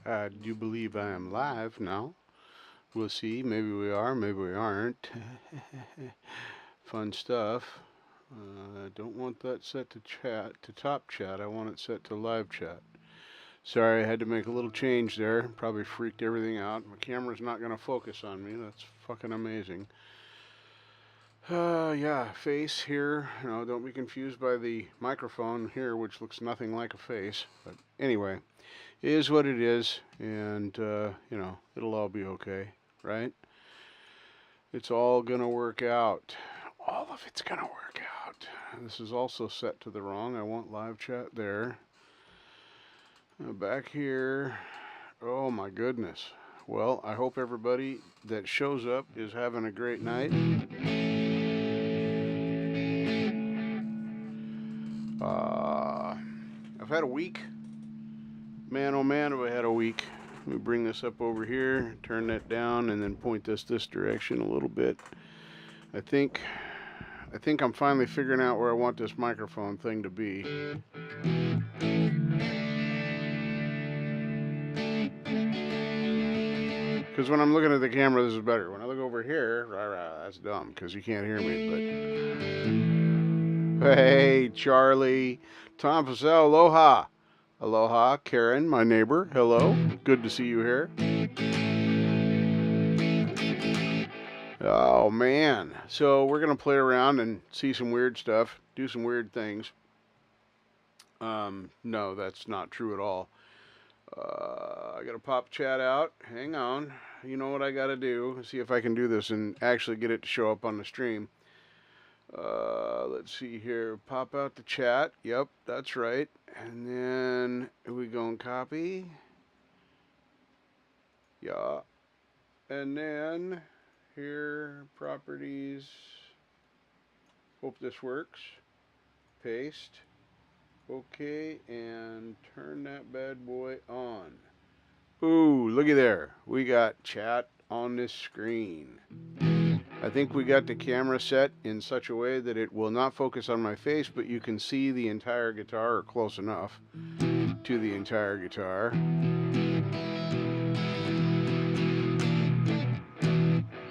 Do you believe I am live now? We'll see. Maybe we are, maybe we aren't. Fun stuff. Don't want that set to chat, to top chat. I want it set to live chat. Sorry, I had to make a little change there. Probably freaked everything out. My camera's not going to focus on me. That's fucking amazing. Yeah, face here. Don't be confused by the microphone here, which looks nothing like a face. But anyway, it is what it is, and it'll all be okay, right? It's all gonna work out. All of it's gonna work out. This is also set to the wrong. I want live chat there. Back here. Oh my goodness. Well, I hope everybody that shows up is having a great night. I've had a week. Man, oh man, have I had a week. Let me bring this up over here, turn that down, and then point this direction a little bit. I think I'm finally figuring out where I want this microphone thing to be. Because when I'm looking at the camera, this is better. When I look over here, that's dumb because you can't hear me. But hey, Charlie, Tom Pacell, aloha. Aloha, Karen, my neighbor. Hello. Good to see you here. Oh, man. So we're going to play around and see some weird stuff, do some weird things. No, that's not true at all. I got to pop chat out. Hang on. You know what I got to do? See if I can do this and actually get it to show up on the stream. Let's see here. Pop out the chat. Yep, that's right. And then we go and copy. Yeah. And then here, properties. Hope this works. Paste. Okay, and turn that bad boy on. Ooh, looky there. We got chat on this screen. I think we got the camera set in such a way that it will not focus on my face, but you can see the entire guitar, or close enough to the entire guitar.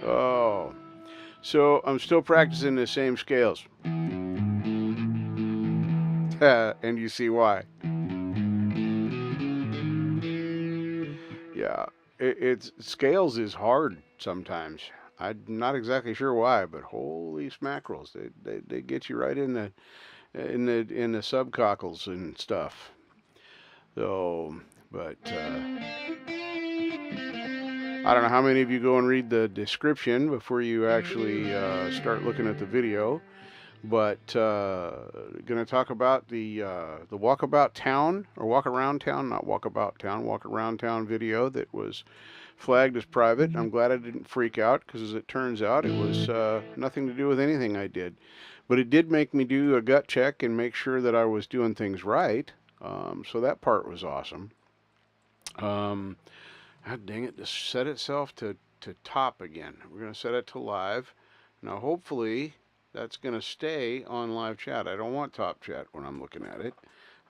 Oh, so I'm still practicing the same scales. And you see why. Yeah, it's scales is hard sometimes. I'm not exactly sure why, but holy smackerels, they get you right in the subcockles and stuff. So, but I don't know how many of you go and read the description before you actually start looking at the video. But going to talk about the walkabout town, or walk around town, not walkabout town, walk around town video that was flagged as private. I'm glad I didn't freak out, because as it turns out, it was nothing to do with anything I did. But it did make me do a gut check and make sure that I was doing things right. So that part was awesome. God dang it, just set itself to top again. We're going to set it to live. Now hopefully that's going to stay on live chat. I don't want top chat when I'm looking at it.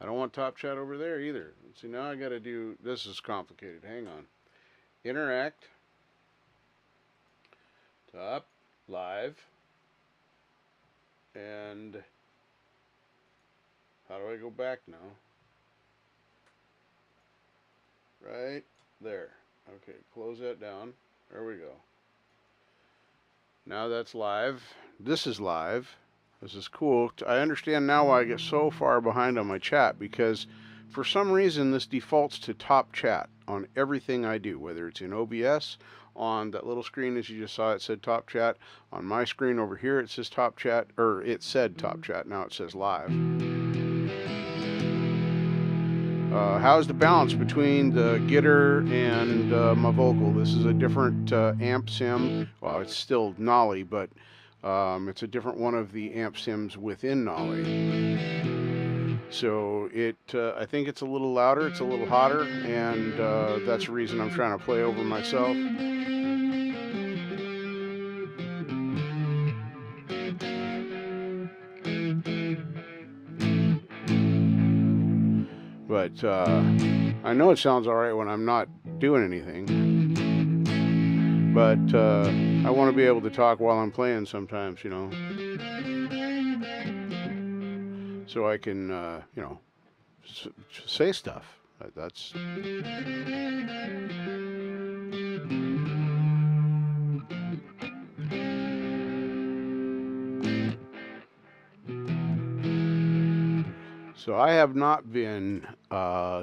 I don't want top chat over there either. See, now I got to do, this is complicated. Hang on. Interact. Top. Live. And how do I go back now? Right there. Okay, close that down. There we go. Now that's live. This is live. This is cool. I understand now why I get so far behind on my chat, because for some reason this defaults to top chat on everything I do, whether it's in OBS, on that little screen as you just saw it said top chat, on my screen over here it says top chat, or it said top chat, now it says live. How's the balance between the Gitter and my vocal? This is a different amp sim. Well, it's still Nolly, but it's a different one of the amp sims within Nolly. So I think it's a little louder, it's a little hotter, and that's the reason I'm trying to play over myself. But I know it sounds all right when I'm not doing anything. But I want to be able to talk while I'm playing sometimes, you know. So I can, you know, say stuff. That's... So I have not been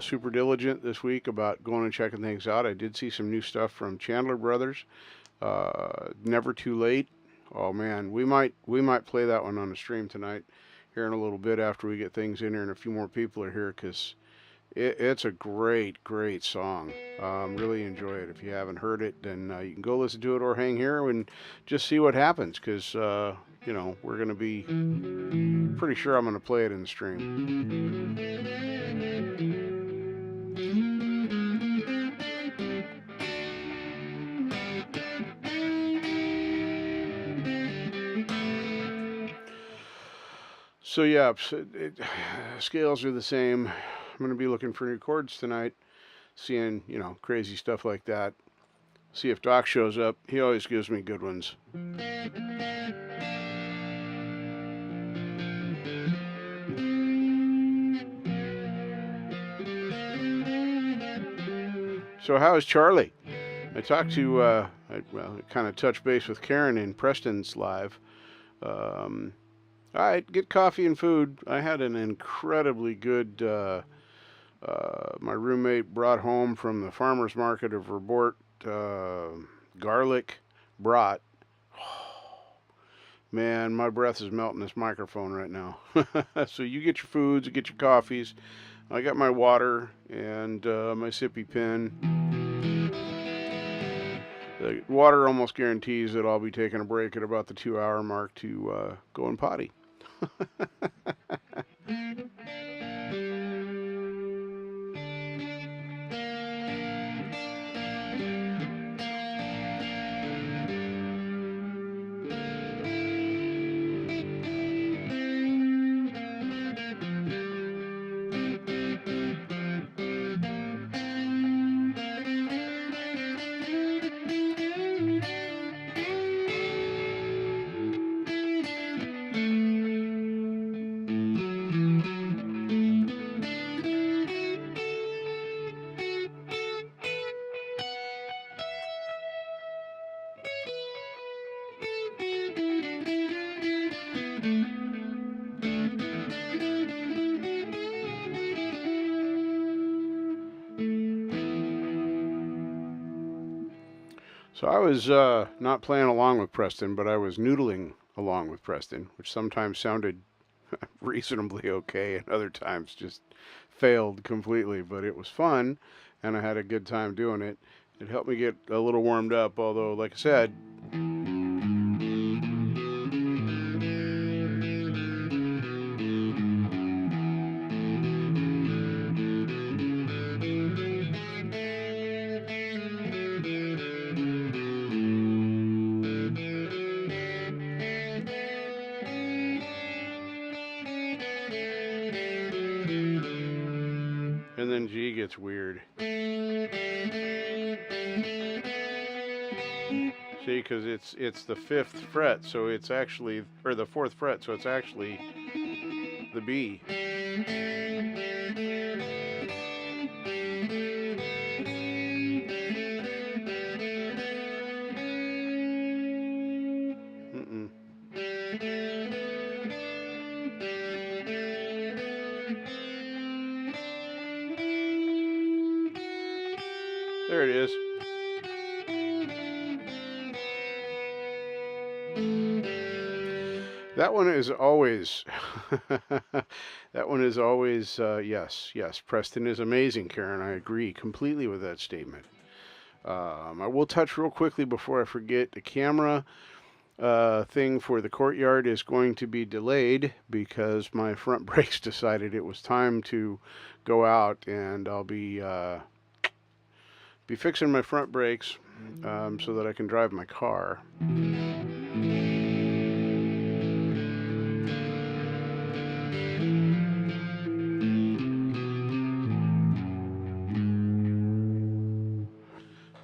super diligent this week about going and checking things out. I did see some new stuff from Chandler Brothers. Never Too Late. Oh man, we might play that one on the stream tonight here in a little bit after we get things in here and a few more people are here, because it's a great song. Really enjoy it. If you haven't heard it, then you can go listen to it or hang here and just see what happens, because you know, we're going to be... pretty sure I'm going to play it in the stream. So yeah, scales are the same. I'm going to be looking for new chords tonight, seeing, you know, crazy stuff like that. See if Doc shows up. He always gives me good ones. So how's Charlie? I talked to, I kind of touched base with Karen in Preston's live. All right, get coffee and food. I had an incredibly good, my roommate brought home from the farmer's market of Vermont, garlic brat. Man, my breath is melting this microphone right now. So you get your foods, you get your coffees. I got my water and my sippy pen. The water almost guarantees that I'll be taking a break at about the 2-hour mark to go and potty. So I was not playing along with Preston, but I was noodling along with Preston, which sometimes sounded reasonably okay and other times just failed completely. But it was fun, and I had a good time doing it. It helped me get a little warmed up, although, like I said, and then G gets weird. See, because it's the 5th fret, so it's actually, or the 4th fret, so it's actually the B. There it is. That one is always, that one is always, yes, Preston is amazing, Karen. I agree completely with that statement. I will touch real quickly before I forget, the camera thing for the courtyard is going to be delayed because my front brakes decided it was time to go out, and I'll be fixing my front brakes so that I can drive my car.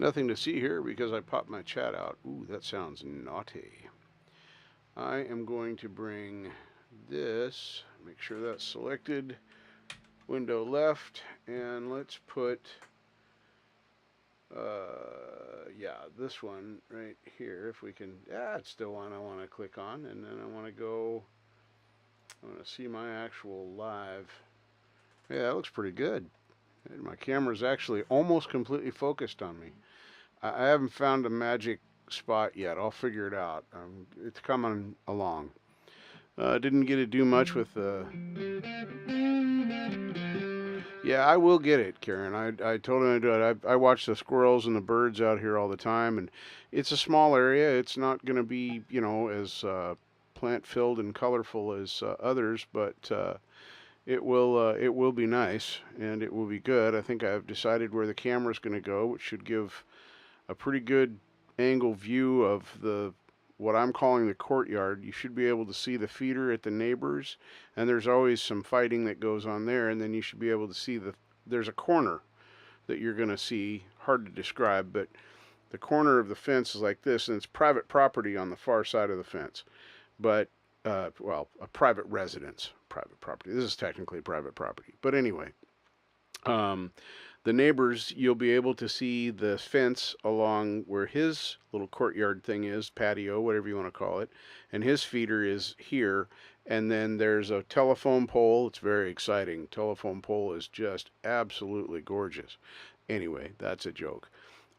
Nothing to see here because I popped my chat out. Ooh, that sounds naughty. I am going to bring this, make sure that's selected, window left, and let's put, yeah, this one right here, if we can, it's still one I want to click on, and then I want to go, I want to see my actual live. Yeah, that looks pretty good. And my camera's actually almost completely focused on me. I haven't found a magic spot yet. I'll figure it out. It's coming along. Didn't get to do much with the... Yeah, I will get it, Karen. I told him to do it. I watch the squirrels and the birds out here all the time, and it's a small area. It's not going to be, you know, as plant-filled and colorful as others, but it will be nice, and it will be good. I think I've decided where the camera's going to go, which should give a pretty good angle view of what I'm calling the courtyard. You should be able to see the feeder at the neighbors, and there's always some fighting that goes on there, and then you should be able to see there's a corner that you're going to see, hard to describe, but the corner of the fence is like this, and it's private property on the far side of the fence, but well, a private residence, private property. This is technically private property, but anyway, the neighbors, you'll be able to see the fence along where his little courtyard thing is, patio, whatever you want to call it, and his feeder is here, and then there's a telephone pole. It's very exciting. Telephone pole is just absolutely gorgeous. Anyway, that's a joke.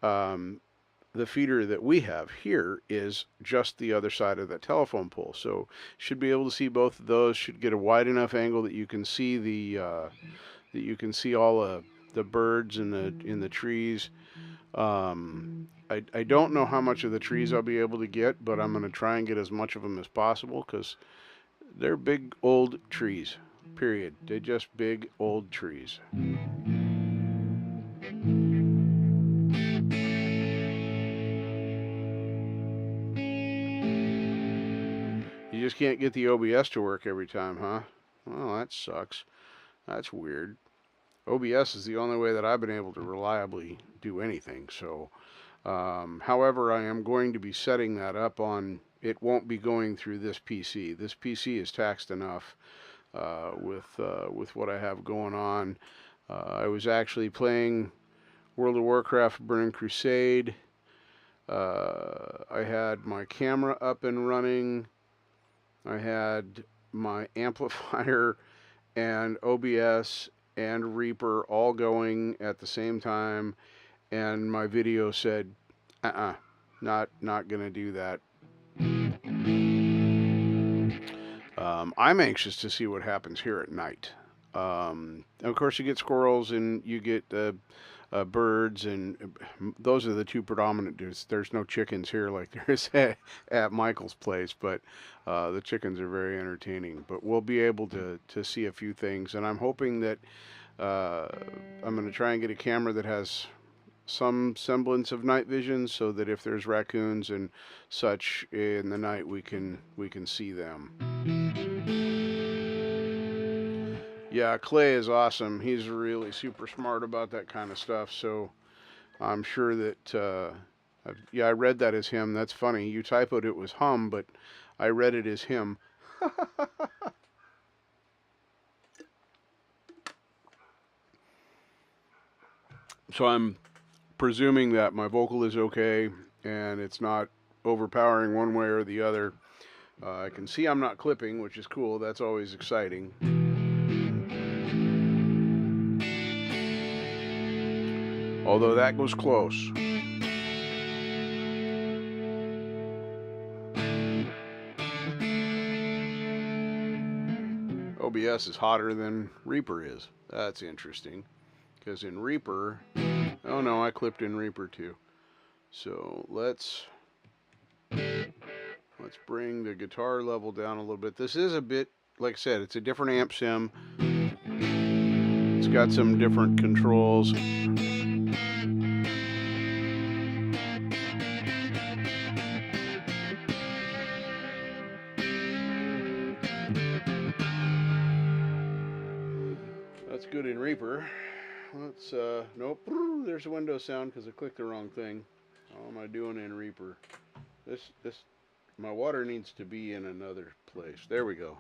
The feeder that we have here is just the other side of the telephone pole, so should be able to see both of those. Should get a wide enough angle that you can see all the birds in the trees. I don't know how much of the trees I'll be able to get, but I'm going to try and get as much of them as possible because they're big old trees, period. They're just big old trees. You just can't get the OBS to work every time, huh? Well, that sucks. That's weird. OBS is the only way that I've been able to reliably do anything. So, however, I am going to be setting that up on, it won't be going through this PC. This PC is taxed enough with what I have going on. I was actually playing World of Warcraft Burning Crusade. I had my camera up and running. I had my amplifier and OBS and Reaper all going at the same time, and my video said, not gonna do that. I'm anxious to see what happens here at night. Of course, you get squirrels and you get birds, and those are the two predominant. There's no chickens here like there is at Michael's place, but the chickens are very entertaining. But we'll be able to see a few things, and I'm hoping that I'm going to try and get a camera that has some semblance of night vision, so that if there's raccoons and such in the night, we can see them. Yeah, Clay is awesome. He's really super smart about that kind of stuff. So I'm sure that, yeah, I read that as him. That's funny. You typoed it was hum, but I read it as him. So I'm presuming that my vocal is okay and it's not overpowering one way or the other. I can see I'm not clipping, which is cool. That's always exciting. Although that was close. OBS is hotter than Reaper is. That's interesting. Because in Reaper... Oh no, I clipped in Reaper too. So let's bring the guitar level down a little bit. This is a bit, like I said, it's a different amp sim. It's got some different controls. That's good in Reaper. let's, nope, there's a window sound because I clicked the wrong thing. How am I doing in Reaper? My water needs to be in another place. There we go.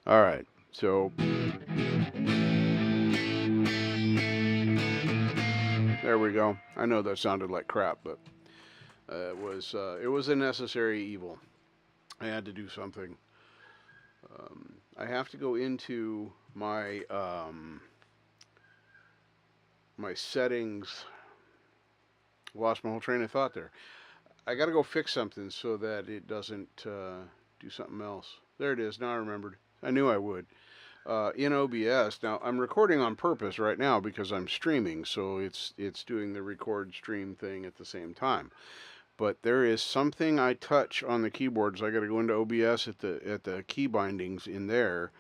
All right, so there we go. I know that sounded like crap, but it was a necessary evil. I had to do something. I have to go into my my settings. Lost my whole train of thought there. I got to go fix something so that it doesn't do something else. There it is. Now I remembered. I knew I would. In OBS. Now I'm recording on purpose right now because I'm streaming, so it's doing the record stream thing at the same time. But there is something I touch on the keyboards. I got to go into OBS at the key bindings in there,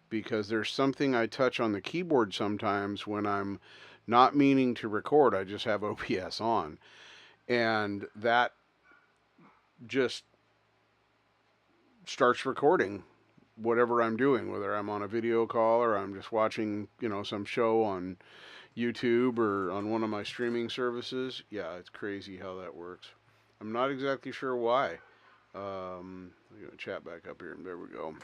because there's something I touch on the keyboard sometimes when I'm not meaning to record. I just have OBS on, and that just starts recording whatever I'm doing, whether I'm on a video call or I'm just watching, some show on YouTube or on one of my streaming services. Yeah, it's crazy how that works. I'm not exactly sure why. I'm going to chat back up here. There we go.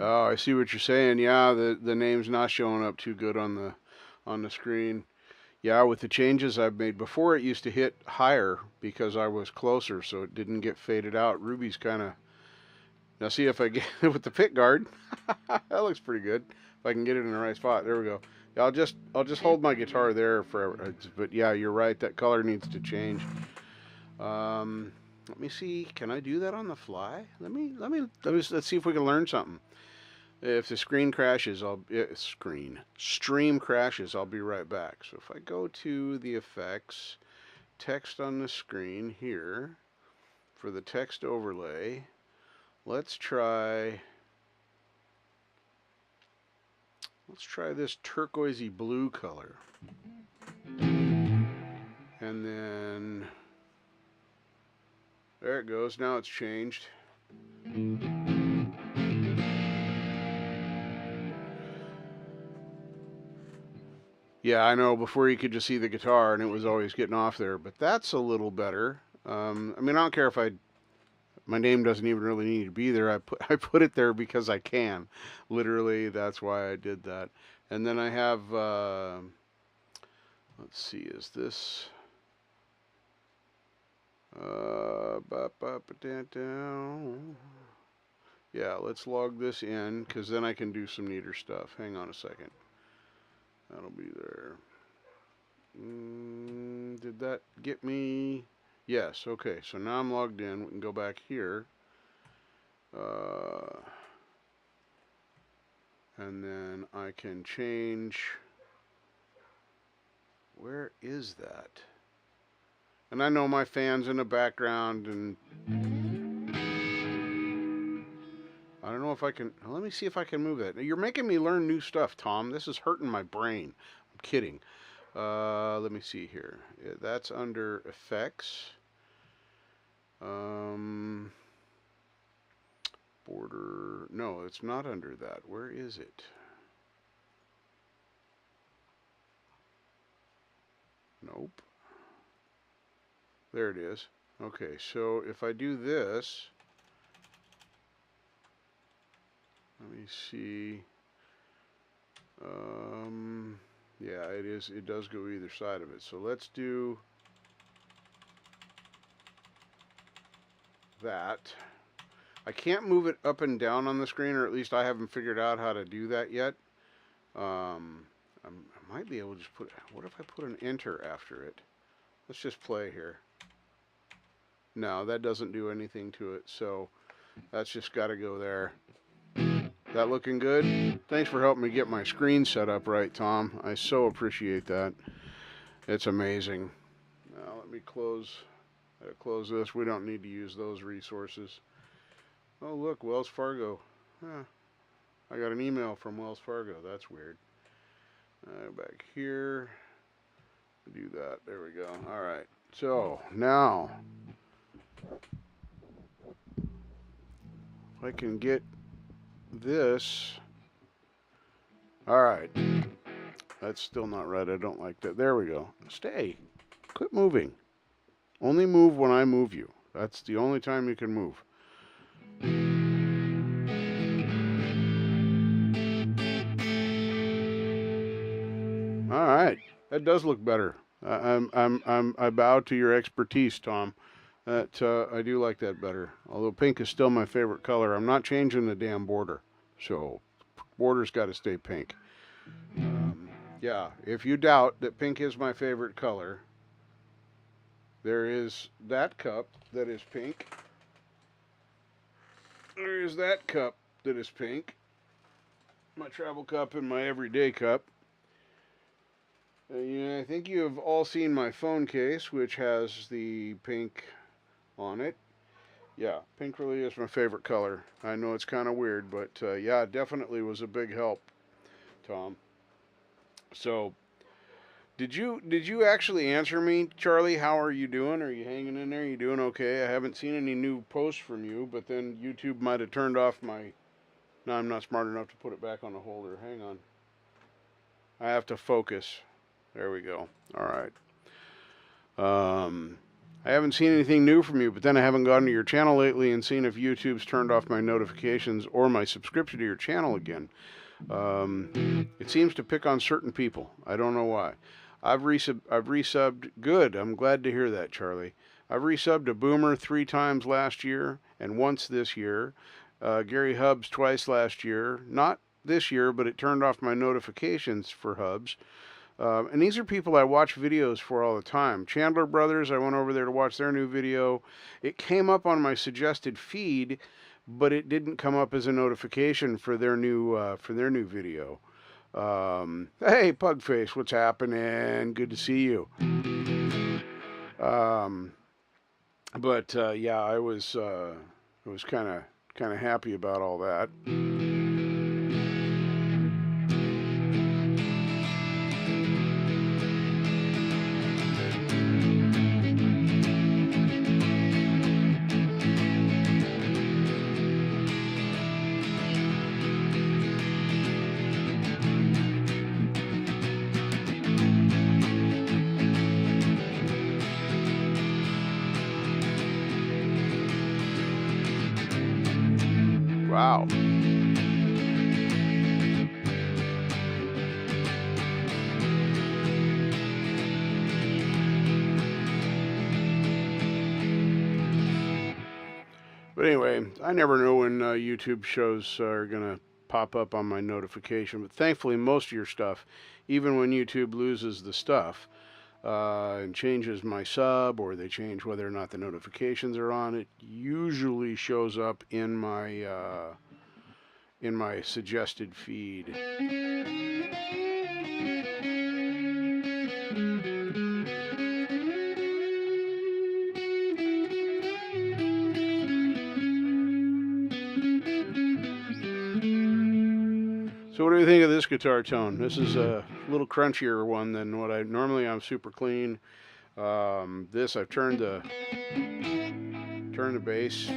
Oh, I see what you're saying. Yeah, the name's not showing up too good on the screen. Yeah, with the changes I've made. Before it used to hit higher because I was closer, so it didn't get faded out. Ruby's kind of... Now see if I get it with the pick guard. That looks pretty good. If I can get it in the right spot. There we go. Yeah, I'll just hold my guitar there forever. But yeah, you're right. That color needs to change. Let me see. Can I do that on the fly? Let's see if we can learn something. If the screen crashes, stream crashes, I'll be right back. So if I go to the effects, text on the screen here, for the text overlay, let's try this turquoisey blue color. And then there it goes. Now it's changed. Yeah, I know, before you could just see the guitar and it was always getting off there, but that's a little better. I mean, I don't care if my name doesn't even really need to be there. I put it there because I can. Literally, that's why I did that. And then I have, let's see, is this, yeah, let's log this in, because then I can do some neater stuff. Hang on a second. That'll be there. Did that get me? Yes, okay, so now I'm logged in. We can go back here. And then I can change. Where is that? And I know my fan's in the background, and I don't know if I can. Let me see if I can move that. You're making me learn new stuff, Tom. This is hurting my brain. I'm kidding. Let me see here. Yeah, that's under effects. Border. No, it's not under that. Where is it? Nope. There it is. Okay, so if I do this, let me see. Yeah, it is. It does go either side of it. So let's do that. I can't move it up and down on the screen, or at least I haven't figured out how to do that yet. I might be able to just put, what if I put an enter after it? Let's just play here. No, that doesn't do anything to it, so that's just got to go there. That looking good? Thanks for helping me get my screen set up right, Tom. I so appreciate that. It's amazing. Now let me close this. We don't need to use those resources. Oh, look, Wells Fargo. I got an email from Wells Fargo. That's weird. Back here. Do that. There we go. All right. So now I can get this. All right. That's still not right. I don't like that. There we go. Stay. Quit moving. Only move when I move you. That's the only time you can move. All right. That does look better. I bow to your expertise, Tom. That I do like that better. Although pink is still my favorite color. I'm not changing the damn border. So border's got to stay pink. Yeah, if you doubt that pink is my favorite color, there is that cup that is pink. There is that cup that is pink. My travel cup and my everyday cup. Yeah, I think you have all seen my phone case, which has the pink on it. Yeah, pink really is my favorite color. I know it's kind of weird, but yeah, it definitely was a big help, Tom. So, did you actually answer me, Charlie? How are you doing? Are you hanging in there? Are you doing okay? I haven't seen any new posts from you, but then YouTube might have turned off my... No, I'm not smart enough to put it back on the holder. Hang on. I have to focus. There we go. All right. I haven't seen anything new from you, but then I haven't gone to your channel lately and seen if YouTube's turned off my notifications or my subscription to your channel again. It seems to pick on certain people. I don't know why. I've resubbed. Good. I'm glad to hear that, Charlie. I've resubbed a Boomer 3 times last year and once this year. Gary Hubs twice last year. Not this year, but it turned off my notifications for Hubs. And these are people I watch videos for all the time. Chandler Brothers, I went over there to watch their new video. It came up on my suggested feed, but it didn't come up as a notification for their new video. Hey, Pugface, what's happening? Good to see you. Yeah, I was kind of happy about all that. Wow. But anyway, I never know when YouTube shows are going to pop up on my notification. But thankfully, most of your stuff, even when YouTube loses the stuff and changes my sub, or they change whether or not the notifications are on, it usually shows up in my suggested feed. So what do you think of this guitar tone? This is a little crunchier one than what I normally. I'm super clean. This I've turned the bass.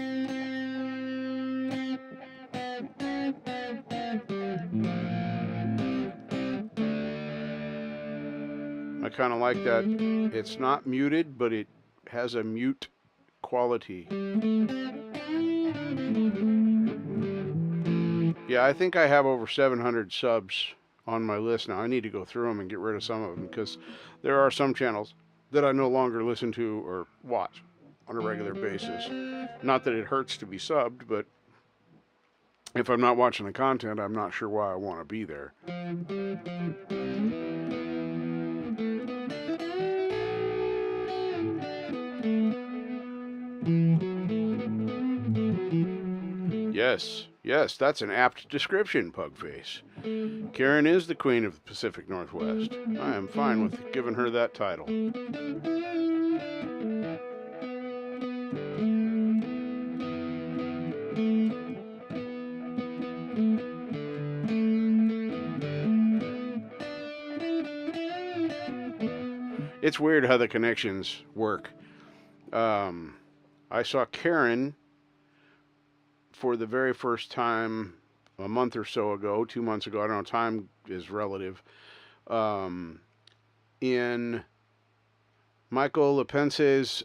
I kind of like that. It's not muted, but it has a mute quality. Yeah, I think I have over 700 subs on my list now. I need to go through them and get rid of some of them, because there are some channels that I no longer listen to or watch on a regular basis. Not that it hurts to be subbed, but if I'm not watching the content, I'm not sure why I want to be there. Yes, that's an apt description, Pugface. Karen is the queen of the Pacific Northwest. I am fine with giving her that title. It's weird how the connections work. I saw Karen for the very first time a month or so ago, 2 months ago. I don't know, time is relative. In Michael Lepense's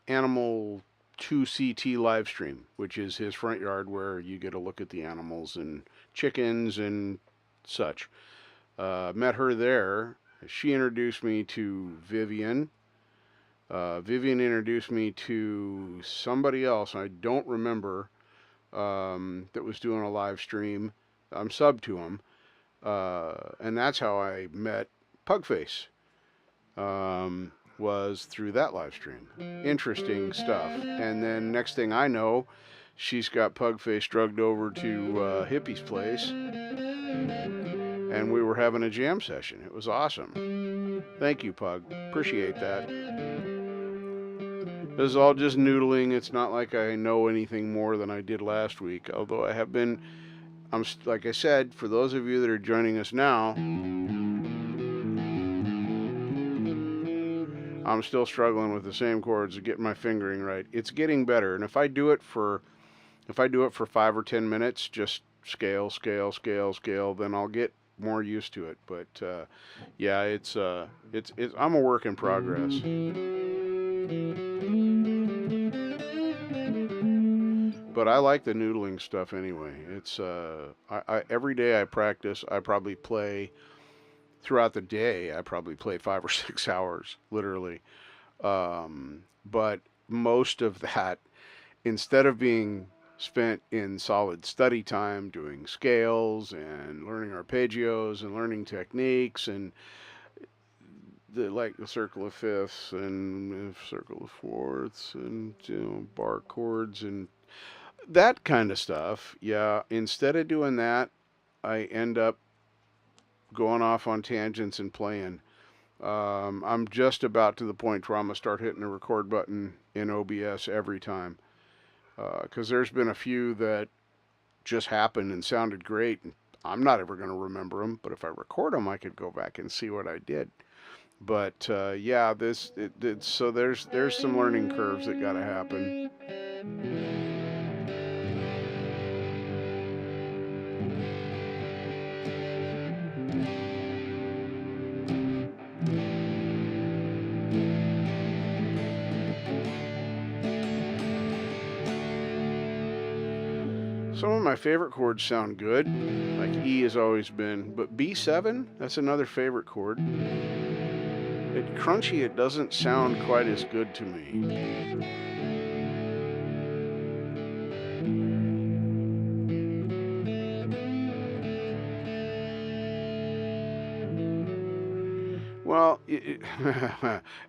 Animal 2CT live stream, which is his front yard where you get a look at the animals and chickens and such. Met her there. She introduced me to Vivian. Vivian introduced me to somebody else, I don't remember, that was doing a live stream. I'm sub to him. And that's how I met Pugface, was through that live stream. Interesting stuff. And then next thing I know, she's got Pugface drugged over to Hippie's place, and we were having a jam session. It was awesome. Thank you, Pug. Appreciate that. This is all just noodling. It's not like I know anything more than I did last week, although I have been, like I said, for those of you that are joining us now, I'm still struggling with the same chords to get my fingering right. It's getting better, and if I do it for 5 or 10 minutes, just scale, scale, scale, scale, then I'll get more used to it. But yeah, it's I'm a work in progress. But I like the noodling stuff anyway. It's every day I practice. I probably play throughout the day. I probably play 5 or 6 hours, literally. But most of that, instead of being spent in solid study time doing scales and learning arpeggios and learning techniques and like the circle of fifths and circle of fourths and bar chords and that kind of stuff. Yeah, instead of doing that, I end up going off on tangents and playing. I'm just about to the point where I'm gonna start hitting the record button in OBS every time, because there's been a few that just happened and sounded great, and I'm not ever gonna remember them. But if I record them, I could go back and see what I did. But yeah, so there's some learning curves that gotta happen. Some of my favorite chords sound good, like E has always been, but B7, that's another favorite chord. It's crunchy, it doesn't sound quite as good to me. Well,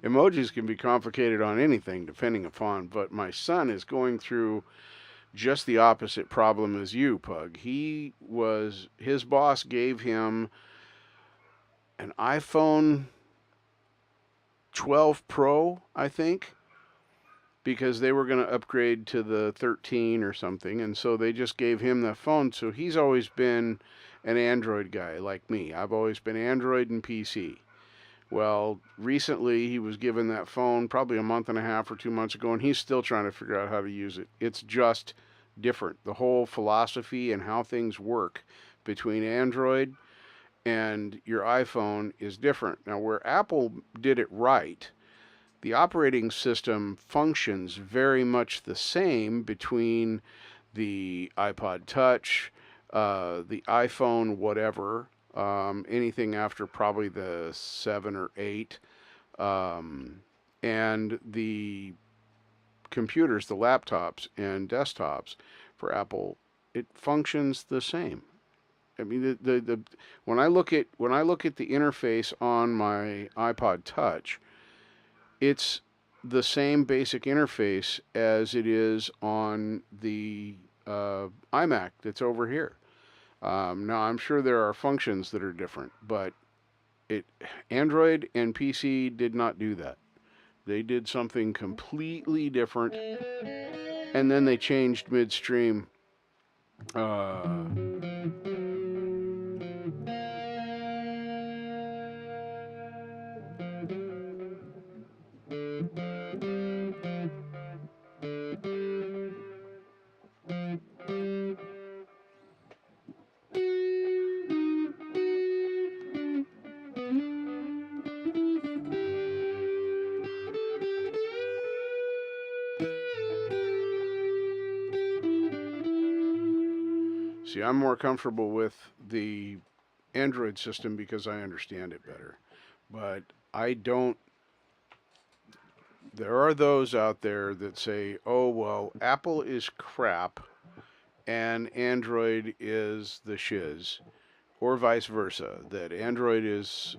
emojis can be complicated on anything depending upon, but my son is going through just the opposite problem as you, Pug. His boss gave him an iPhone 12 Pro, I think, because they were going to upgrade to the 13 or something, and so they just gave him the phone. So he's always been an Android guy like me. I've always been Android and PC. Well, recently he was given that phone probably a month and a half or 2 months ago, and he's still trying to figure out how to use it. It's just different. The whole philosophy and how things work between Android and your iPhone is different. Now, where Apple did it right, the operating system functions very much the same between the iPod Touch, the iPhone, whatever, anything after probably the 7 or 8, and the computers, the laptops and desktops for Apple. It functions the same. I mean, when I look at the interface on my iPod Touch, it's the same basic interface as it is on the iMac that's over here. Now, I'm sure there are functions that are different, but Android and PC did not do that. They did something completely different, and then they changed midstream. See, I'm more comfortable with the Android system because I understand it better. But I don't. There are those out there that say, oh, well, Apple is crap and Android is the shiz, or vice versa, that Android is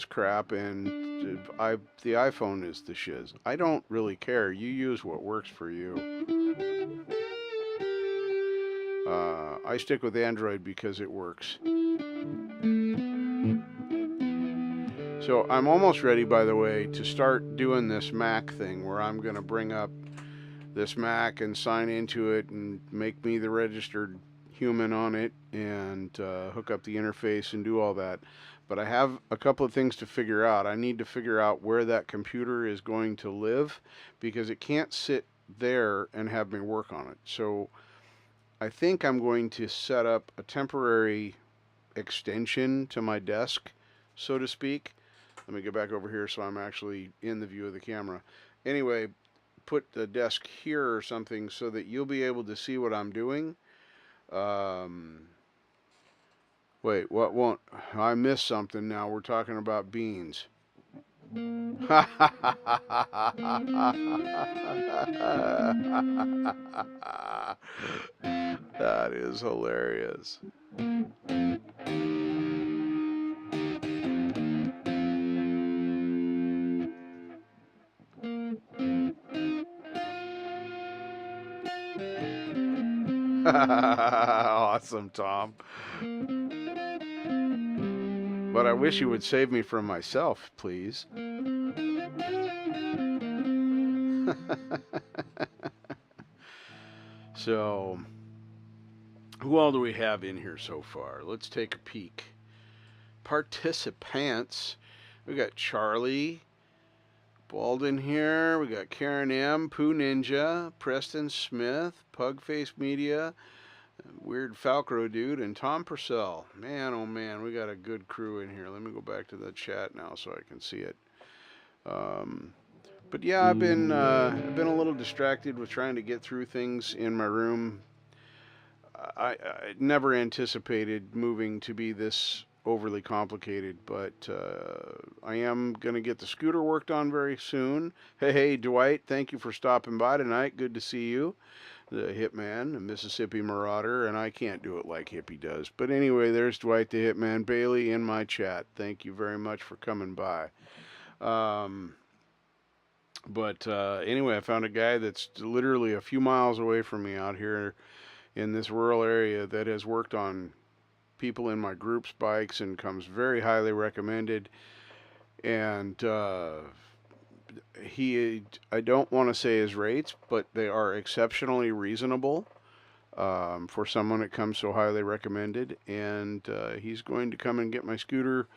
crap and the iPhone is the shiz. I don't really care. You use what works for you. I stick with Android because it works. So I'm almost ready, by the way, to start doing this Mac thing where I'm going to bring up this Mac and sign into it and make me the registered human on it and hook up the interface and do all that. But I have a couple of things to figure out. I need to figure out where that computer is going to live because it can't sit there and have me work on it. So I think I'm going to set up a temporary extension to my desk, so to speak. Let me get back over here so I'm actually in the view of the camera. Anyway, put the desk here or something so that you'll be able to see what I'm doing. Wait, what won't? I missed something now. We're talking about beans. That is hilarious. Awesome, Tom. But I wish you would save me from myself, please. So, who all do we have in here so far? Let's take a peek. Participants. We got Charlie Baldwin here. We got Karen M, Pooh Ninja, Preston Smith, Pugface Media, Weird Falcro Dude, and Tom Purcell. Man, oh man, we got a good crew in here. Let me go back to the chat now so I can see it. But yeah, I've been a little distracted with trying to get through things in my room. I never anticipated moving to be this overly complicated, but I am going to get the scooter worked on very soon. Hey, Dwight, thank you for stopping by tonight. Good to see you. The Hitman, the Mississippi Marauder, and I can't do it like Hippie does. But anyway, there's Dwight the Hitman Bailey in my chat. Thank you very much for coming by. Anyway, I found a guy that's literally a few miles away from me out here in this rural area that has worked on people in my group's bikes and comes very highly recommended. And I don't want to say his rates, but they are exceptionally reasonable for someone that comes so highly recommended. And he's going to come and get my scooter,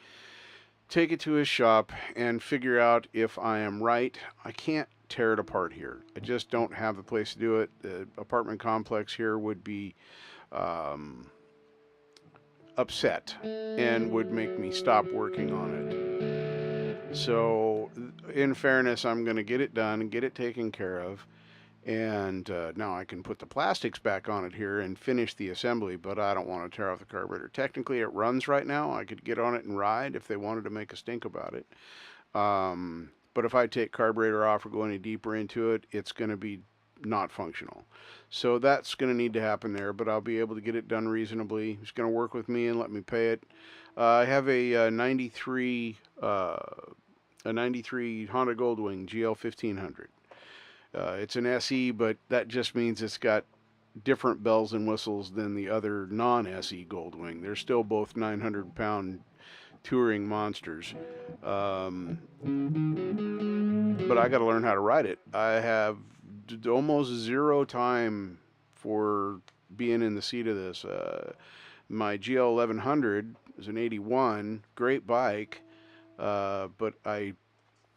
take it to his shop, and figure out if I am right. I can't tear it apart here. I just don't have the place to do it. The apartment complex here would be upset and would make me stop working on it. So, in fairness, I'm going to get it done and get it taken care of. And now I can put the plastics back on it here and finish the assembly, but I don't want to tear off the carburetor. Technically, it runs right now. I could get on it and ride if they wanted to make a stink about it. But if I take carburetor off or go any deeper into it, it's going to be not functional. So that's going to need to happen there, but I'll be able to get it done reasonably. He's going to work with me and let me pay it. I have a 93 Honda Goldwing GL 1500. It's an SE, but that just means it's got different bells and whistles than the other non-SE Goldwing. They're still both 900-pound touring monsters. But I got to learn how to ride it. I have almost zero time for being in the seat of this. My GL 1100 is an 81, great bike, but I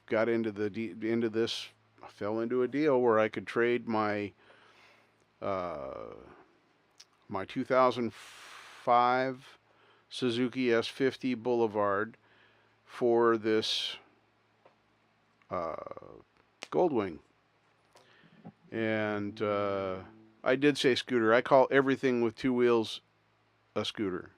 got into this. I fell into a deal where I could trade my my 2005 Suzuki S50 Boulevard for this Goldwing. And I did say scooter. I call everything with two wheels a scooter.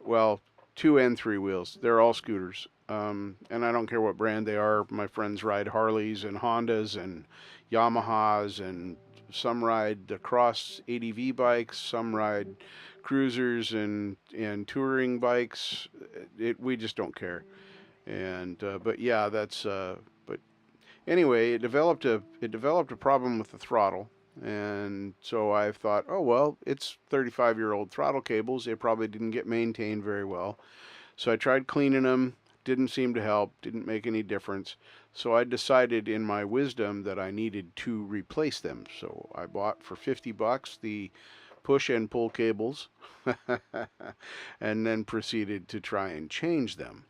Well, two and three wheels. They're all scooters. And I don't care what brand they are. My friends ride Harleys and Hondas and Yamahas, and some ride the cross ADV bikes. Some ride cruisers and touring bikes. We just don't care. And but yeah, that's but anyway, it developed a problem with the throttle. And so I thought, oh well, it's 35-year-old throttle cables. They probably didn't get maintained very well. So I tried cleaning them. Didn't seem to help. Didn't make any difference. So I decided in my wisdom that I needed to replace them. So I bought for $50 the push and pull cables and then proceeded to try and change them.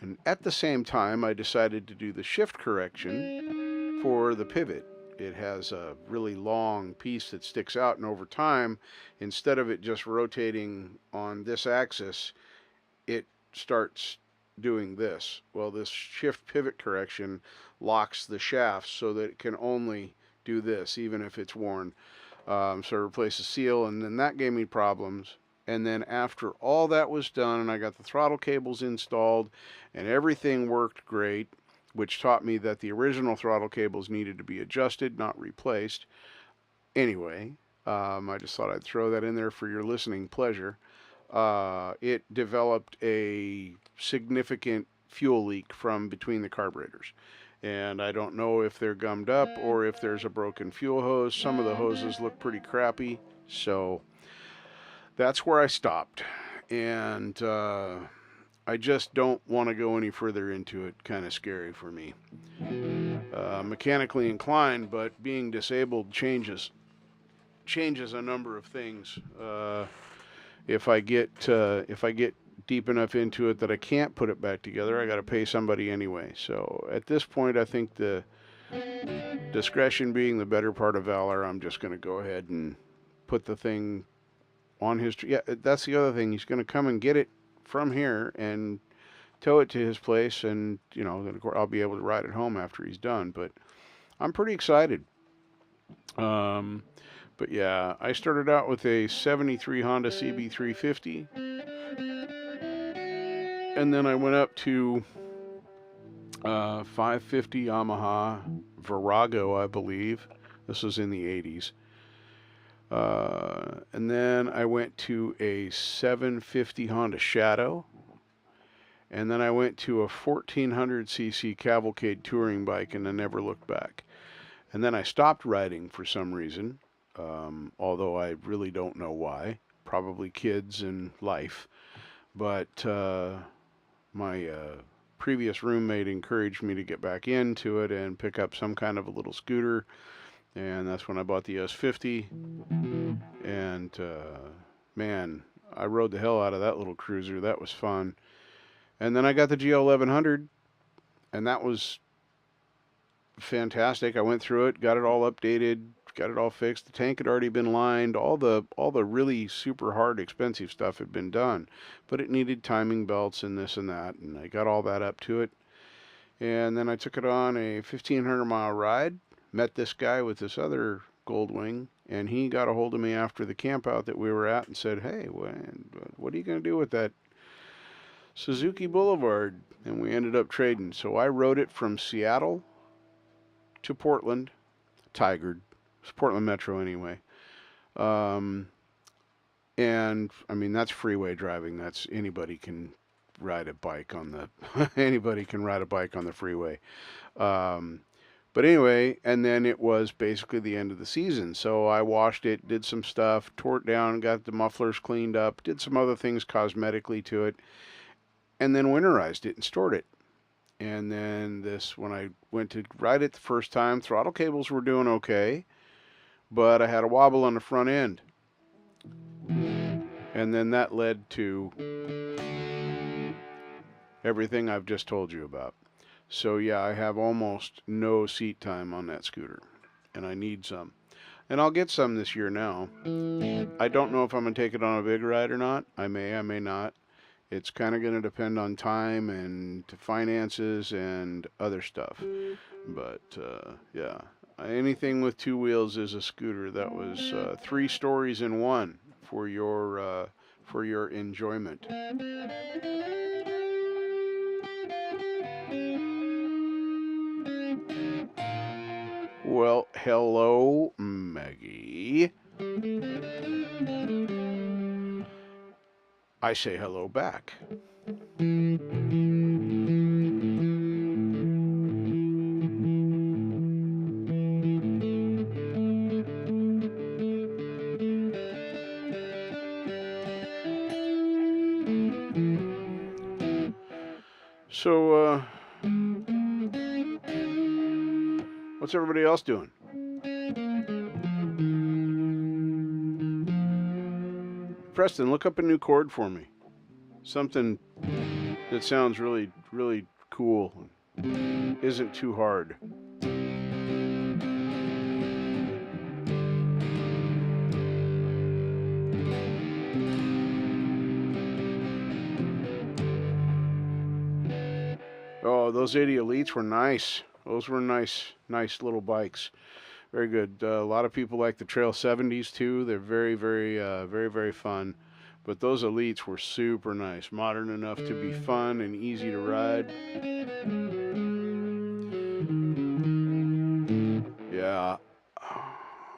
And at the same time, I decided to do the shift correction for the pivot. It has a really long piece that sticks out, and over time, instead of it just rotating on this axis, it starts doing this. Well, this shift pivot correction locks the shaft so that it can only do this, even if it's worn. So I replaced the seal, and then that gave me problems. And then after all that was done, and I got the throttle cables installed, and everything worked great, which taught me that the original throttle cables needed to be adjusted, not replaced. Anyway, I just thought I'd throw that in there for your listening pleasure. It developed a significant fuel leak from between the carburetors. And I don't know if they're gummed up or if there's a broken fuel hose. Some of the hoses look pretty crappy. So that's where I stopped. And I just don't want to go any further into it. Kind of scary for me. Mechanically inclined, but being disabled changes a number of things. If I get deep enough into it that I can't put it back together, I got to pay somebody anyway. So at this point, I think the discretion being the better part of valor, I'm just going to go ahead and put the thing on his. Yeah, that's the other thing. He's going to come and get it from here and tow it to his place, and then of course I'll be able to ride it home after he's done. But I'm pretty excited. But yeah, I started out with a 73 Honda CB350, and then I went up to 550 Yamaha Virago, I believe. This was in the 80s. And then I went to a 750 Honda Shadow, and then I went to a 1400cc Cavalcade touring bike, and I never looked back. And then I stopped riding for some reason. Although I really don't know why. Probably kids and life. But my previous roommate encouraged me to get back into it and pick up some kind of a little scooter. And that's when I bought the S50. And man, I rode the hell out of that little cruiser. That was fun. And then I got the GL1100, and that was fantastic. I went through it, got it all updated, got it all fixed. The tank had already been lined. All the really super hard, expensive stuff had been done, but it needed timing belts and this and that, and I got all that up to it. And then I took it on a 1,500-mile ride. Met this guy with this other Goldwing, and he got a hold of me after the camp out that we were at and said, "Hey, what are you going to do with that Suzuki Boulevard?" And we ended up trading. So I rode it from Seattle to Portland, Tigard. It's Portland Metro anyway. And I mean, that's freeway driving. That's anybody can ride a bike on the anybody can ride a bike on the freeway. But anyway, and then it was basically the end of the season. So I washed it, did some stuff, tore it down, got the mufflers cleaned up, did some other things cosmetically to it, and then winterized it and stored it. And then when I went to ride it the first time, throttle cables were doing okay, but I had a wobble on the front end. And then that led to everything I've just told you about. So yeah, I have almost no seat time on that scooter, and I need some. And I'll get some this year now. I don't know if I'm going to take it on a big ride or not. I may not. It's kind of going to depend on time and finances and other stuff. But yeah, anything with two wheels is a scooter. That was 3 stories in one for your enjoyment. Well, hello, Maggie. I say hello back. So, what's everybody else doing? Preston, look up a new chord for me. Something that sounds really, really cool. Isn't too hard. Oh, those 80 Elites were nice. Those were nice little bikes. Very good. A lot of people like the Trail 70s too. They're very, very fun. But those Elites were super nice. Modern enough to be fun and easy to ride. Yeah.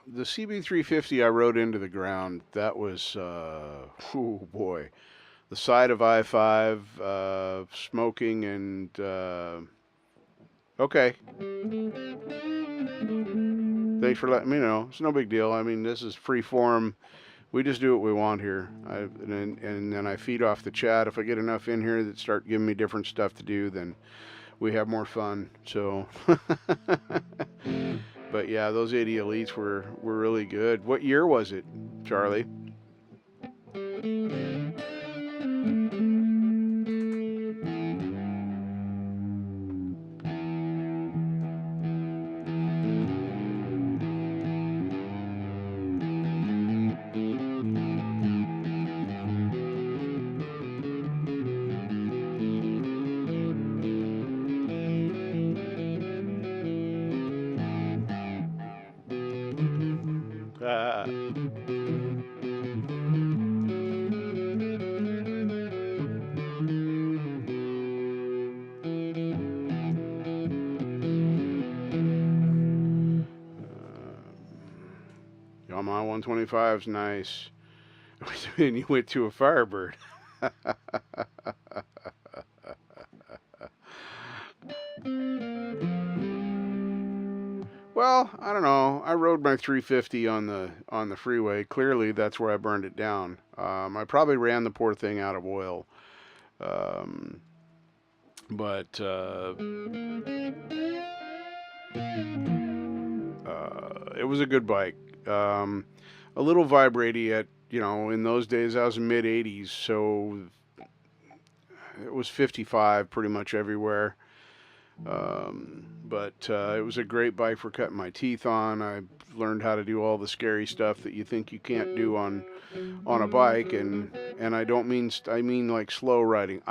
The CB350 I rode into the ground. That was, oh boy. The side of I-5, smoking and, okay. Thanks for letting me know. It's no big deal. I mean, this is free form. We just do what we want here. And then I feed off the chat. If I get enough in here that start giving me different stuff to do, then we have more fun. So, but yeah, those 80 Elites were really good. What year was it, Charlie? Yamaha 125 is nice. And you went to a Firebird. Well, I don't know. I rode my 350 on the freeway. Clearly, that's where I burned it down. I probably ran the poor thing out of oil. But it was a good bike. A little vibraty at, in those days I was in mid 80s, so it was 55 pretty much everywhere. But it was a great bike for cutting my teeth on. I learned how to do all the scary stuff that you think you can't do on a bike, and I don't mean I mean like slow riding.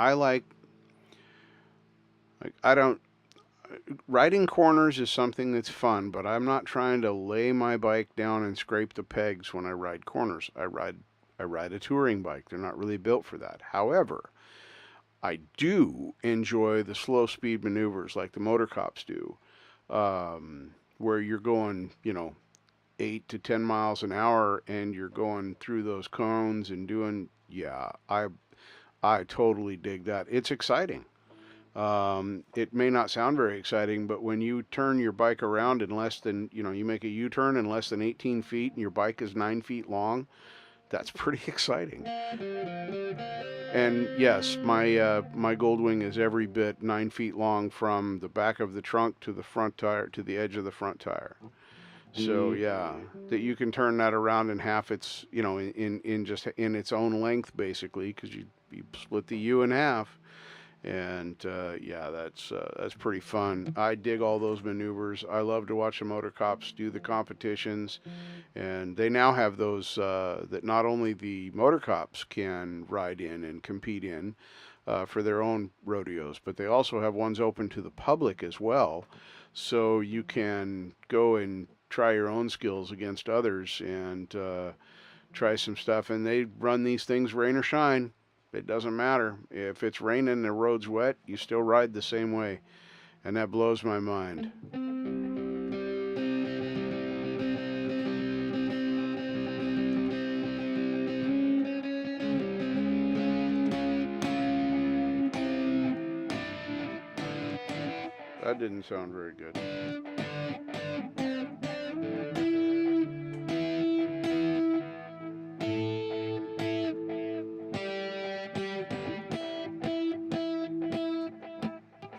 Riding corners is something that's fun, but I'm not trying to lay my bike down and scrape the pegs when I ride corners. I ride a touring bike. They're not really built for that. However, I do enjoy the slow speed maneuvers like the motor cops do, where you're going, 8 to 10 miles an hour and you're going through those cones and doing, yeah, I totally dig that. It's exciting. It may not sound very exciting, but when you turn your bike around in less than, you make a U-turn in less than 18 feet and your bike is 9 feet long, that's pretty exciting. And yes, my Goldwing is every bit 9 feet long from the back of the trunk to the front tire, to the edge of the front tire. So yeah, that you can turn that around in half. It's, in just in its own length basically, because you split the U in half. And yeah, that's pretty fun. I dig all those maneuvers. I love to watch the motor cops do the competitions, and they now have those that not only the motor cops can ride in and compete in, for their own rodeos, but they also have ones open to the public as well, so you can go and try your own skills against others and try some stuff. And they run these things rain or shine. It doesn't matter. If it's raining and the road's wet, you still ride the same way. And that blows my mind. That didn't sound very good.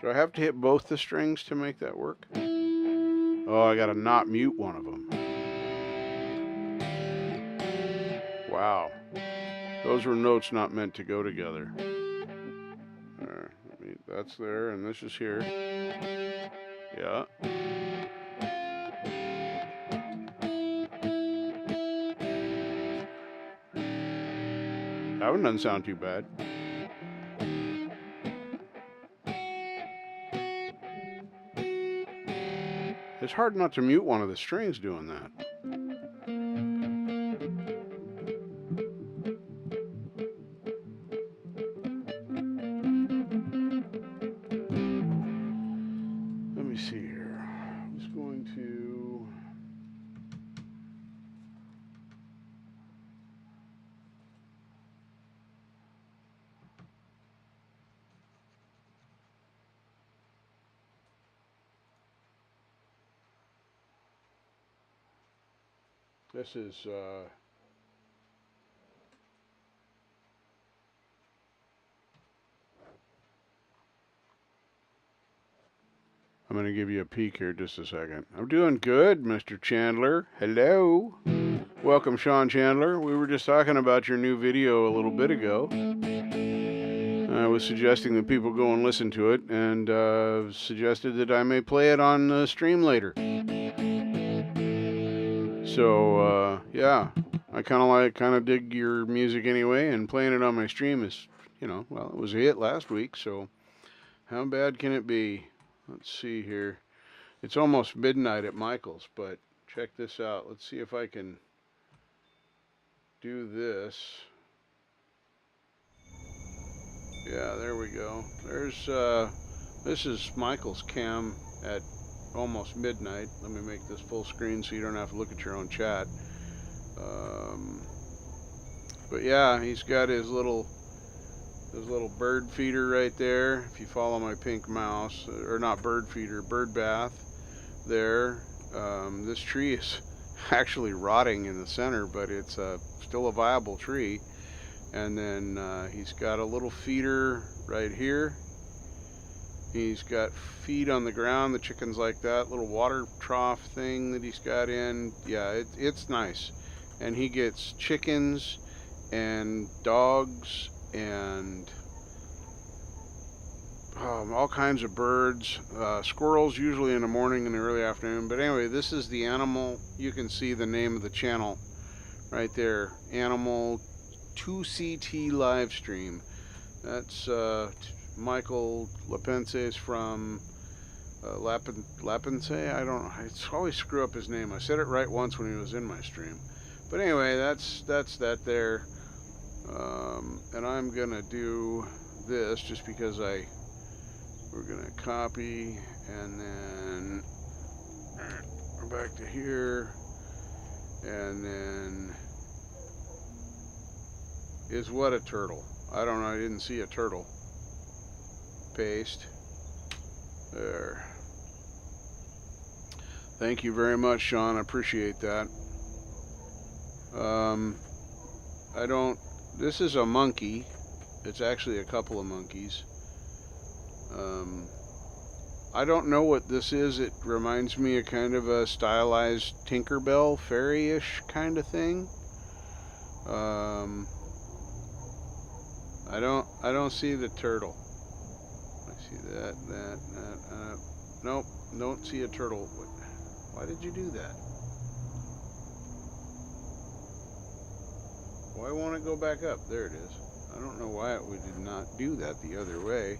Do I have to hit both the strings to make that work? Oh, I gotta not mute one of them. Wow. Those were notes not meant to go together. There, that's there, and this is here. Yeah. That one doesn't sound too bad. It's hard not to mute one of the strings doing that. Let me see here. I'm just going to... This is I'm going to give you a peek here just a second. I'm doing good, Mr. Chandler. Hello. Welcome, Sean Chandler. We were just talking about your new video a little bit ago. I was suggesting that people go and listen to it, and suggested that I may play it on the stream later. So, yeah, I kind of dig your music anyway, and playing it on my stream is, you know, well, it was a hit last week, so how bad can it be? Let's see here. It's almost midnight at Michael's, but check this out. Let's see if I can do this. Yeah, there we go. There's, this is Michael's cam at almost midnight. Let me make this full screen so you don't have to look at your own chat. But yeah, he's got his little bird feeder right there. If you follow my pink mouse, or not bird feeder, bird bath there. This tree is actually rotting in the center, but it's still a viable tree. And then he's got a little feeder right here. He's got feed on the ground. The chickens like that little water trough thing that he's got in. Yeah, it's nice. And he gets chickens and dogs and all kinds of birds. Squirrels usually in the morning and the early afternoon. But anyway, this is the animal. You can see the name of the channel right there. Animal 2CT live stream. That's Michael Lapense from Lapense. I don't know. I always screw up his name. I said it right once when he was in my stream. But anyway, that's that there. And I'm gonna do this just because we're gonna copy and then go back to here, and then is what a turtle. I don't know. I didn't see a turtle. Paste. There. Thank you very much, Sean. I appreciate that. This is a monkey. It's actually a couple of monkeys. I don't know what this is. It reminds me of kind of a stylized Tinkerbell fairy-ish kind of thing. I don't see the turtle. I see that. Nope, don't see a turtle. Why did you do that? Why won't it go back up? There it is. I don't know why it would not do that the other way.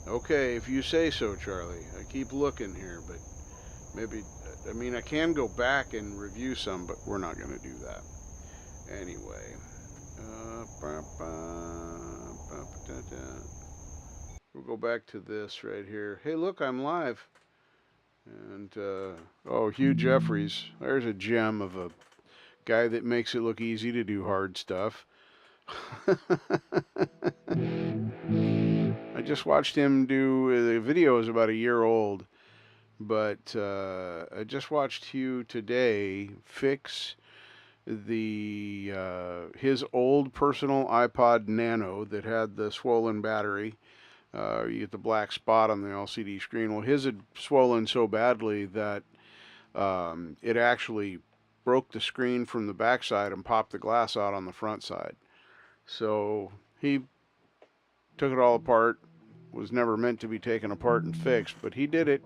Okay, if you say so, Charlie. I keep looking here, but maybe, I mean, I can go back and review some, but we're not going to do that. Anyway. We'll go back to this right here. Hey, look, I'm live. And, oh, Hugh Jeffries. There's a gem of a guy that makes it look easy to do hard stuff. I just watched him do, the video is about a year old, but I just watched Hugh today fix the his old personal iPod Nano that had the swollen battery. You get the black spot on the LCD screen. Well, his had swollen so badly that it actually broke the screen from the backside and popped the glass out on the front side. So he took it all apart. Was never meant to be taken apart and fixed, but he did it.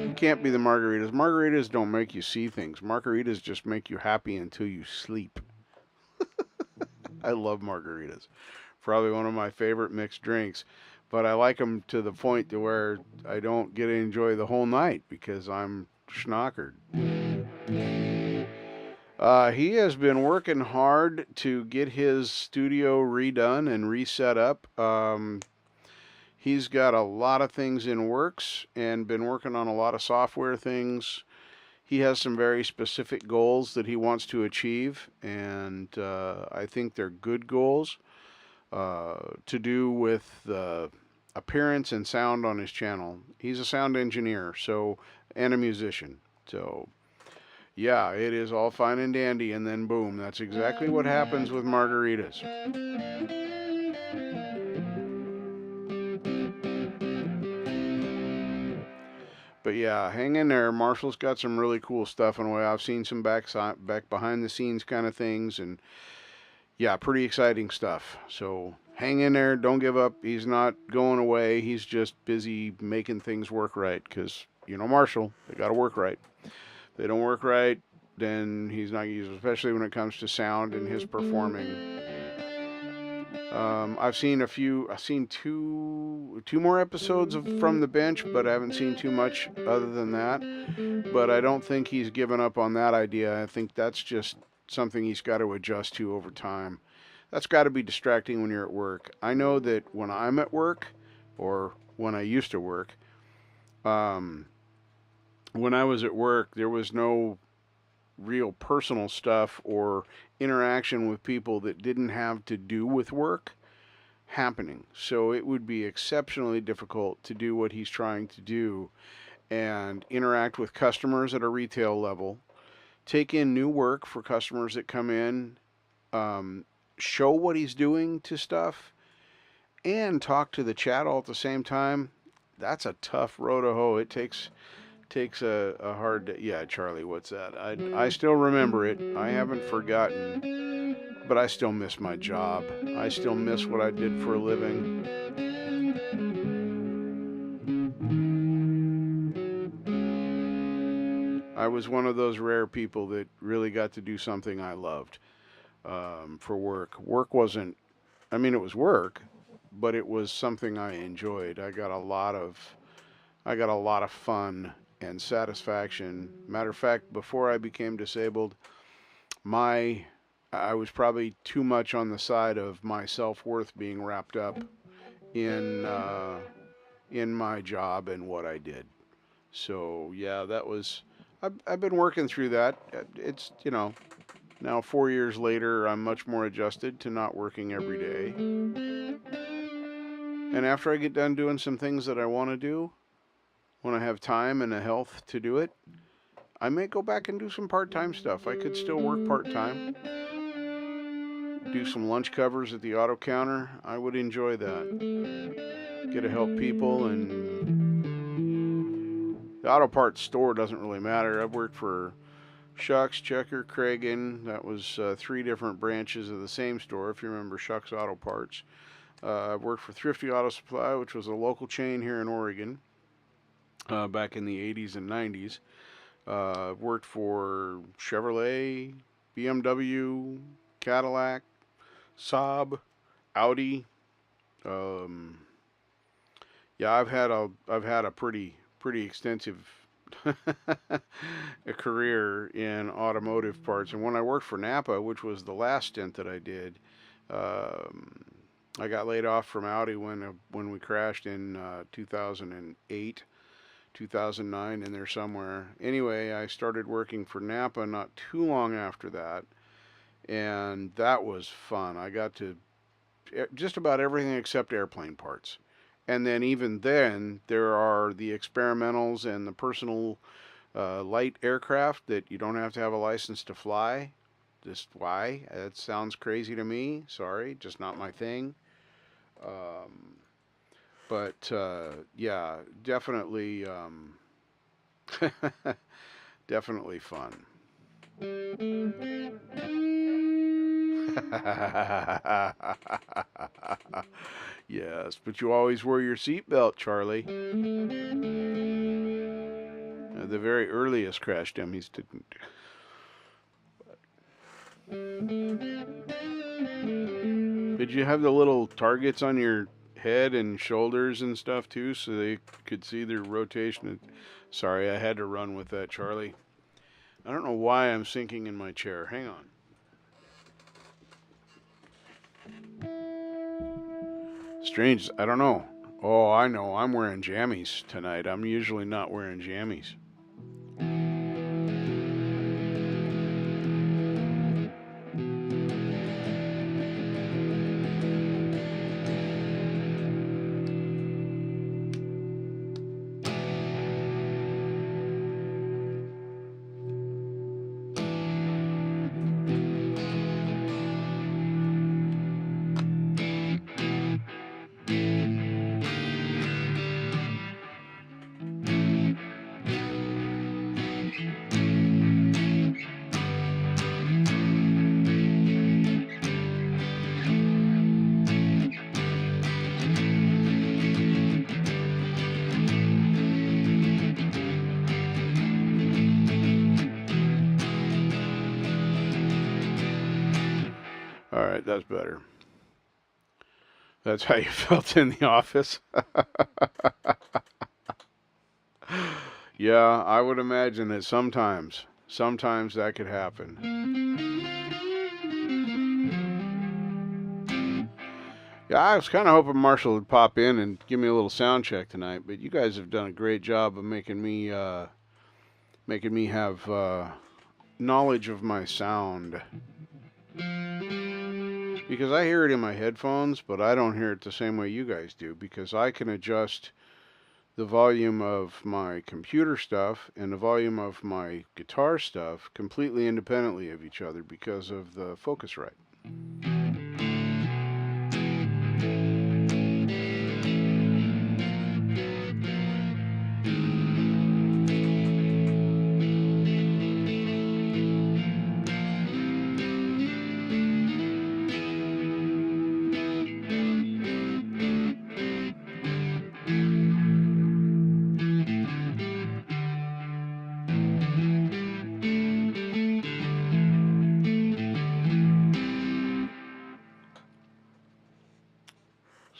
It can't be the margaritas. Margaritas don't make you see things. Margaritas just make you happy until you sleep. I love margaritas. Probably one of my favorite mixed drinks, but I like them to the point to where I don't get to enjoy the whole night because I'm schnockered. He has been working hard to get his studio redone and reset up. He's got a lot of things in works and been working on a lot of software things. He has some very specific goals that he wants to achieve, and I think they're good goals to do with the appearance and sound on his channel. He's a sound engineer, and a musician. So, yeah, it is all fine and dandy, and then boom, that's exactly what happens with margaritas. But yeah, hang in there. Marshall's got some really cool stuff in the way. I've seen some back behind the scenes kind of things, and yeah, pretty exciting stuff. So hang in there. Don't give up. He's not going away. He's just busy making things work right because, you know, Marshall, they got to work right. If they don't work right, then he's not used, especially when it comes to sound and his performing. I've seen two more episodes from the bench, but I haven't seen too much other than that. But I don't think he's given up on that idea. I think that's just something he's got to adjust to over time. That's got to be distracting when you're at work. I know that when I'm at work, or when I used to work, when I was at work, there was no real personal stuff or interaction with people that didn't have to do with work happening. So it would be exceptionally difficult to do what he's trying to do and interact with customers at a retail level, take in new work for customers that come in, show what he's doing to stuff, and talk to the chat all at the same time. That's a tough row to hoe. It takes a hard, yeah, Charlie, what's that? I still remember it. I haven't forgotten, but I still miss my job. I still miss what I did for a living. I was one of those rare people that really got to do something I loved for work. Work wasn't, I mean, it was work, but it was something I enjoyed. I got a lot of fun and satisfaction. Matter of fact, before I became disabled, I was probably too much on the side of my self-worth being wrapped up in my job and what I did. So yeah, I've been working through that. It's, you know, now 4 years later, I'm much more adjusted to not working every day. And after I get done doing some things that I want to do, when I have time and the health to do it, I may go back and do some part-time stuff. I could still work part-time, do some lunch covers at the auto counter. I would enjoy that. Get to help people, and the auto parts store doesn't really matter. I've worked for Shucks, Checker, Cragen. That was 3 different branches of the same store, if you remember Shucks Auto Parts. I've worked for Thrifty Auto Supply, which was a local chain here in Oregon. back in the 80s and 90s. Worked for Chevrolet, BMW, Cadillac, Saab, Audi. Um, yeah, I've had a pretty extensive a career in automotive parts. And when I worked for Napa, which was the last stint that I did, um, I got laid off from Audi when we crashed in 2008, 2009, in there somewhere. Anyway, I started working for Napa not too long after that, and that was fun. I got to just about everything except airplane parts. And then even then, there are the experimentals and the personal light aircraft that you don't have to have a license to fly. Just why? That sounds crazy to me. Sorry, just not my thing. Um, but yeah, definitely, definitely fun. Yes, but you always wear your seatbelt, Charlie. The very earliest crash dummies didn't. Did you have the little targets on your head and shoulders and stuff too, so they could see their rotation? Sorry, I had to run with that, Charlie. I don't know why I'm sinking in my chair. Hang on. Strange. I don't know. Oh, I know. I'm wearing jammies tonight. I'm usually not wearing jammies. All right, that's better. That's how you felt in the office? Yeah, I would imagine that sometimes that could happen. Yeah, I was kind of hoping Marshall would pop in and give me a little sound check tonight, but you guys have done a great job of making me have knowledge of my sound. Because I hear it in my headphones, but I don't hear it the same way you guys do, because I can adjust the volume of my computer stuff and the volume of my guitar stuff completely independently of each other because of the Focusrite.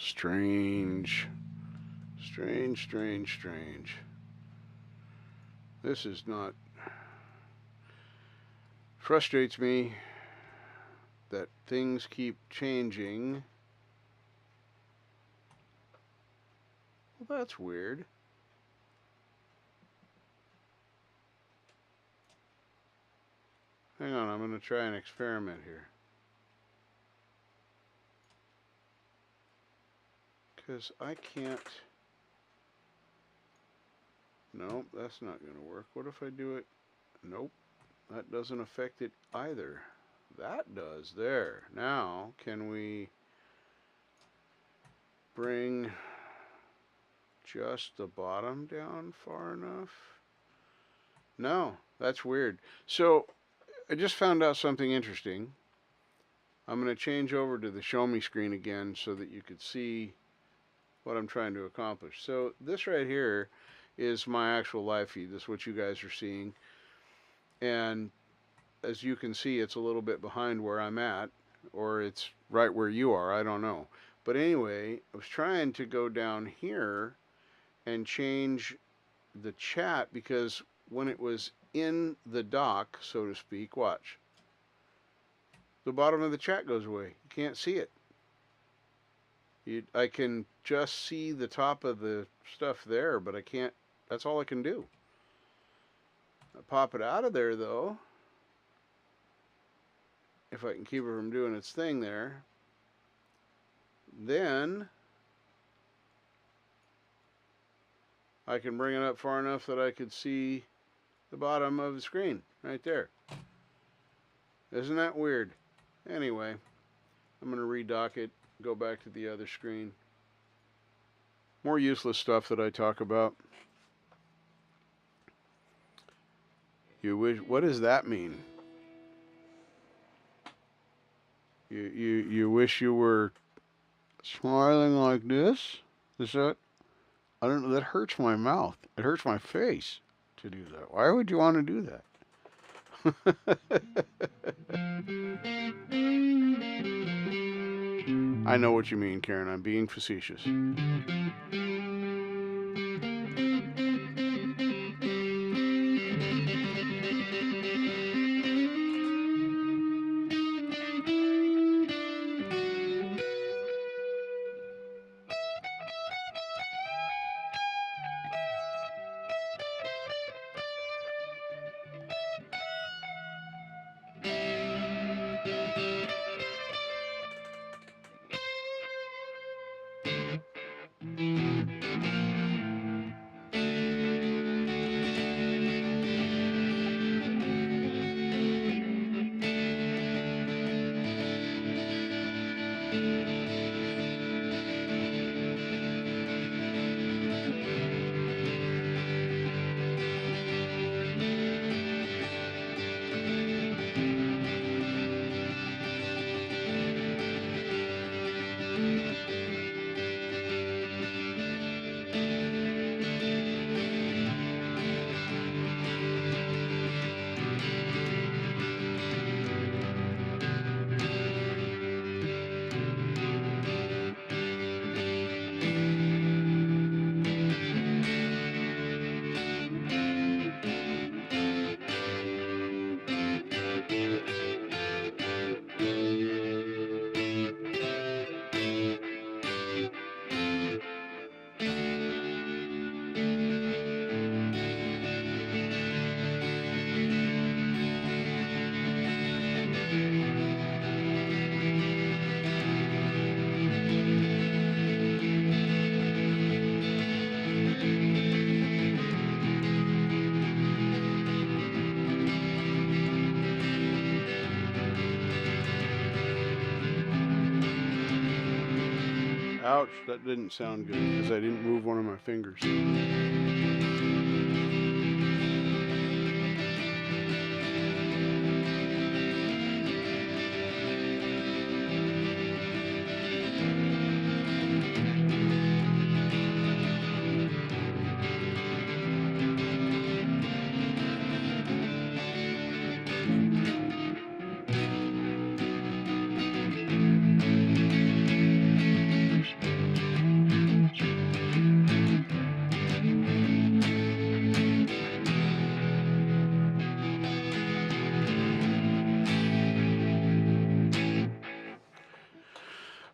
Strange. Strange, strange, strange. This is not... Frustrates me that things keep changing. Well, that's weird. Hang on, I'm going to try an experiment here. Because I can't... Nope, that's not going to work. What if I do it? Nope, that doesn't affect it either. That does. There. Now, can we bring just the bottom down far enough? No, that's weird. So, I just found out something interesting. I'm going to change over to the show me screen again so that you could see what I'm trying to accomplish. So, this right here is my actual live feed. This is what you guys are seeing. And as you can see, it's a little bit behind where I'm at, or it's right where you are. I don't know. But anyway, I was trying to go down here and change the chat because when it was in the dock, so to speak, watch. The bottom of the chat goes away. You can't see it. I can just see the top of the stuff there, but I can't. That's all I can do. I pop it out of there, though. If I can keep it from doing its thing there. Then I can bring it up far enough that I could see the bottom of the screen right there. Isn't that weird? Anyway, I'm going to redock it, go back to the other screen. More useless stuff that I talk about. You wish, what does that mean? You wish you were smiling like this? Is that? I don't know. That hurts my mouth. It hurts my face to do that. Why would you want to do that? I know what you mean, Karen. I'm being facetious. Ouch, that didn't sound good because I didn't move one of my fingers.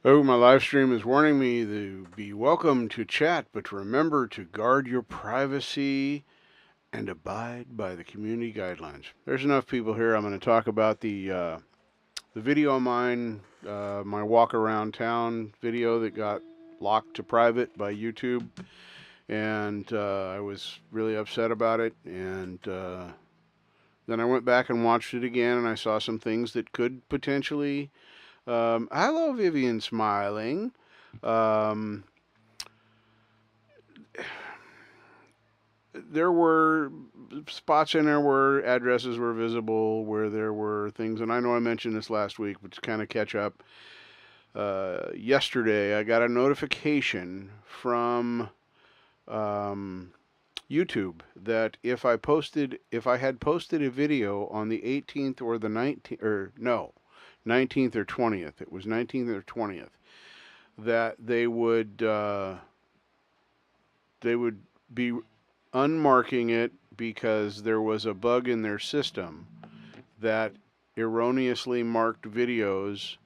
Oh, my live stream is warning me to be welcome to chat, but remember to guard your privacy and abide by the community guidelines. There's enough people here. I'm going to talk about the video of mine, my walk around town video that got locked to private by YouTube, and I was really upset about it. And then I went back and watched it again, and I saw some things that could potentially. Hello, Vivian Smiling. There were spots in there where addresses were visible, where there were things, and I know I mentioned this last week, but to kind of catch up, yesterday I got a notification from YouTube, that if I had posted a video on the 18th or the 19th, or no, 19th or 20th, it was 19th or 20th, that they would be unmarking it because there was a bug in their system that erroneously marked videos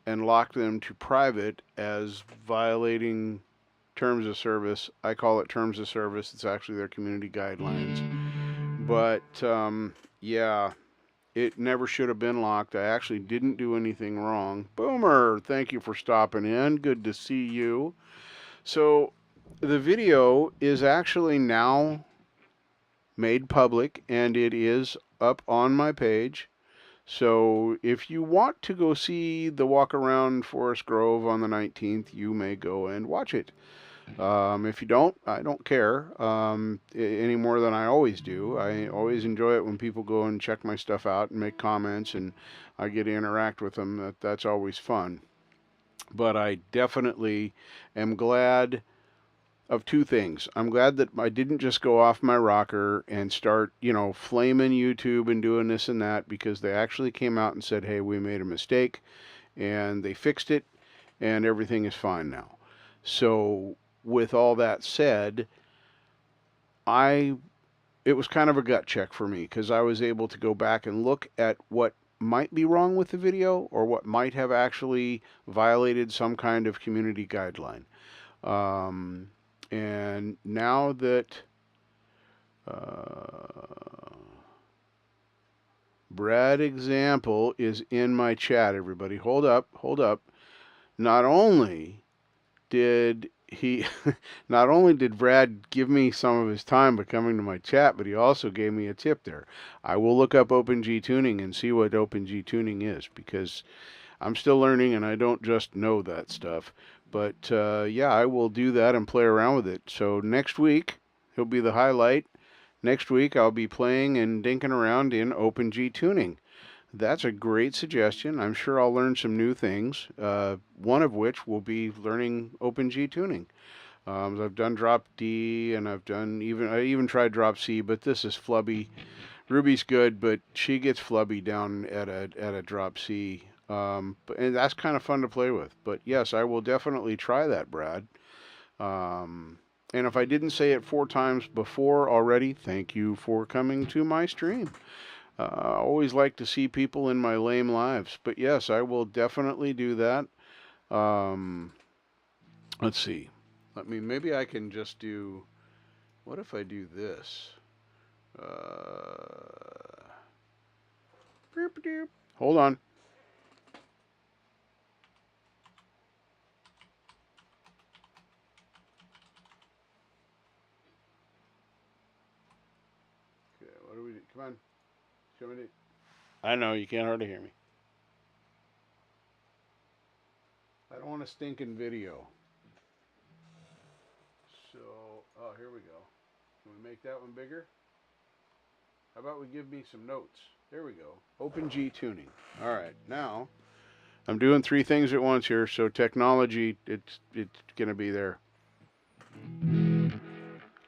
and locked them to private as violating terms of service. I call it terms of service. It's actually their community guidelines. But yeah, it never should have been locked. I actually didn't do anything wrong. Boomer, thank you for stopping in. Good to see you. So the video is actually now made public, and it is up on my page. So if you want to go see the walk around Forest Grove on the 19th, you may go and watch it. If you don't, I don't care any more than I always do. I always enjoy it when people go and check my stuff out and make comments, and I get to interact with them. That's always fun. But I definitely am glad of two things. I'm glad that I didn't just go off my rocker and start, flaming YouTube and doing this and that, because they actually came out and said, hey, we made a mistake, and they fixed it, and everything is fine now. So with all that said, it was kind of a gut check for me, because I was able to go back and look at what might be wrong with the video, or what might have actually violated some kind of community guideline. And now that Brad Example is in my chat, everybody, hold up. Not only did Brad give me some of his time by coming to my chat, but he also gave me a tip there. I will look up OpenG Tuning and see what OpenG Tuning is, because I'm still learning and I don't just know that stuff. But yeah, I will do that and play around with it. So next week, he'll be the highlight. Next week, I'll be playing and dinking around in OpenG Tuning. That's a great suggestion. I'm sure I'll learn some new things, one of which will be learning OpenG Tuning. I've done Drop D, and I even tried Drop C, but this is flubby. Ruby's good, but she gets flubby down at a Drop C. And that's kind of fun to play with. But yes, I will definitely try that, Brad. And if I didn't say it 4 times before already, thank you for coming to my stream. I always like to see people in my lame lives. But yes, I will definitely do that. Let's see. Maybe I can just do, what if I do this? Hold on. Okay, what do we do? Come on. Show me. I know, you can't hardly hear me. I don't want a stinking video. So, oh, here we go. Can we make that one bigger? How about we give me some notes? There we go. OpenG Tuning. All right, now I'm doing 3 things at once here, so technology, it's going to be there.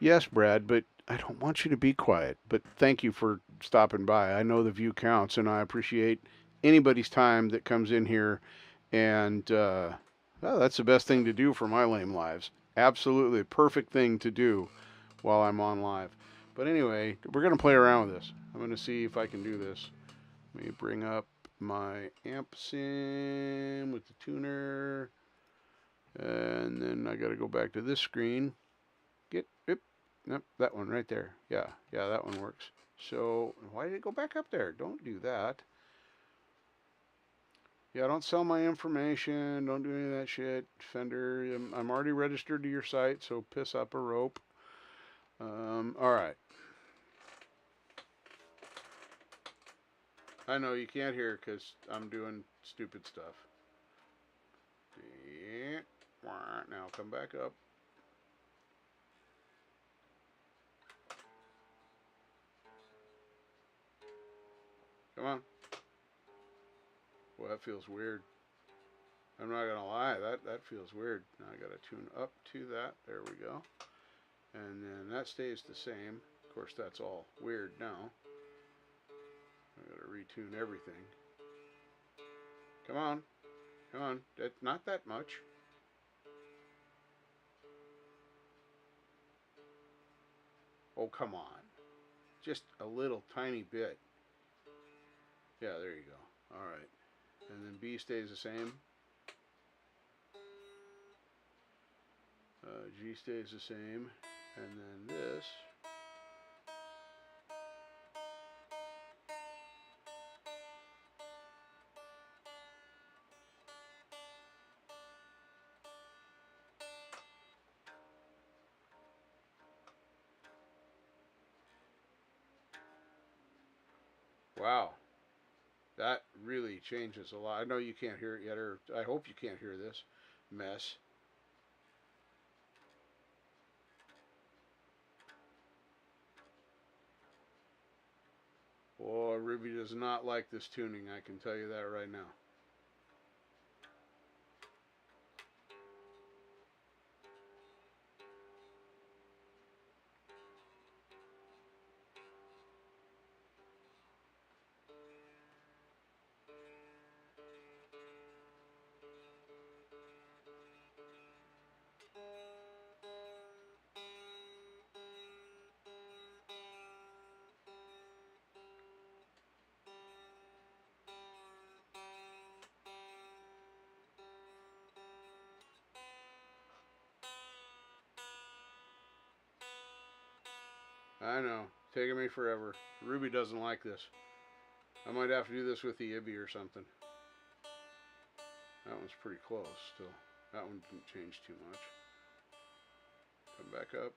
Yes, Brad, but I don't want you to be quiet. But thank you for stopping by. I know the view counts, and I appreciate anybody's time that comes in here. And well, that's the best thing to do for my lame lives. Absolutely perfect thing to do while I'm on live. But anyway, we're going to play around with this. I'm going to see if I can do this. Let me bring up my amp sim with the tuner. And then I got to go back to this screen. Nope, that one right there. Yeah, that one works. So why did it go back up there? Don't do that. Yeah, don't sell my information. Don't do any of that shit. Fender, I'm already registered to your site, so piss up a rope. All right. I know you can't hear because I'm doing stupid stuff. Now come back up. Come on. Well, that feels weird. I'm not gonna lie, that feels weird. Now I gotta tune up to that. There we go. And then that stays the same. Of course, that's all weird now. I gotta retune everything. Come on. Come on. Not that much. Oh, come on. Just a little tiny bit. Yeah, there you go. Alright. And then B stays the same. G stays the same. And then this. Wow. That really changes a lot. I know you can't hear it yet, or I hope you can't hear this mess. Oh, Ruby does not like this tuning, I can tell you that right now. I know, taking me forever. Ruby doesn't like this. I might have to do this with the Ibby or something. That one's pretty close still. That one didn't change too much. Come back up.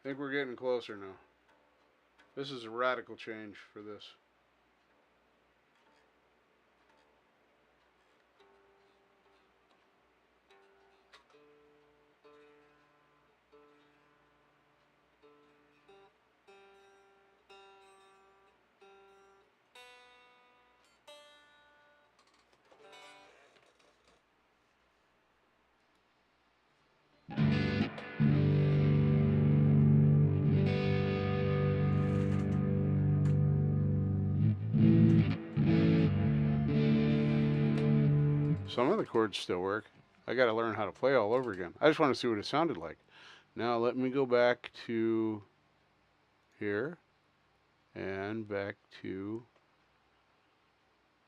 I think we're getting closer now. This is a radical change for this. Some of the chords still work. I gotta learn how to play all over again. I just want to see what it sounded like. Now let me go back to here and back to,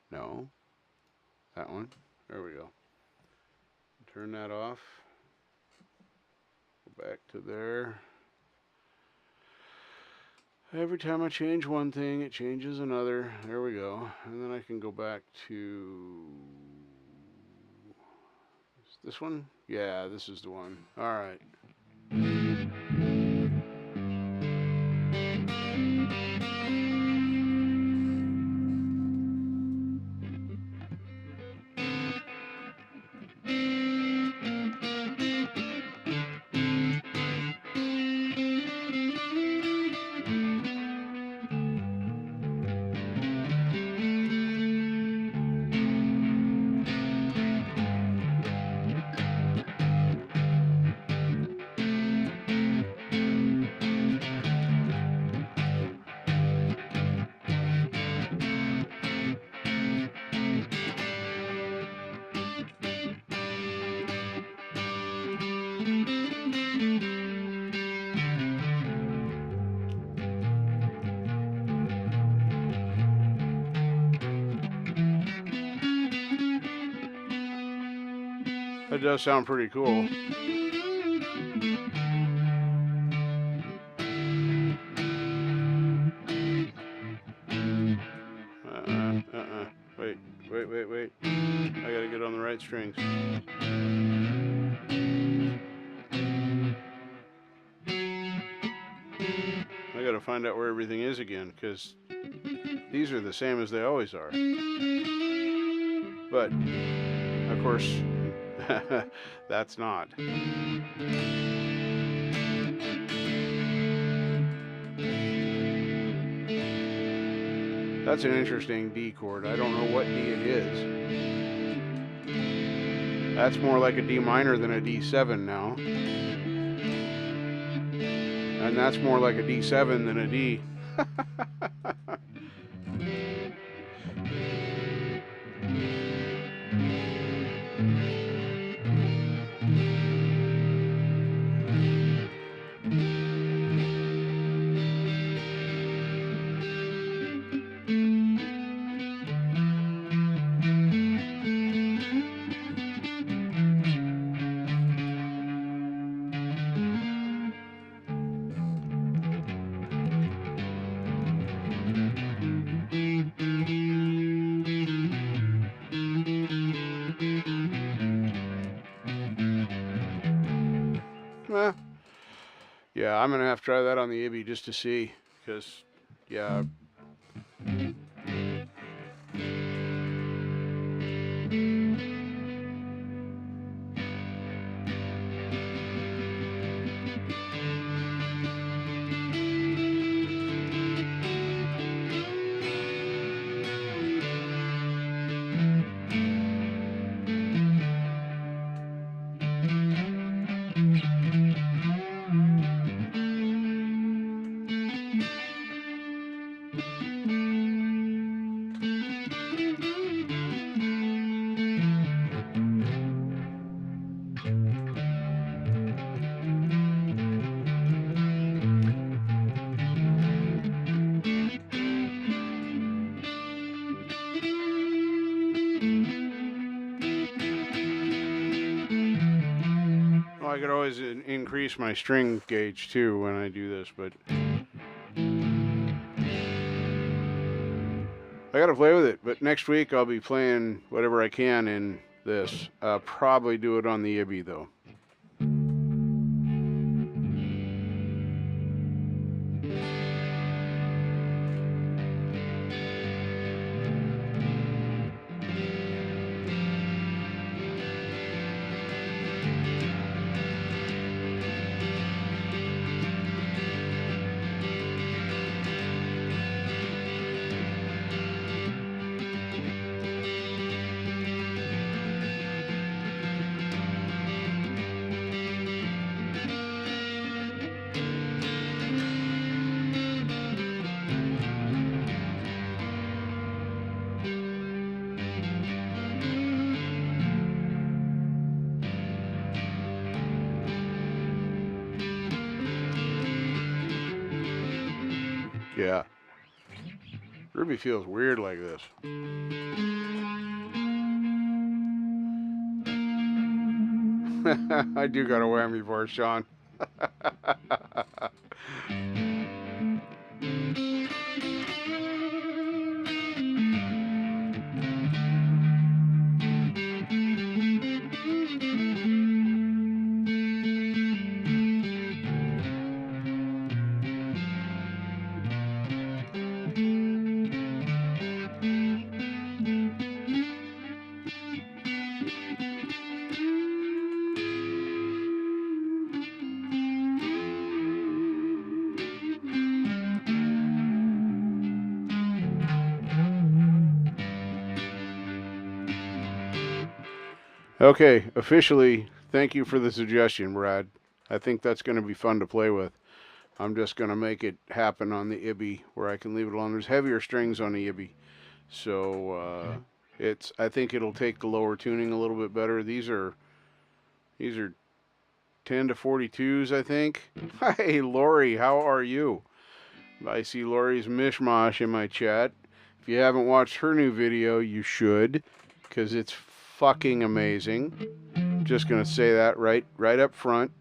no, that one. There we go. Turn that off. Go back to there. Every time I change one thing, it changes another. There we go. And then I can go back to this one. Yeah, this is the one. All right. That does sound pretty cool. Wait. I gotta get on the right strings. I gotta find out where everything is again, because these are the same as they always are. But, of course, that's not. That's an interesting D chord. I don't know what D it is. That's more like a D minor than a D7 now. And that's more like a D7 than a D. Yeah, I'm gonna have to try that on the Ibby just to see, because, yeah. I could always increase my string gauge too when I do this, but I gotta play with it. But next week I'll be playing whatever I can in this. Probably do it on the Ibby though. Yeah. Ruby feels weird like this. I do got a whammy for it, Sean. Okay, officially, thank you for the suggestion, Brad. I think that's going to be fun to play with. I'm just going to make it happen on the Ibby where I can leave it alone. There's heavier strings on the Ibby, so I think it'll take the lower tuning a little bit better. These are 10 to 42s, I think. Hey, Lori, how are you? I see Lori's mishmash in my chat. If you haven't watched her new video, you should, because it's fucking amazing. Just gonna say that right up front.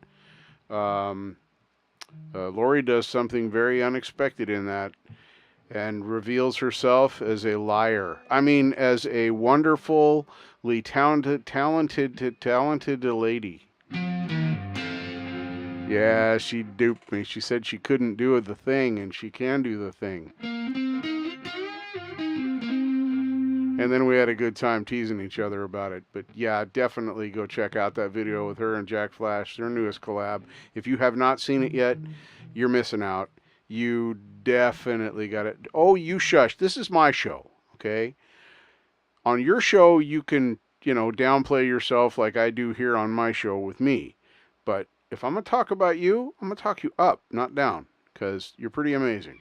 Lori does something very unexpected in that and reveals herself as a liar. I mean, as a wonderfully talented lady. Yeah, she duped me. She said she couldn't do the thing, and she can do the thing. And then we had a good time teasing each other about it. But yeah, definitely go check out that video with her and Jack Flash, their newest collab. If you have not seen it yet, you're missing out. You definitely got it. Oh, you shush. This is my show, okay? On your show, you can, downplay yourself like I do here on my show with me. But if I'm going to talk about you, I'm going to talk you up, not down, because you're pretty amazing.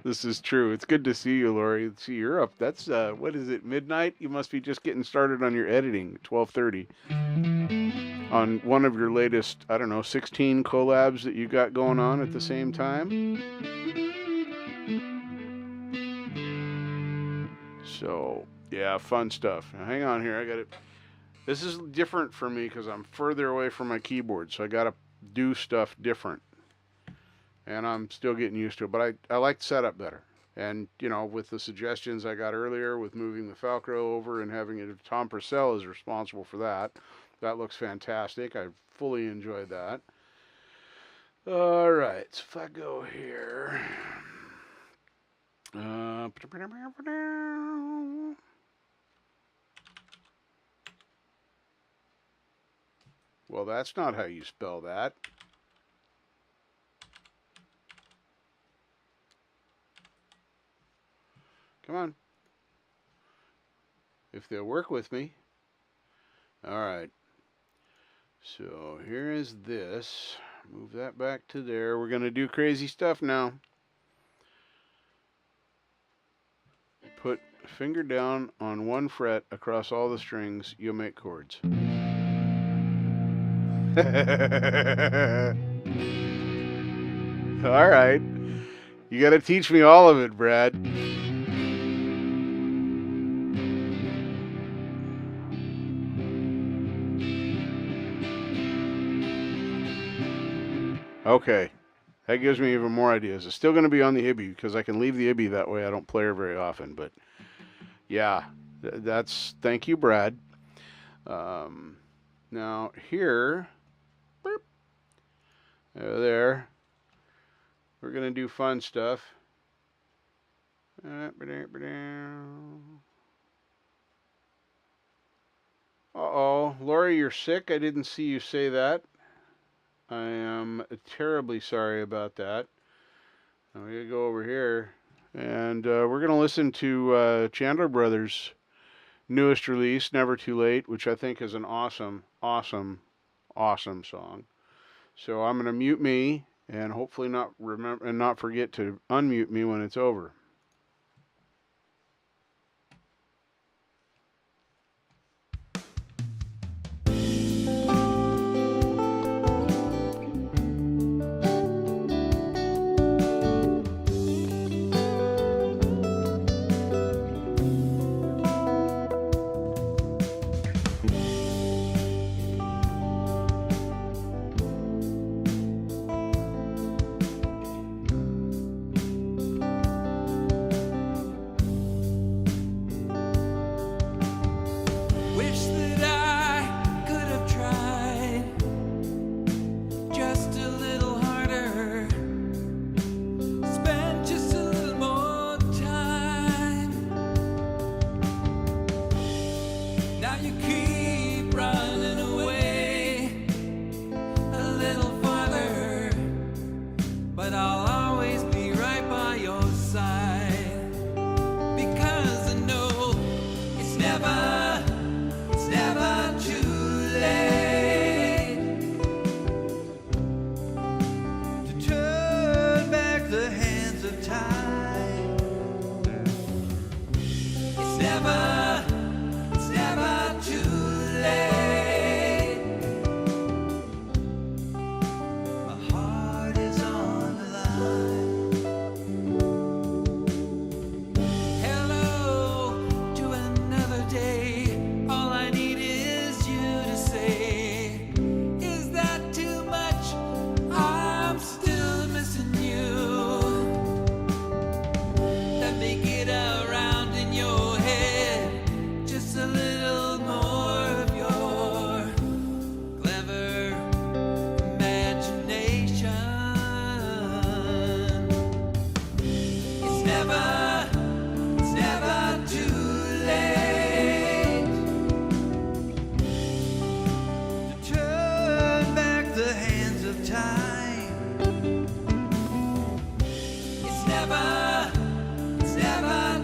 This is true. It's good to see you, Lori. See, you're up. That's what is it? Midnight? You must be just getting started on your editing. 12:30 on one of your latest, I don't know, 16 collabs that you got going on at the same time. So yeah, fun stuff. Now, hang on here. I got it. This is different for me because I'm further away from my keyboard, so I got to do stuff different. And I'm still getting used to it, but I like the setup better. And, with the suggestions I got earlier with moving the Velcro over and having it, Tom Purcell is responsible for that. That looks fantastic. I fully enjoyed that. All right, so if I go here. Well, that's not how you spell that. Come on. If they'll work with me. All right. So here is this. Move that back to there. We're going to do crazy stuff now. Put a finger down on one fret across all the strings. You'll make chords. All right. You got to teach me all of it, Brad. Okay, that gives me even more ideas. It's still going to be on the Ibby because I can leave the Ibby that way. I don't play her very often, but yeah, thank you, Brad. Now here, boop, there, we're going to do fun stuff. Uh-oh, Lori, you're sick? I didn't see you say that. I am terribly sorry about that. I'm going to go over here, and we're going to listen to Chandler Brothers' newest release, Never Too Late, which I think is an awesome, awesome, awesome song. So I'm going to mute me, and hopefully not forget to unmute me when it's over.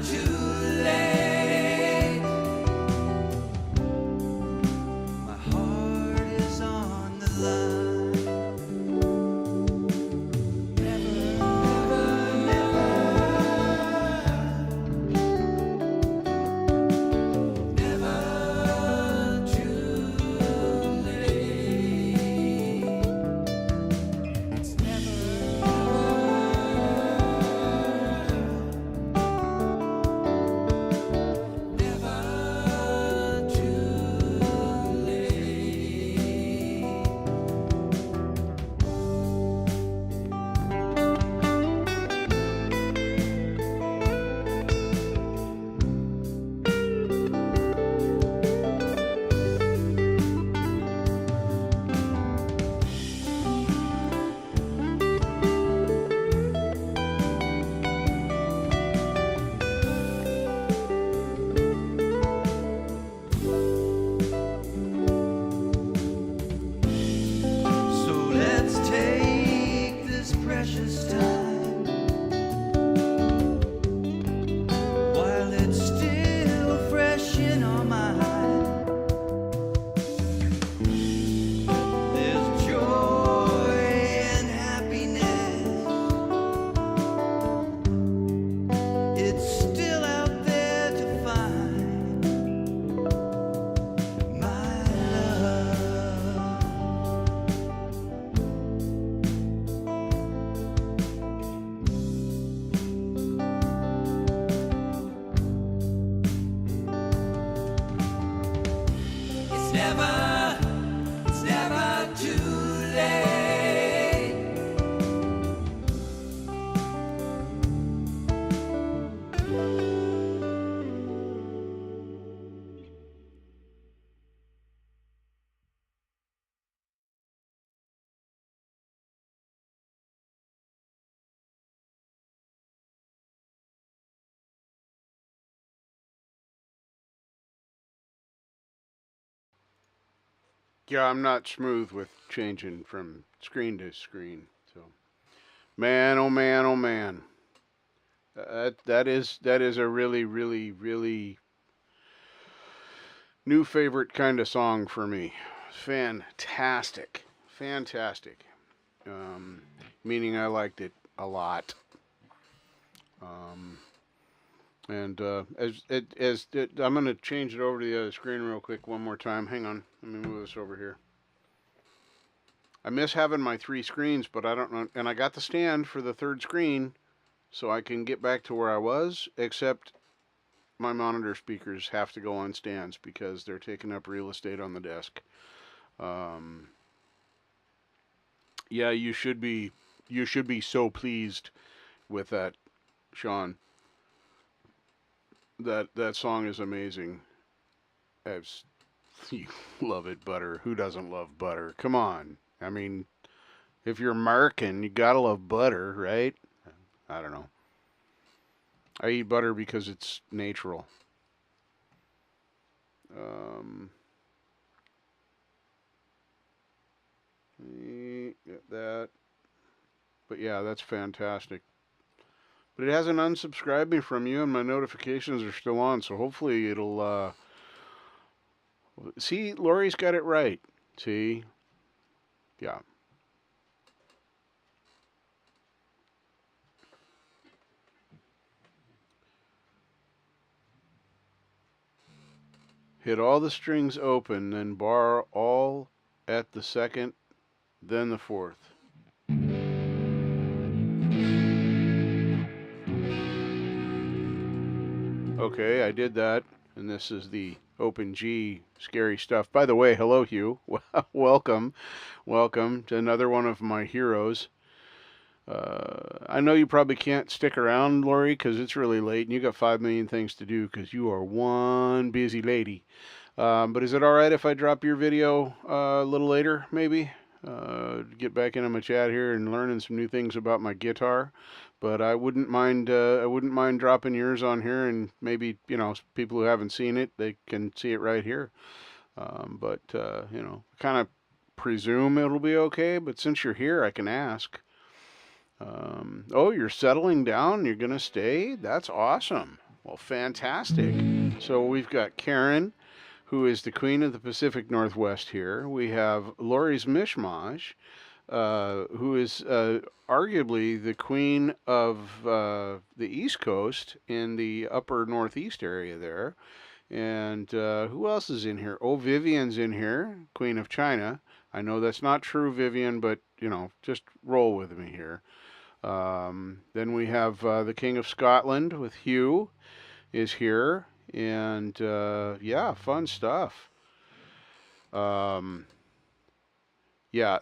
too late. My heart is on the line. It's never too late. Yeah, I'm not smooth with changing from screen to screen. So, man, oh man, oh man, that is a really, really, really new favorite kind of song for me. Fantastic, fantastic. Meaning I liked it a lot. And I'm gonna change it over to the other screen real quick one more time. Hang on, let me move this over here. I miss having my 3 screens, but I don't know, and I got the stand for the 3rd screen, so I can get back to where I was, except my monitor speakers have to go on stands because they're taking up real estate on the desk. Yeah, you should be so pleased with that, Sean. That song is amazing. You love it, butter. Who doesn't love butter? Come on. I mean, if you're American, you gotta love butter, right? I don't know. I eat butter because it's natural. Get that. But yeah, that's fantastic. But it hasn't unsubscribed me from you, and my notifications are still on, so hopefully it'll, see, Lori's got it right. See? Yeah. Hit all the strings open, then bar all at the 2nd, then the 4th. Okay, I did that, and this is the open G scary stuff. By the way, hello Hugh. Welcome to another one of my heroes. I know you probably can't stick around, Lori, because it's really late and you got 5 million things to do because you are one busy lady. But is it all right if I drop your video a little later, maybe? Get back into my chat here and learning some new things about my guitar. But I wouldn't mind dropping yours on here, and maybe, you know, people who haven't seen it, they can see it right here. But you know, kind of presume it'll be okay. But since you're here, I can ask. Oh, you're settling down? You're gonna stay? That's awesome. Well, fantastic. So we've got Karen, who is the Queen of the Pacific Northwest here. We have Lori's Mishmash, who is arguably the Queen of the East Coast in the upper Northeast area there. And who else is in here? Oh, Vivian's in here, Queen of China. I know that's not true, Vivian, but, you know, just roll with me here. Then we have the King of Scotland with Hugh is here. And, yeah, fun stuff. Yeah,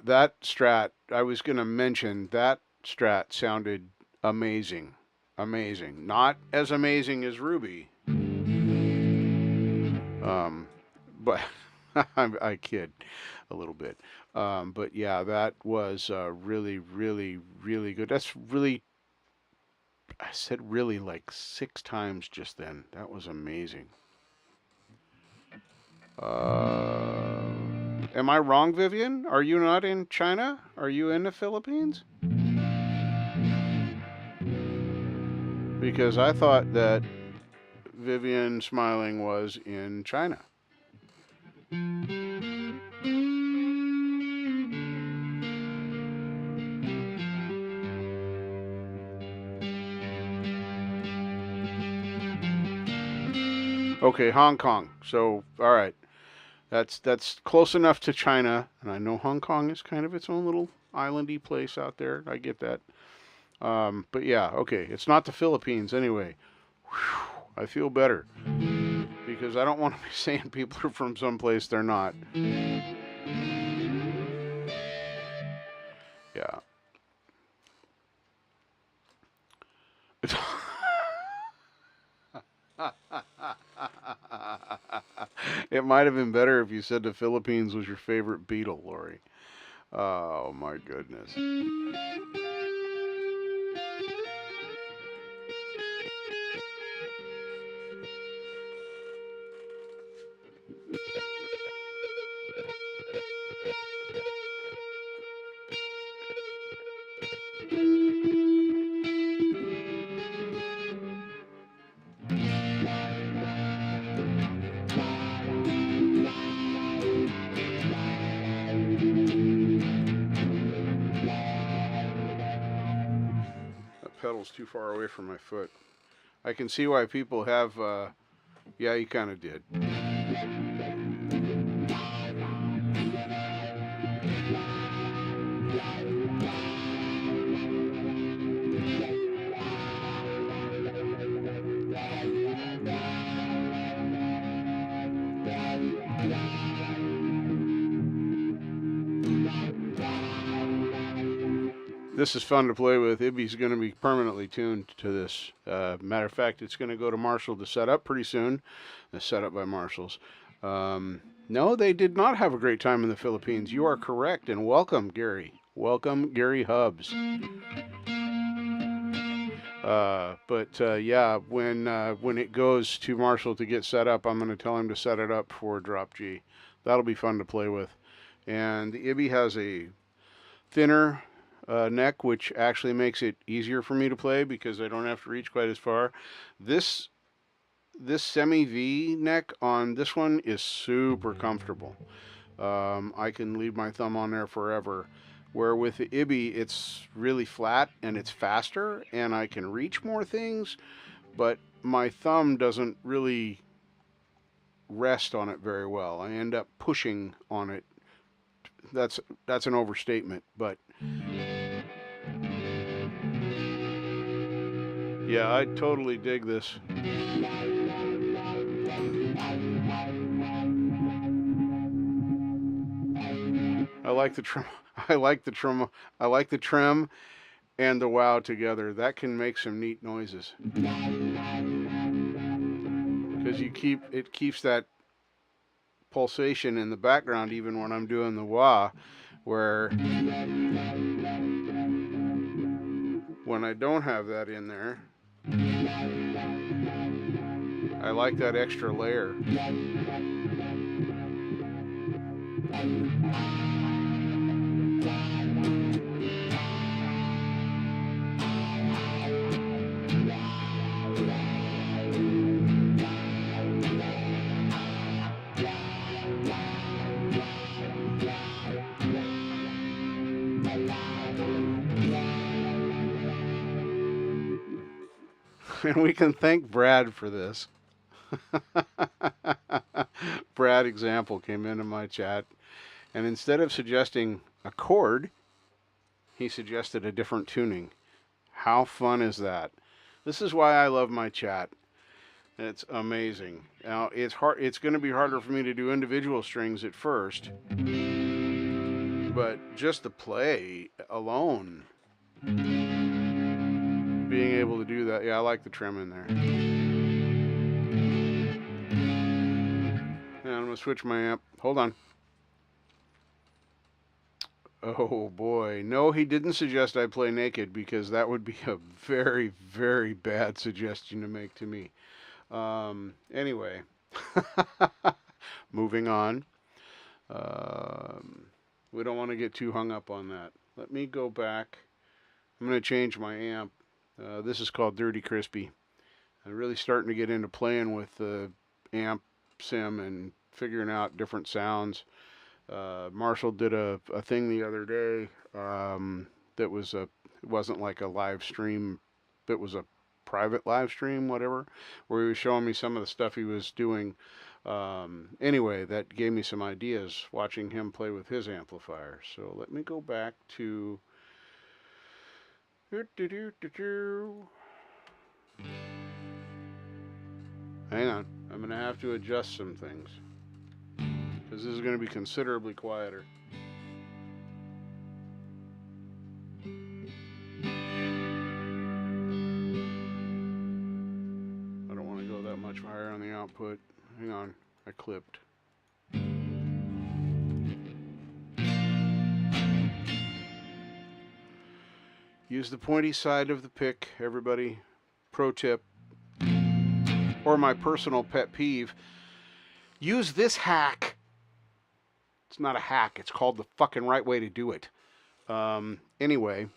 that strat, I was going to mention, that strat sounded amazing. Amazing. Not as amazing as Ruby. But I kid a little bit. But yeah, that was really, really, really good. That's really, I said really like 6 times just then. That was amazing. Am I wrong, Vivian? Are you not in China? Are you in the Philippines? Because I thought that Vivian Smiling was in China. Okay, Hong Kong. So, all right. That's close enough to China, and I know Hong Kong is kind of its own little islandy place out there. I get that. But yeah, okay. It's not the Philippines anyway. Whew, I feel better. Because I don't want to be saying people are from someplace they're not. Yeah. It might have been better if you said the Philippines was your favorite Beatle, Lori. Oh my goodness. Pedal's too far away from my foot. I can see why people have, yeah, you kind of did. This is fun to play with. Ibby's going to be permanently tuned to this. Matter of fact, it's going to go to Marshall to set up pretty soon. Set up by Marshall's. No, they did not have a great time in the Philippines. You are correct, and welcome, Gary. Welcome, Gary Hubbs. Yeah, when it goes to Marshall to get set up, I'm going to tell him to set it up for Drop G. That'll be fun to play with. And the Ibby has a thinner neck, which actually makes it easier for me to play because I don't have to reach quite as far. This semi-V neck on this one is super comfortable. I can leave my thumb on there forever. Where with the Ibby, it's really flat and it's faster and I can reach more things, but my thumb doesn't really rest on it very well. I end up pushing on it. That's an overstatement, but yeah, I totally dig this. I like the trim. I like the trim. I like the trim and the wow together. That can make some neat noises. Because it keeps that pulsation in the background even when I'm doing the wah, where when I don't have that in there, I like that extra layer. And we can thank Brad for this. Brad Example came into my chat, and instead of suggesting a chord, he suggested a different tuning. How fun is that? This is why I love my chat. It's amazing. Now, it's hard. It's going to be harder for me to do individual strings at first, but just the play alone, being able to do that. Yeah, I like the trim in there. And I'm going to switch my amp. Hold on. Oh boy. No, he didn't suggest I play naked, because that would be a very, very bad suggestion to make to me. Anyway, moving on. We don't want to get too hung up on that. Let me go back. I'm going to change my amp. This is called Dirty Crispy. I'm really starting to get into playing with the amp sim and figuring out different sounds. Marshall did a thing the other day that was it wasn't like a live stream, it was a private live stream, whatever, where he was showing me some of the stuff he was doing. Anyway, that gave me some ideas watching him play with his amplifier. So let me go back to hang on, I'm gonna have to adjust some things, because this is going to be considerably quieter. I don't want to go that much higher on the output. Hang on, I clipped. Use the pointy side of the pick, everybody. Pro tip. Or my personal pet peeve. Use this hack. It's not a hack. It's called the fucking right way to do it. Anyway.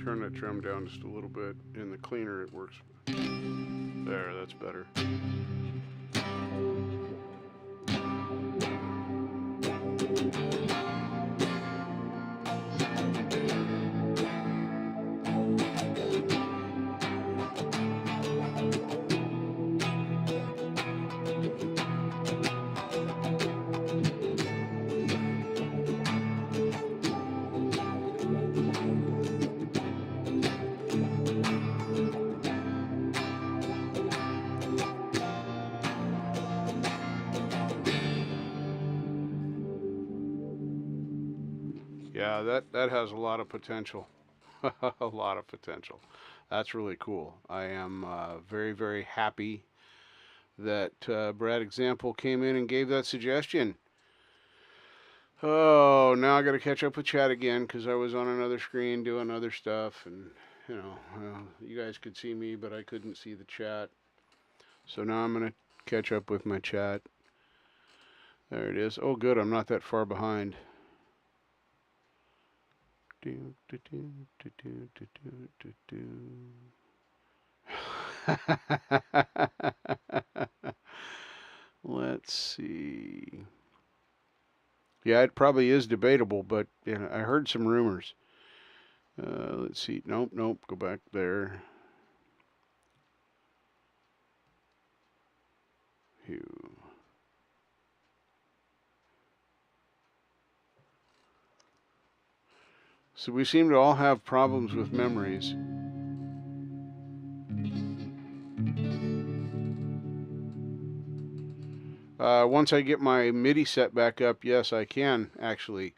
Turn that trim down just a little bit. In the cleaner it works. There, that's better. Yeah, that has a lot of potential. A lot of potential. That's really cool. I am very, very happy that Brad Example came in and gave that suggestion. Oh, now I got to catch up with chat again, because I was on another screen doing other stuff, and you know, you guys could see me, but I couldn't see the chat. So now I'm going to catch up with my chat. There it is. Oh, good. I'm not that far behind. Let's see. Yeah, it probably is debatable, but you know, I heard some rumors. Let's see. Nope, nope. Go back there. Hugh. So we seem to all have problems with memories. Once I get my MIDI set back up, yes, I can actually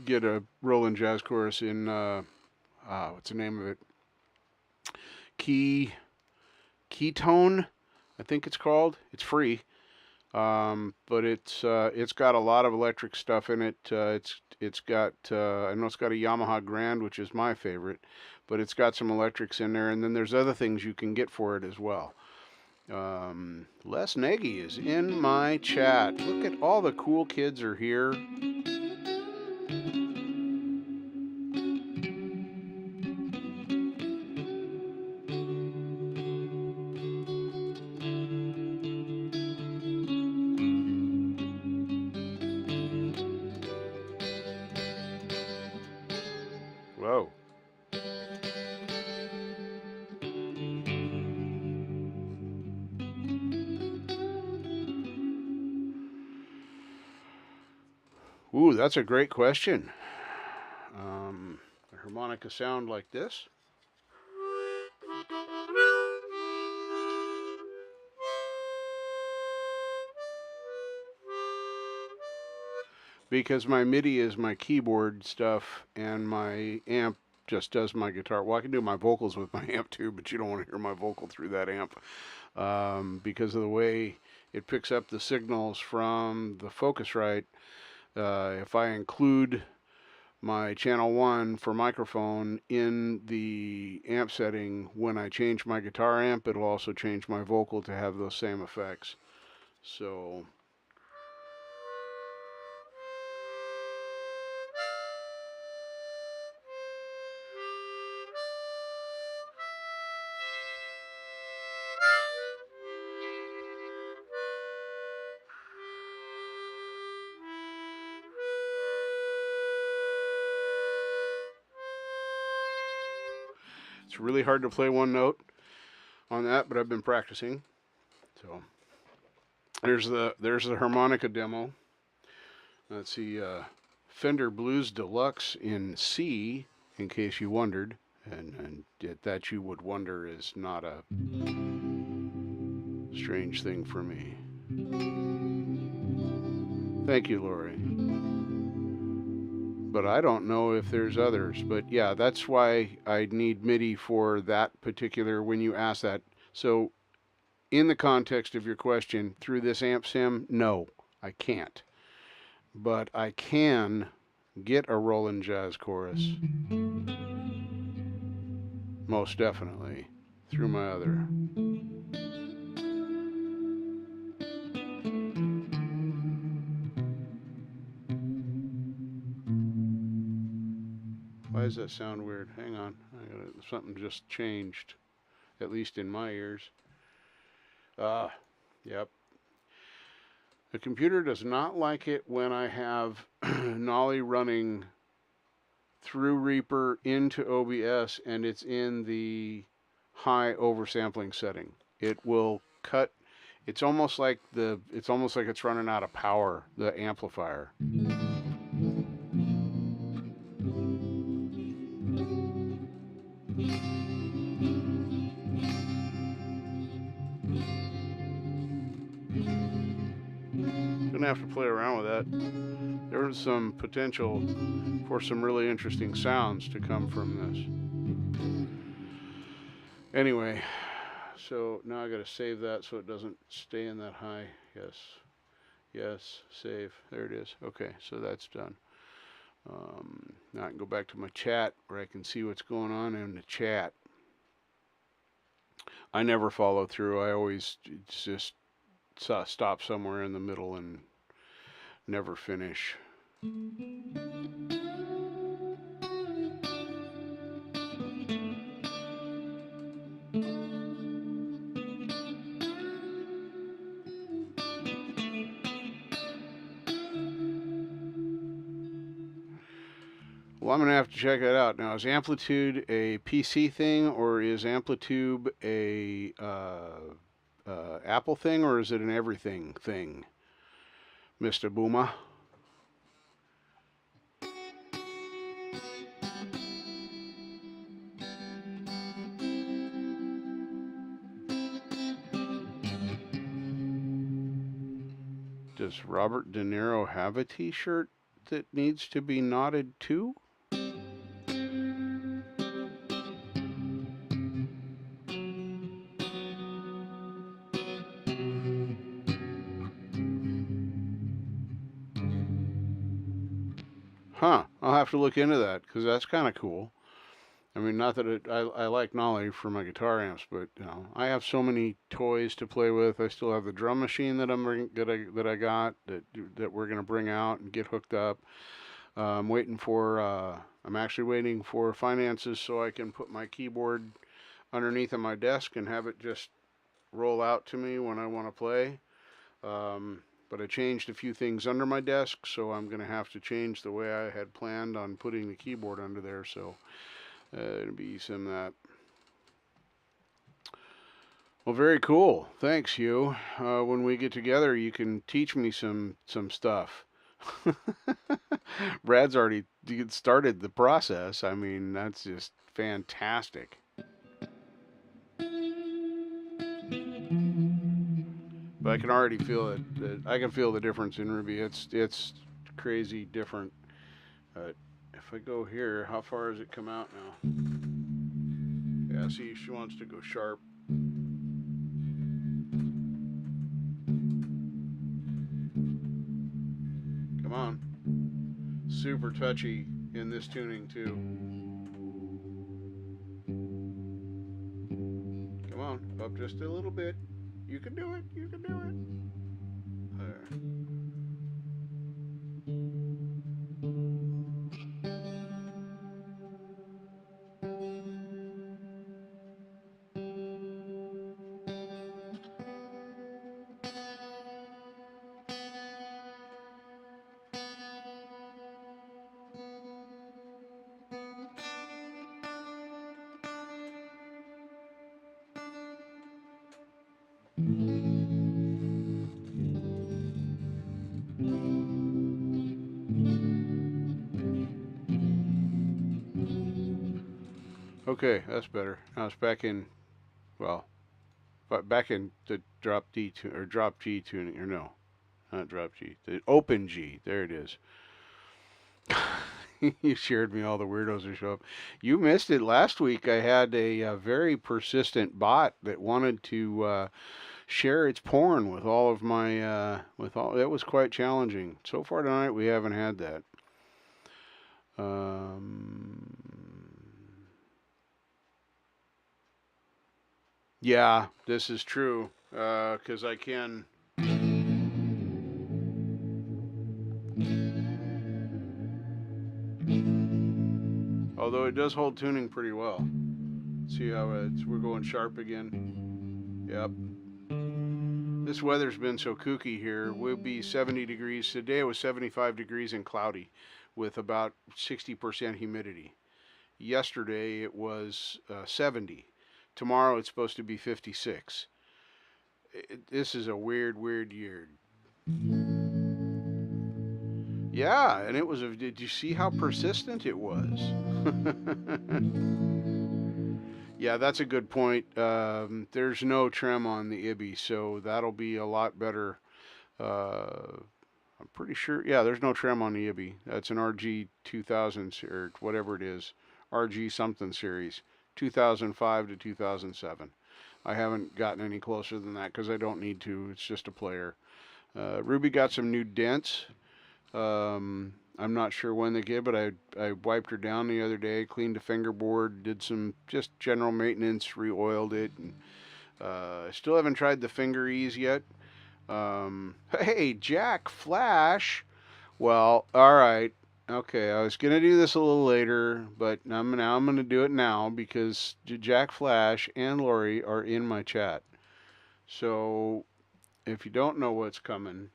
get a Roland Jazz Chorus in, what's the name of it? Ketone, I think it's called. It's free. But it's got a lot of electric stuff in it. It's got I know it's got a Yamaha Grand, which is my favorite, but it's got some electrics in there, and then there's other things you can get for it as well. Les Nagy is in my chat. Look at all the cool kids are here. Whoa. Ooh, that's a great question. A harmonica sound like this. Because my MIDI is my keyboard stuff and my amp just does my guitar. Well, I can do my vocals with my amp too, but you don't want to hear my vocal through that amp because of the way it picks up the signals from the Focusrite. If I include my channel 1 for microphone in the amp setting, when I change my guitar amp, it'll also change my vocal to have those same effects. So it's really hard to play one note on that, but I've been practicing. So there's the harmonica demo. Let's see, Fender Blues Deluxe in C, in case you wondered, and that you would wonder is not a strange thing for me. Thank you, Lori. But I don't know if there's others. But yeah, that's why I need MIDI for that particular, when you ask that. So in the context of your question, through this amp sim, no, I can't. But I can get a Roland Jazz chorus, most definitely, through my other. Why does that sound weird? Hang on, something just changed, at least in my ears. Yep. The computer does not like it when I have Nolly running through Reaper into OBS and it's in the high oversampling setting. It will cut. It's almost like it's running out of power, the amplifier. Gonna have to play around with that. There's some potential for some really interesting sounds to come from this. Anyway, so now I gotta save that so it doesn't stay in that high. Yes, save. There it is. Okay, so that's done. Now I can go back to my chat where I can see what's going on in the chat. I never follow through. I always just stop somewhere in the middle and never finish. Well, I'm going to have to check that out. Now, is Amplitude a PC thing, or is Amplitude a Apple thing, or is it an everything thing, Mr. Booma? Does Robert De Niro have a t-shirt that needs to be knotted too? Huh. I'll have to look into that because that's kind of cool. I mean, not that I like Nolly for my guitar amps, but you know, I have so many toys to play with. I still have the drum machine that I got that we're gonna bring out and get hooked up. I'm waiting for I'm actually waiting for finances so I can put my keyboard underneath of my desk and have it just roll out to me when I want to play. But I changed a few things under my desk, so I'm gonna have to change the way I had planned on putting the keyboard under there. So it'll be some of that. Well, very cool. Thanks, you. When we get together, you can teach me some stuff. Brad's already started the process. I mean, that's just fantastic. But I can already feel it. I can feel the difference in Ruby. It's crazy different. If I go here, how far has it come out now? Yeah, see, she wants to go sharp. Come on. Super touchy in this tuning too. Come on, up just a little bit. You can do it. You can do it. There. Okay, that's better. Now it's back in. Well, but back in the drop D tune or drop G tuning, or no, not drop G, the open G. There it is. You shared me all the weirdos who show up. You missed it last week. I had a very persistent bot that wanted to share its porn with all of my with all. That was quite challenging. So far tonight, we haven't had that. Um, yeah, this is true because I can. Although it does hold tuning pretty well. See how we're going sharp again. Yep. This weather's been so kooky here. We'll be 70 degrees. Today it was 75 degrees and cloudy with about 60% humidity. Yesterday it was 70. Tomorrow it's supposed to be 56. This is a weird year. Yeah, and it was. Did you see how persistent it was? Yeah, that's a good point. There's no trem on the IBI, so that'll be a lot better. I'm pretty sure. Yeah, there's no trem on the IBI. That's an RG 2000 or whatever it is, RG something series, 2005 to 2007. I haven't gotten any closer than that because I don't need to. It's just a player. Ruby got some new dents. I'm not sure when they get, but I wiped her down the other day, cleaned the fingerboard, did some just general maintenance, re-oiled it. And, I still haven't tried the finger ease yet. Hey, Jack Flash. Well, all right. Okay, I was gonna do this a little later, but I'm gonna do it now because Jack Flash and Lori are in my chat. So if you don't know what's coming,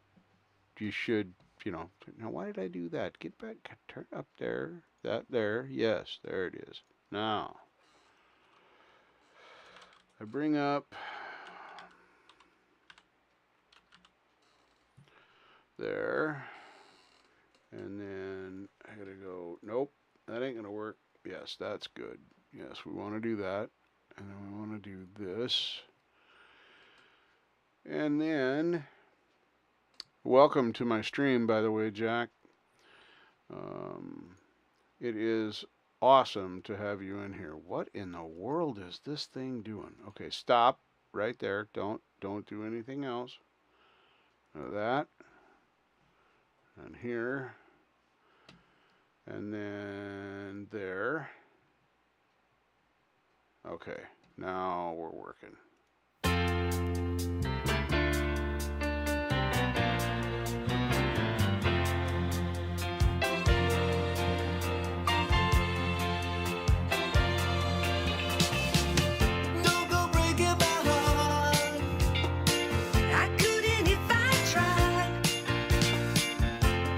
you should, you know. Now, why did I do that? Get back, turn up there. That there, yes, there it is. Now I bring up there. And then I gotta go, nope, that ain't gonna work. Yes, that's good. Yes, we wanna do that. And then we wanna do this. And then, welcome to my stream, by the way, Jack. It is awesome to have you in here. What in the world is this thing doing? Okay, stop right there. Don't do anything else. That. And here. And then there. Okay, now we're working. Don't go breaking my heart. I couldn't if I tried.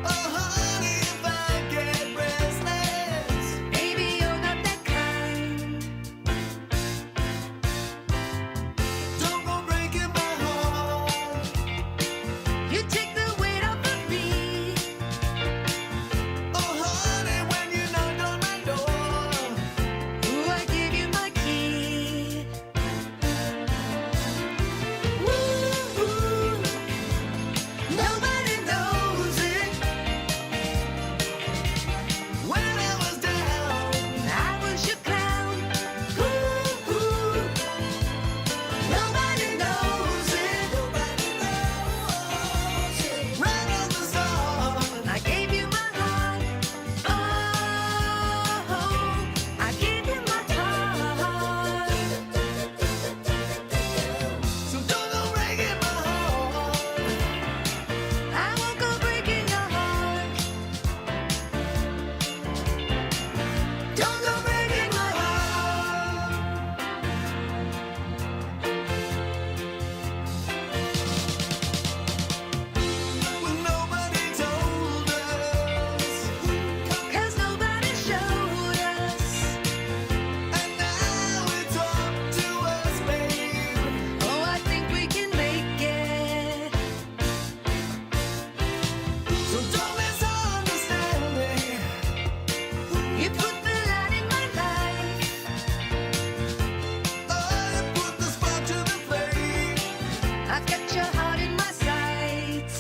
Oh, honey, if I get restless. Maybe you're not that kind. Don't go breaking my heart. You take the weight off of me. Oh, honey, when you knocked on my door. Ooh, I gave you my key. Woo, nobody knows it. When I was down, I was your clown. Ooh, nobody knows it. Nobody knows it. Right on the start, I gave you my heart. Oh, I gave you my heart. So don't go breaking my heart. I won't go breaking your heart. Don't go breaking my heart. Well, nobody told us, 'cause nobody showed us. And now it's up to us, babe. Oh, I think we can make it. So don't misunderstand me. You put the light in my life. Oh, you put the spark to the flame. I've got your heart in my sights.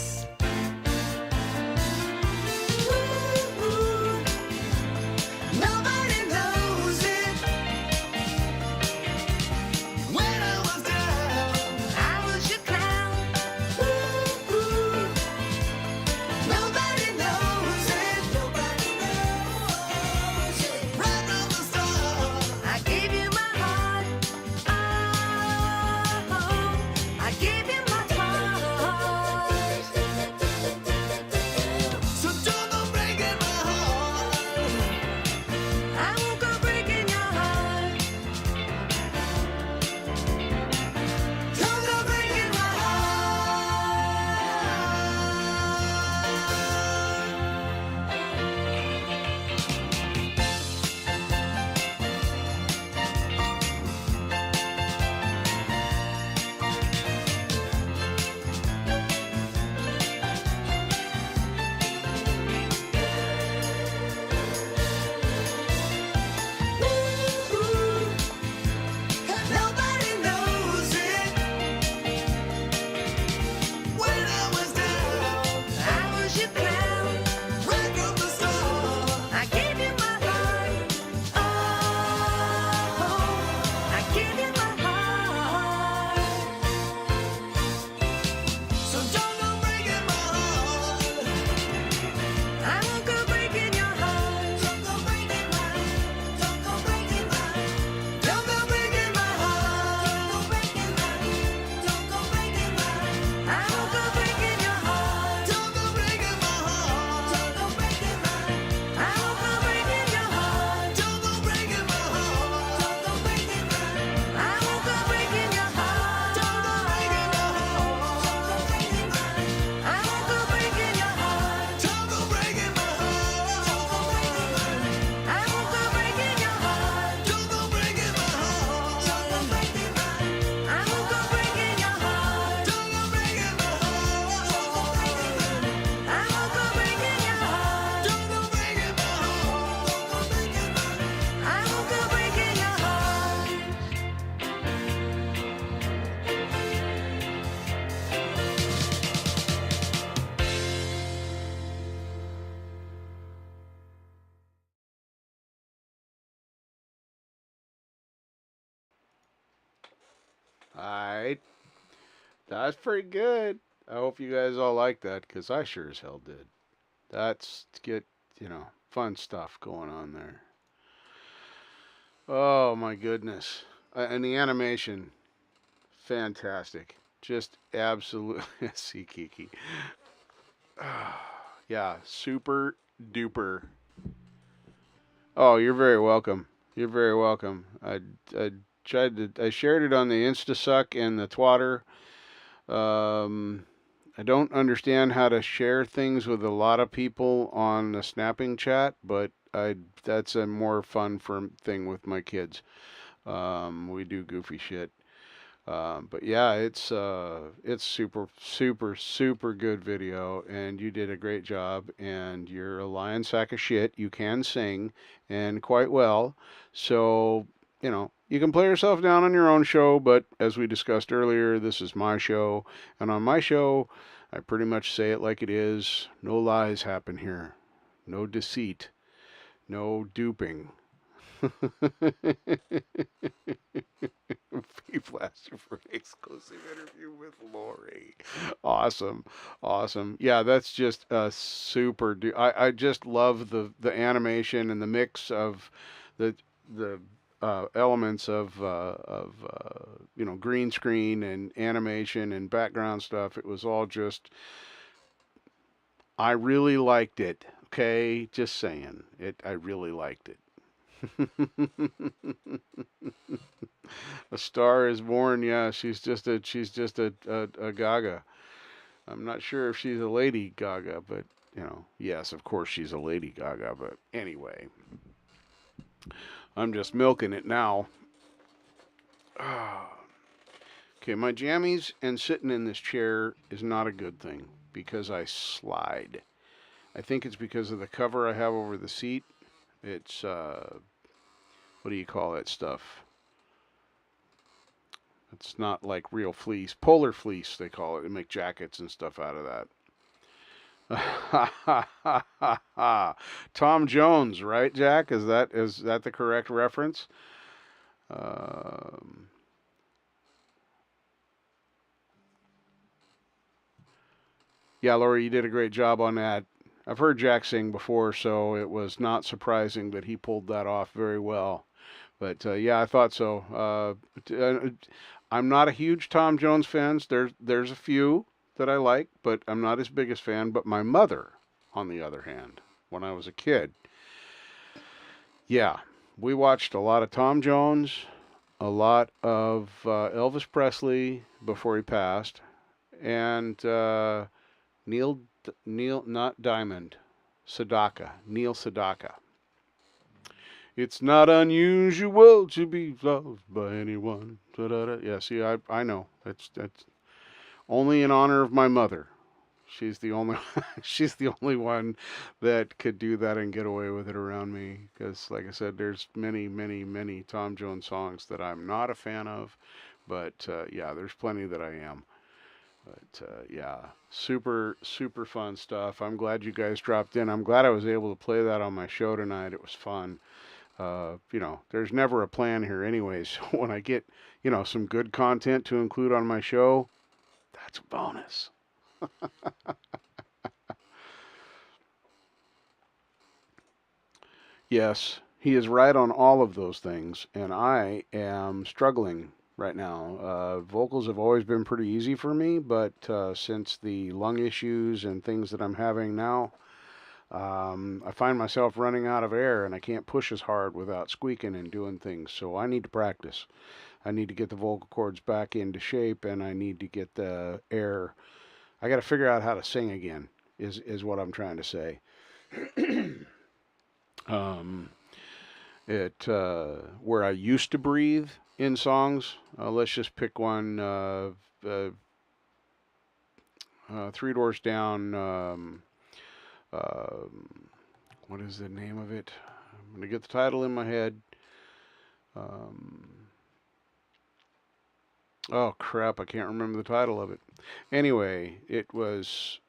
Ooh, nobody knows it. When I was down, I was your clown. Ooh, nobody knows it. Nobody knows it. Right from the start, I gave you my heart. Oh, I gave you my heart. So don't go breaking my heart. I won't go breaking your heart. Don't go breaking my Nobody knows it. When I was down, I was your clown. Right from the start, I gave you my heart. Oh, I gave you my heart. So don't go breaking my heart. I won't go breaking your heart. Don't go breaking my. Don't go breaking my. Don't go breaking my heart. Don't go breaking my. I won't go breaking your heart. Don't go breaking my heart. Don't go breaking my. I won't go breaking your heart. Don't go breaking my heart. Don't go breaking my. I won't go breaking your heart. Don't go breaking my heart. Don't go breaking my. I won't go breaking your heart. Don't go breaking my heart. Don't go breaking my. I won't go breaking your heart. Don't go breaking my heart. Don't go breaking my. I won't go breaking your heart. Don't go breaking my heart. Don't go breaking my. I won't go breaking your heart. Don't go breaking my heart. Don't go breaking my. I won't go breaking your heart. Alright, that's pretty good. I hope you guys all like that, because I sure as hell did. That's to get, fun stuff going on there. Oh my goodness. And the animation, fantastic. Just absolutely. See, Kiki. Yeah, super duper. Oh, you're very welcome. You're very welcome. I I shared it on the InstaSuck and the Twatter. I don't understand how to share things with a lot of people on the snapping chat, but that's a more fun thing with my kids. We do goofy shit. But yeah, it's super super super good video, and you did a great job. And you're a lion sack of shit. You can sing, and quite well. So you can play yourself down on your own show. But as we discussed earlier, this is my show, and on my show, I pretty much say it like it is. No lies happen here. No deceit. No duping. Be blasted for an exclusive interview with Lori. Awesome, awesome. Yeah, that's just super. I just love the animation and the mix of the elements of green screen and animation and background stuff. It was all just. I really liked it. Okay, just saying it. I really liked it. A Star is Born. Yeah, she's just a Gaga. I'm not sure if she's a Lady Gaga, but yes, of course she's a Lady Gaga. But anyway, I'm just milking it now. Okay, my jammies and sitting in this chair is not a good thing because I slide. I think it's because of the cover I have over the seat. It's what do you call that stuff? It's not like real fleece. Polar fleece, they call it. They make jackets and stuff out of that. Tom Jones, right, Jack? Is that the correct reference? Yeah, Lori, you did a great job on that. I've heard Jack sing before, so it was not surprising that he pulled that off very well. But yeah, I thought so. I'm not a huge Tom Jones fan. There's a few that I like, but I'm not his biggest fan. But my mother, on the other hand, when I was a kid, yeah, we watched a lot of Tom Jones, a lot of Elvis Presley before he passed, and Neil not Diamond, Neil Sedaka. It's not unusual to be loved by anyone. Da-da-da. Yeah, see, I know. That's only in honor of my mother. She's the only she's the only one that could do that and get away with it around me. Because, like I said, there's many, many, many Tom Jones songs that I'm not a fan of, but yeah, there's plenty that I am. But yeah, super, super fun stuff. I'm glad you guys dropped in. I'm glad I was able to play that on my show tonight. It was fun. There's never a plan here anyways. So when I get, some good content to include on my show, that's a bonus. Yes, he is right on all of those things, and I am struggling right now. Vocals have always been pretty easy for me, but since the lung issues and things that I'm having now, I find myself running out of air and I can't push as hard without squeaking and doing things. So I need to practice. I need to get the vocal cords back into shape and I need to get the air. I got to figure out how to sing again, is what I'm trying to say. um, where I used to breathe in songs, let's just pick one. Three Doors Down. What is the name of it? I'm going to get the title in my head. Oh, crap, I can't remember the title of it. Anyway, it was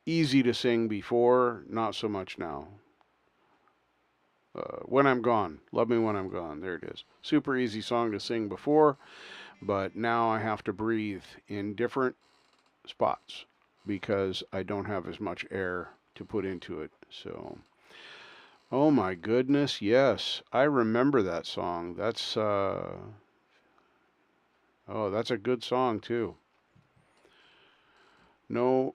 easy to sing before, not so much now. When I'm Gone. Love Me When I'm Gone. There it is. Super easy song to sing before, but now I have to breathe in different spots because I don't have as much air to put into it. So Oh my goodness, yes. I remember that song. Oh, that's a good song too. No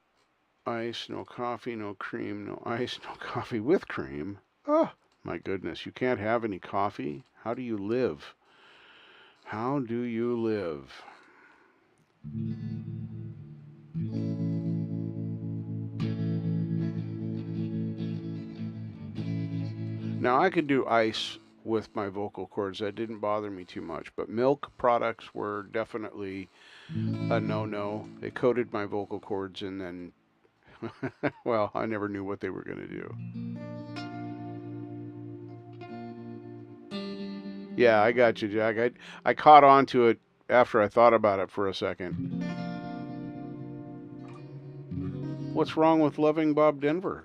ice, no coffee, no cream, no ice, no coffee with cream. Oh, my goodness, you can't have any coffee? How do you live? How do you live? Now, I could do ice with my vocal cords. That didn't bother me too much, but milk products were definitely a no-no. They coated my vocal cords and then, well, I never knew what they were going to do. Yeah, I got you, Jack. I caught on to it after I thought about it for a second. What's wrong with loving Bob Denver?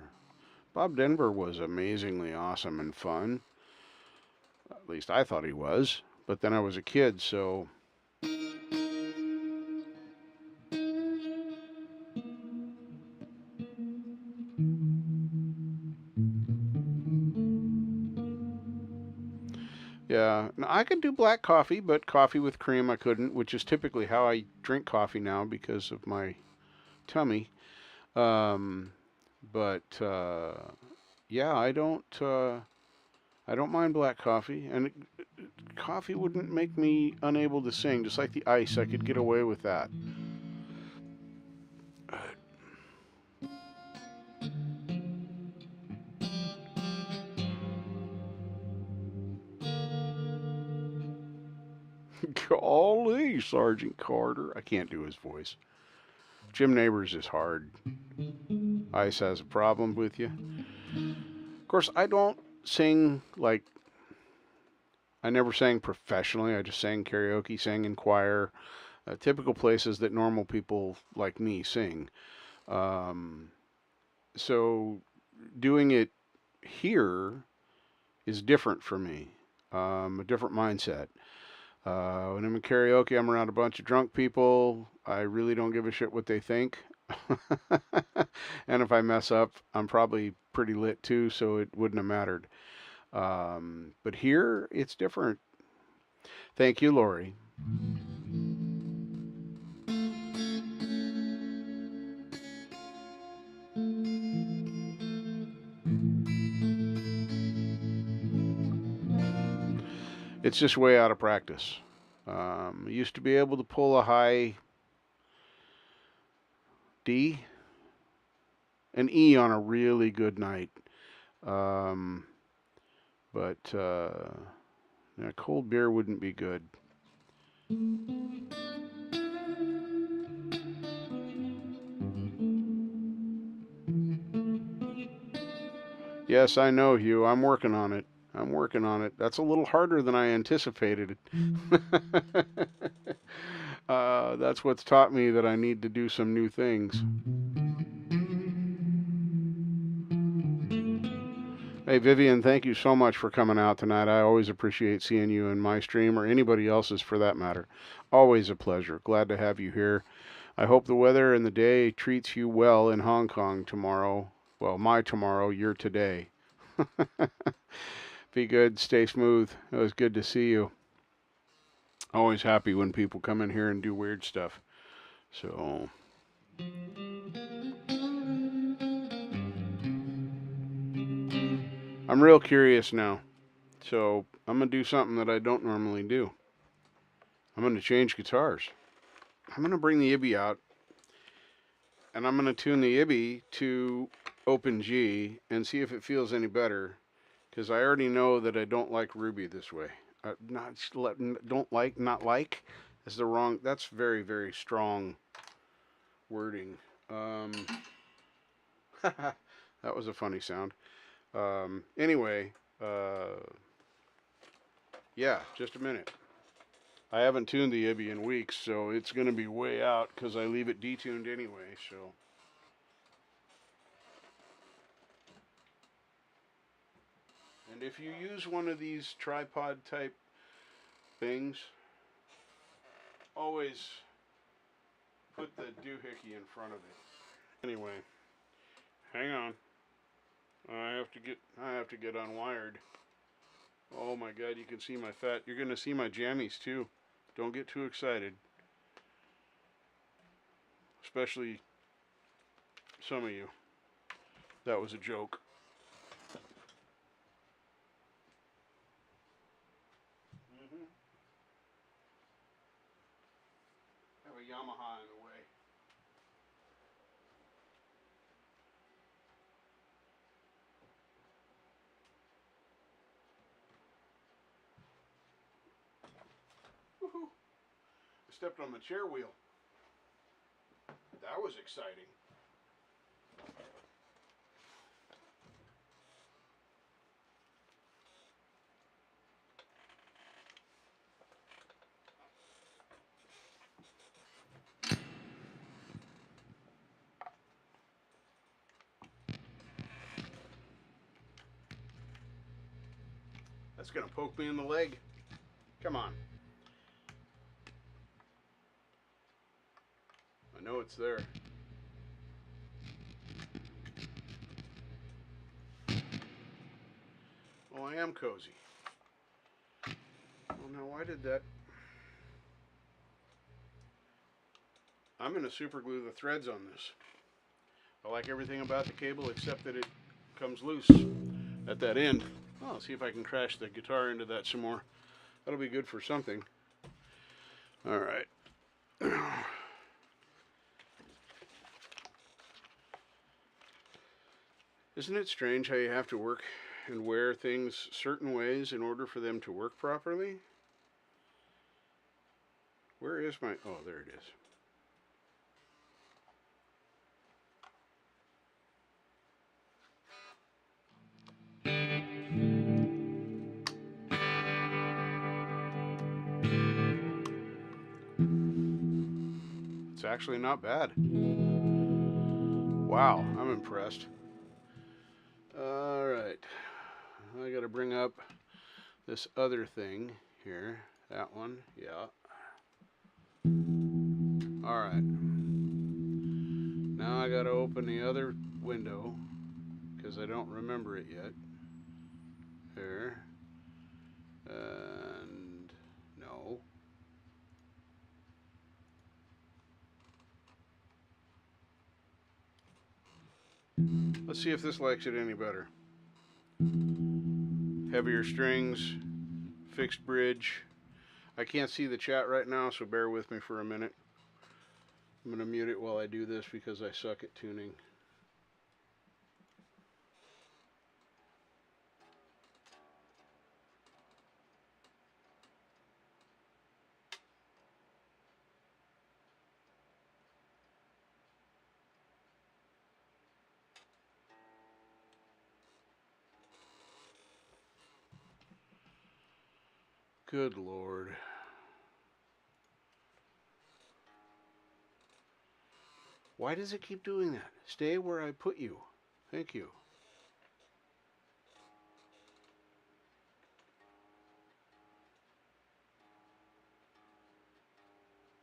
Bob Denver was amazingly awesome and fun. At least I thought he was. But then I was a kid, so yeah. Now, I could do black coffee, but coffee with cream I couldn't, which is typically how I drink coffee now because of my tummy. Um, but yeah, I don't mind black coffee, and coffee wouldn't make me unable to sing. Just like the ice, I could get away with that. Golly, Sergeant Carter. I can't do his voice. Jim Neighbors is hard. Ice has a problem with you. Of course, I don't sing like I never sang professionally. I just sang karaoke, sang in choir, typical places that normal people like me sing. Um, so doing it here is different for me, a different mindset. When I'm in karaoke, I'm around a bunch of drunk people. I really don't give a shit what they think. And if I mess up, I'm probably pretty lit too, so it wouldn't have mattered. But here, it's different. Thank you, Lori. It's just way out of practice. I used to be able to pull a high D, an E on a really good night. Um, but yeah, cold beer wouldn't be good. Yes, I know, Hugh. I'm working on it. I'm working on it. That's a little harder than I anticipated. That's what's taught me that I need to do some new things. Hey, Vivian, thank you so much for coming out tonight. I always appreciate seeing you in my stream or anybody else's for that matter. Always a pleasure. Glad to have you here. I hope the weather and the day treats you well in Hong Kong tomorrow. Well, my tomorrow, your today. Be good, stay smooth. It was good to see you. Always happy when people come in here and do weird stuff. So, I'm real curious now. So, I'm going to do something that I don't normally do. I'm going to change guitars. I'm going to bring the Ibby out and I'm going to tune the Ibby to open G and see if it feels any better. Because I already know that I don't like Ruby this way. Don't like, not like is the wrong, that's very, very strong wording. That was a funny sound. Anyway, yeah, just a minute. I haven't tuned the Ibby in weeks, so it's going to be way out because I leave it detuned anyway, so. And if you use one of these tripod type things, always put the doohickey in front of it. Anyway, hang on. I have to get unwired. Oh my God, you can see my fat. You're gonna see my jammies too. Don't get too excited. Especially some of you. That was a joke. Have a Yamaha in the way. Woohoo! I stepped on the chair wheel. That was exciting. That's gonna poke me in the leg. Come on. I know it's there. Oh, I am cozy. Well, now why did that? I'm gonna super glue the threads on this. I like everything about the cable except that it comes loose at that end. Oh, I'll see if I can crash the guitar into that some more. That'll be good for something. All right. Isn't it strange how you have to work and wear things certain ways in order for them to work properly? Where is my... Oh, there it is. It's actually not bad. Wow, I'm impressed. All right. I got to bring up this other thing here. That one, yeah. All right. Now I got to open the other window because I don't remember it yet. There. And no. Let's see if this likes it any better. Heavier strings, fixed bridge. I can't see the chat right now, so bear with me for a minute. I'm going to mute it while I do this because I suck at tuning. Good Lord. Why does it keep doing that? Stay where I put you. Thank you.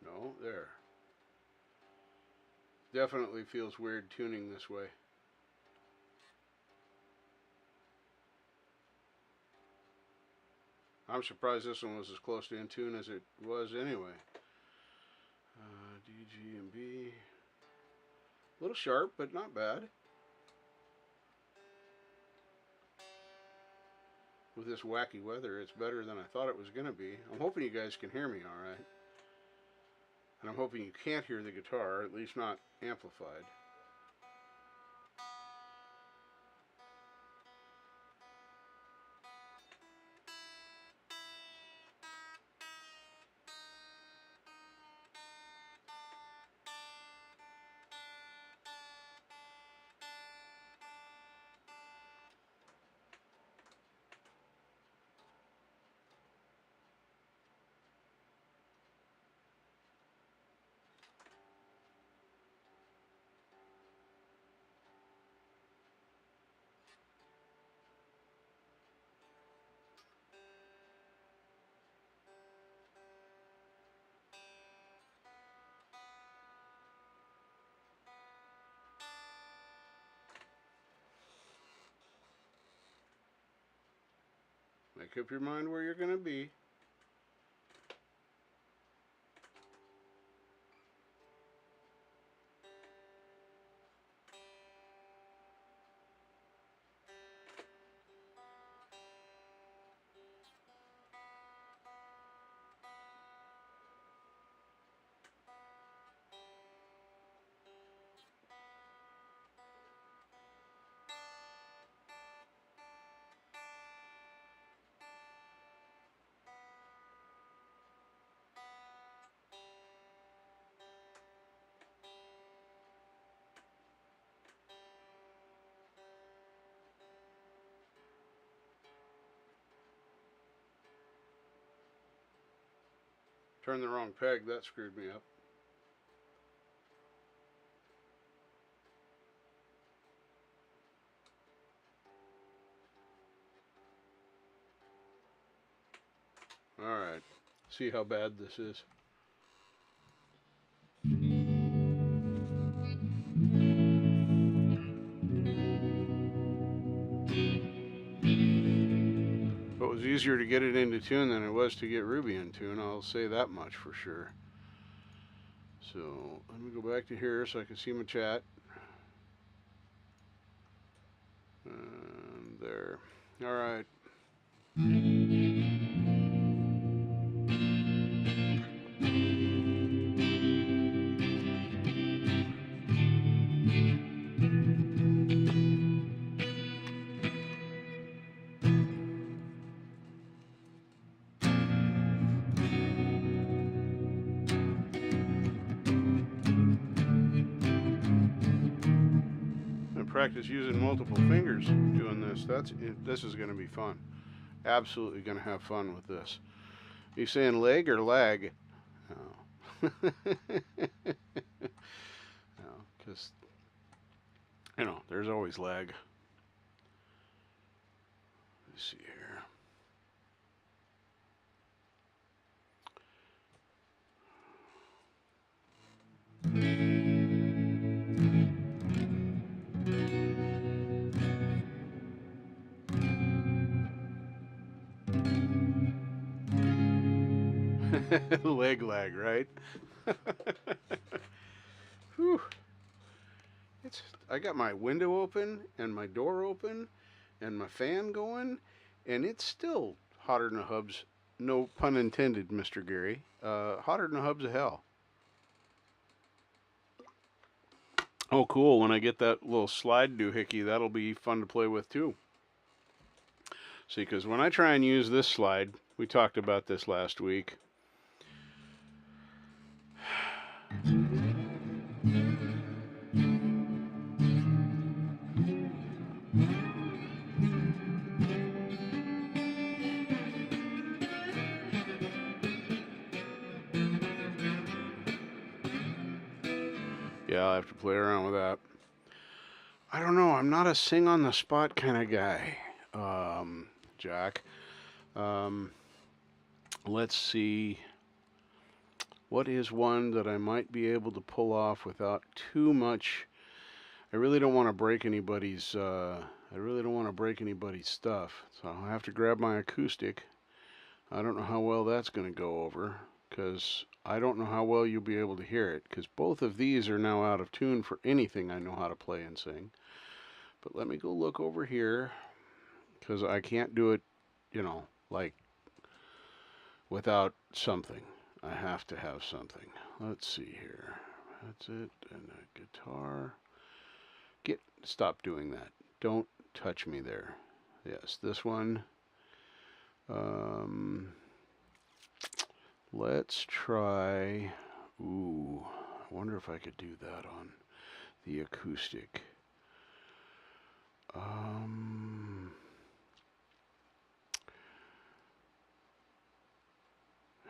No, there. Definitely feels weird tuning this way. I'm surprised this one was as close to in tune as it was anyway. D, G, and B. A little sharp, but not bad. With this wacky weather, it's better than I thought it was going to be. I'm hoping you guys can hear me all right. And I'm hoping you can't hear the guitar, at least not amplified. Make up your mind where you're going to be. Turned the wrong peg, that screwed me up. Alright, see how bad this is. It was easier to get it into tune than it was to get Ruby in tune, I'll say that much for sure. So, let me go back to here so I can see my chat. And there. Alright. Practice using multiple fingers doing this. This is going to be fun. Absolutely going to have fun with this. Are you saying leg or lag? No. No, because, you know, there's always lag. Let's see here. Leg lag, right? Whew. I got my window open and my door open and my fan going, and it's still hotter than a hub's. No pun intended, Mr. Gary. Hotter than a hub's of hell. Oh, cool. When I get that little slide doohickey, that'll be fun to play with too. See, because when I try and use this slide, we talked about this last week. Yeah, I'll have to play around with that. I don't know. I'm not a sing on the spot kind of guy, Jack. Let's see. What is one that I might be able to pull off without too much? I really don't want to break anybody's. I really don't want to break anybody's stuff. So I'll have to grab my acoustic. I don't know how well that's going to go over, because I don't know how well you'll be able to hear it, because both of these are now out of tune for anything I know how to play and sing. But let me go look over here, because I can't do it, you know, like without something. I have to have something. Let's see here. That's it. And a guitar. Stop doing that. Don't touch me there. Yes, this one. Let's try. Ooh, I wonder if I could do that on the acoustic.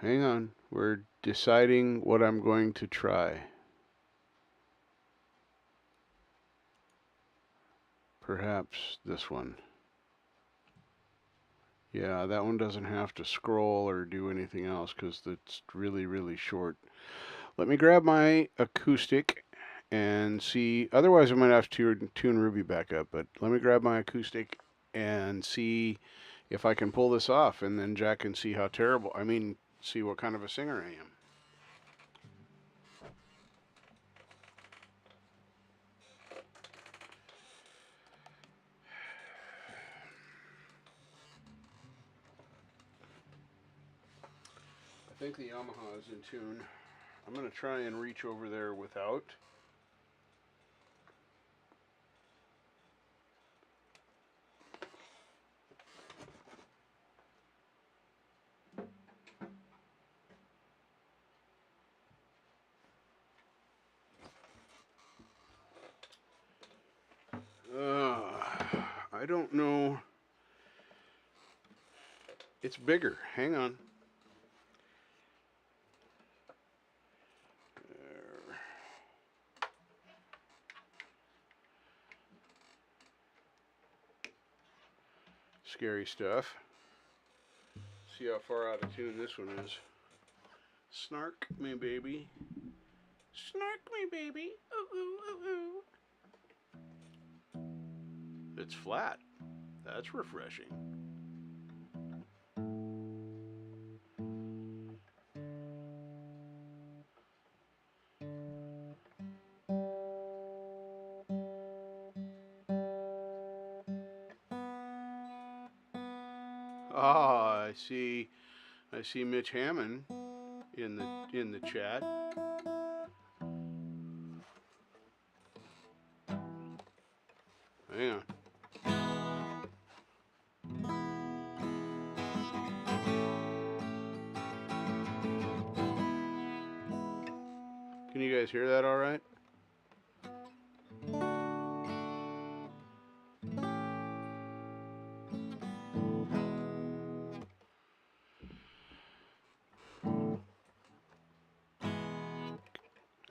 Hang on, we're deciding what I'm going to try. Perhaps this one. Yeah, that one doesn't have to scroll or do anything else because it's really, really short. Let me grab my acoustic and see. Otherwise, I might have to tune Ruby back up, but let me grab my acoustic and see if I can pull this off, and then Jack can see how terrible, I mean, see what kind of a singer I am. I think the Yamaha is in tune. I'm going to try and reach over there without. I don't know. It's bigger. Hang on. There. Scary stuff. See how far out of tune this one is. Snark me, baby. Snark me, baby. Ooh, ooh, ooh, ooh. It's flat. That's refreshing. Ah, I see Mitch Hammond in the chat. Hang on. Can you guys hear that all right?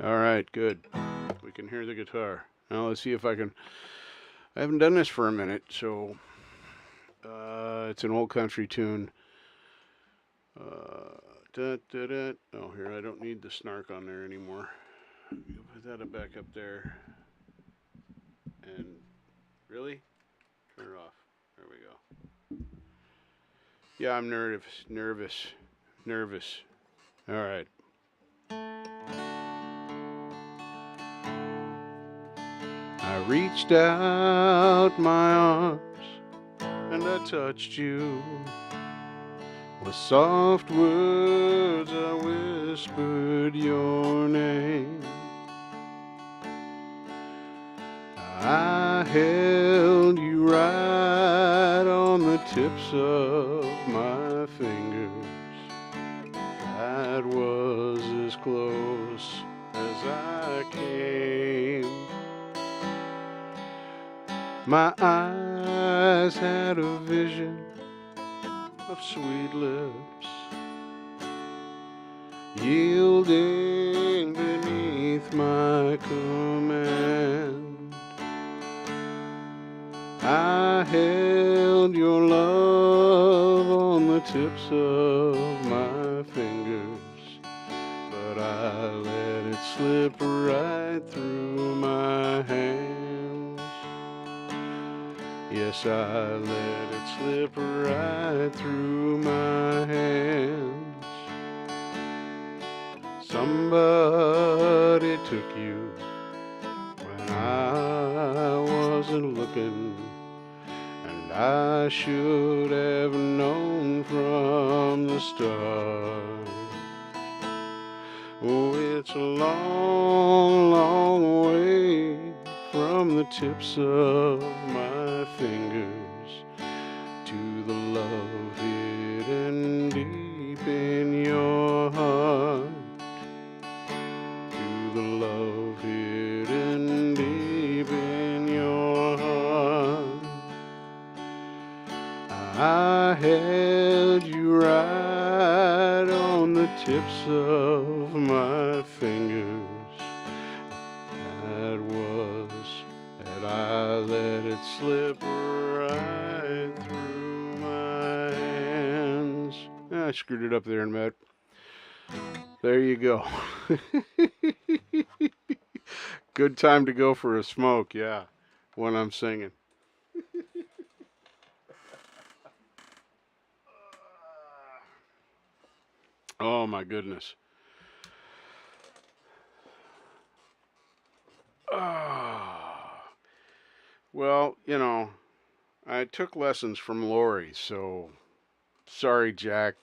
All right, good. We can hear the guitar. Now let's see if I can. I haven't done this for a minute, so it's an old country tune. Da, da, da. Oh, here, I don't need the snark on there anymore. You put that back up there. And really? Turn it off. There we go. Yeah, I'm nervous. All right. I reached out my arms and I touched you. With soft words I whispered your name. I held you right on the tips of my fingers. That was as close as I came. My eyes had a vision of sweet lips yielding beneath my command. I held your love on the tips of my fingers, but I let it slip right through my hands. Yes, I let it slip right through my hands. Somebody took you when I wasn't looking, and I should have known from the start. Oh, it's a long, long way from the tips of my fingers to the love hidden deep in your heart. To the love hidden deep in your heart. I held you right on the tips of my fingers. I let it slip right through my hands. I screwed it up there in Matt. There you go. Good time to go for a smoke, yeah, when I'm singing. Oh my goodness. Ah. Well, I took lessons from Lori, so sorry, Jack.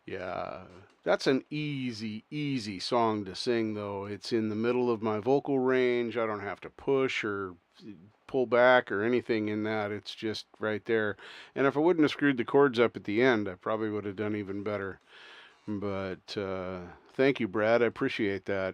Yeah, that's an easy, easy song to sing, though. It's in the middle of my vocal range. I don't have to push or pull back or anything in that. It's just right there. And if I wouldn't have screwed the chords up at the end, I probably would have done even better. But thank you, Brad. I appreciate that.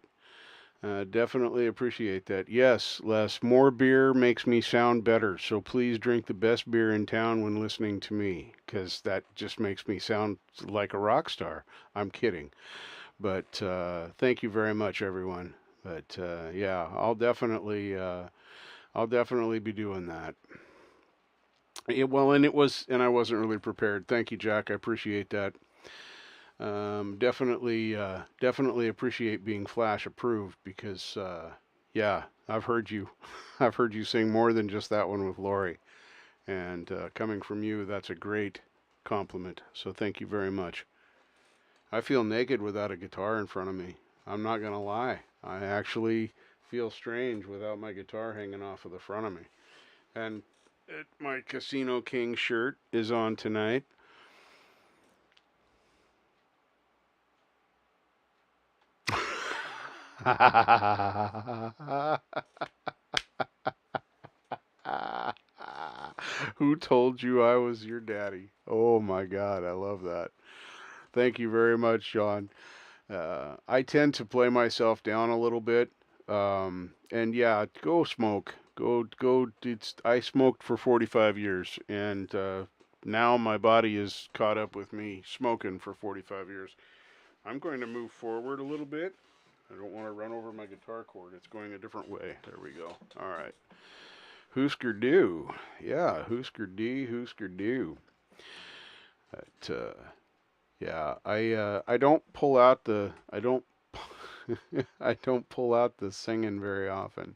Definitely appreciate that. Yes, Les, more beer makes me sound better. So please drink the best beer in town when listening to me, because that just makes me sound like a rock star. I'm kidding. But thank you very much, everyone. But yeah, I'll definitely be doing that. Well, and I wasn't really prepared. Thank you, Jack. I appreciate that. Definitely appreciate being Flash approved because, yeah, I've heard you, I've heard you sing more than just that one with Lori, and coming from you, that's a great compliment. So thank you very much. I feel naked without a guitar in front of me. I'm not gonna lie. I actually feel strange without my guitar hanging off of the front of me. And my Casino King shirt is on tonight. Who told you I was your daddy? Oh my God, I love that. Thank you very much, Sean. I tend to play myself down a little bit. And yeah, go smoke. Go. I smoked for 45 years, and now my body is caught up with me smoking for 45 years. I'm going to move forward a little bit. I don't want to run over my guitar cord. It's going a different way. There we go. All right. Husker Du. Yeah, Husker D, Husker Du. But, yeah, I don't pull out the I don't I don't pull out the singing very often.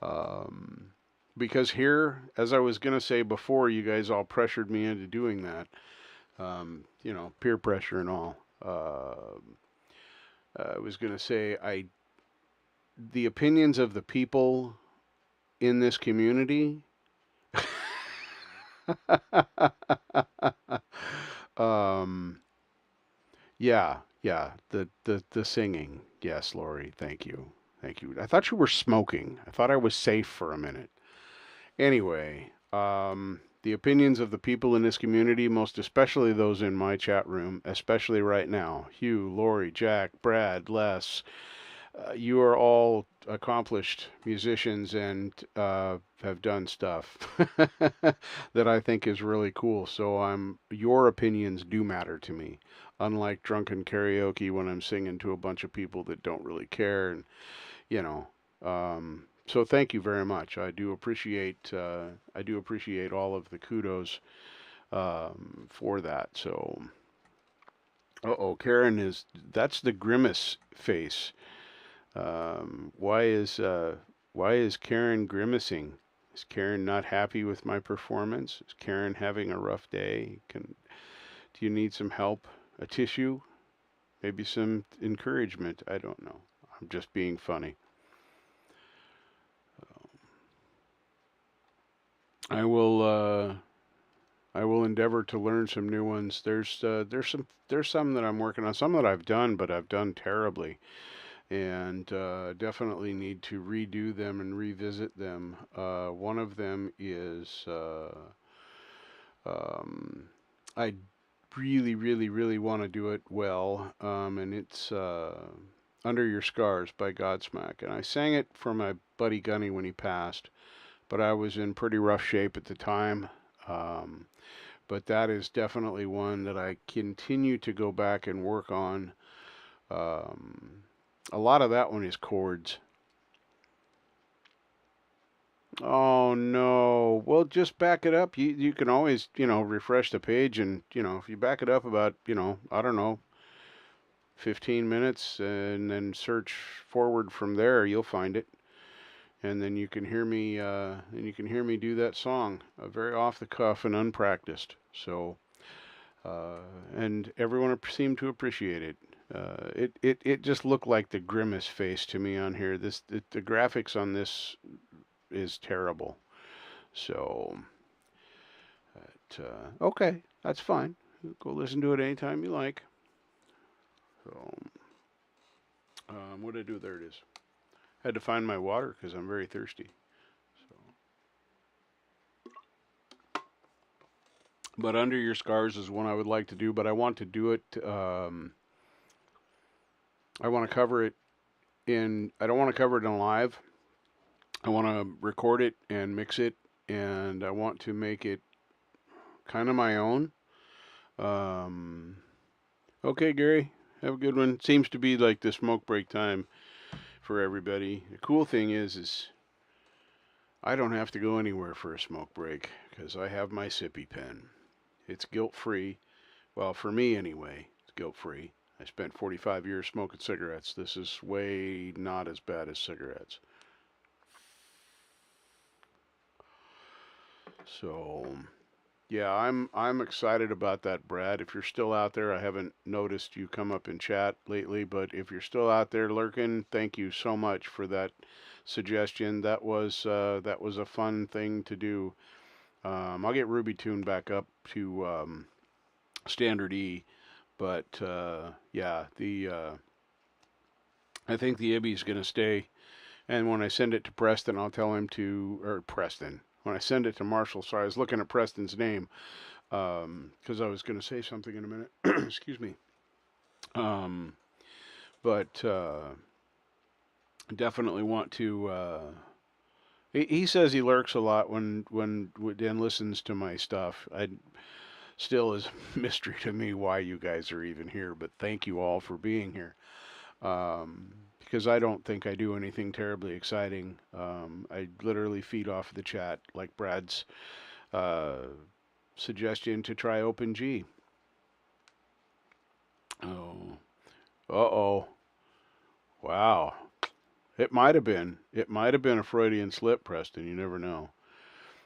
Um, because here, as I was gonna say before, you guys all pressured me into doing that. Peer pressure and all. I was gonna say the opinions of the people in this community. um, yeah, the singing. Yes, Lori, thank you. Thank you. I thought you were smoking. I thought I was safe for a minute. Anyway, the opinions of the people in this community, most especially those in my chat room, especially right now, Hugh, Lori, Jack, Brad, Les, you are all accomplished musicians and have done stuff that I think is really cool. So your opinions do matter to me. Unlike drunken karaoke when I'm singing to a bunch of people that don't really care, and you know. So thank you very much. I do appreciate all of the kudos for that. So, oh, Karen is that's the grimace face. Um, why is uh, why is Karen grimacing? Is Karen not happy with my performance? Is Karen having a rough day? Do you need some help? A tissue? Maybe some encouragement? I don't know. I'm just being funny. I will I will endeavor to learn some new ones. There's some that I'm working on, some that I've done, but I've done terribly, and definitely need to redo them and revisit them. One of them is um, I really want to do it well, and it's Under Your Scars by Godsmack, and I sang it for my buddy Gunny when he passed, but I was in pretty rough shape at the time. Um, but that is definitely one that I continue to go back and work on. Um, a lot of that one is chords. Oh no. Well, just back it up. You can always, refresh the page and, if you back it up about, I don't know, 15 minutes and then search forward from there, you'll find it. and then you can hear me do that song, very off the cuff and unpracticed. So, and everyone seemed to appreciate it. It just looked like the Grimace face to me on here. The graphics on this is terrible. So, okay, that's fine. Go listen to it anytime you like. So, what did I do? There it is. Had to find my water because I'm very thirsty. So, but Under Your Scars is one I would like to do, but I want to do it. I want to cover it in. I don't want to cover it in live. I want to record it and mix it, and I want to make it kind of my own. Okay, Gary, have a good one. Seems to be like the smoke break time for everybody. The cool thing is I don't have to go anywhere for a smoke break because I have my sippy pen. It's guilt-free. Well, for me anyway, it's guilt-free. I spent 45 years smoking cigarettes. This is way not as bad as cigarettes. So, yeah, I'm excited about that, Brad. If you're still out there, I haven't noticed you come up in chat lately, but if you're still out there lurking, thank you so much for that suggestion. That was a fun thing to do. I'll get Ruby tuned back up to standard E, but yeah, I think the Ibby's gonna stay. And when I send it to Preston, I'll tell him to, or Preston. When I send it to Marshall, sorry, I was looking at Preston's name because I was going to say something in a minute. Excuse me. Um, but definitely want to. He says he lurks a lot when Dan listens to my stuff. I still is a mystery to me why you guys are even here. But thank you all for being here. Because I don't think I do anything terribly exciting. I literally feed off the chat, like Brad's suggestion to try OpenG. Oh, uh-oh. Wow. It might have been. It might have been a Freudian slip, Preston. You never know.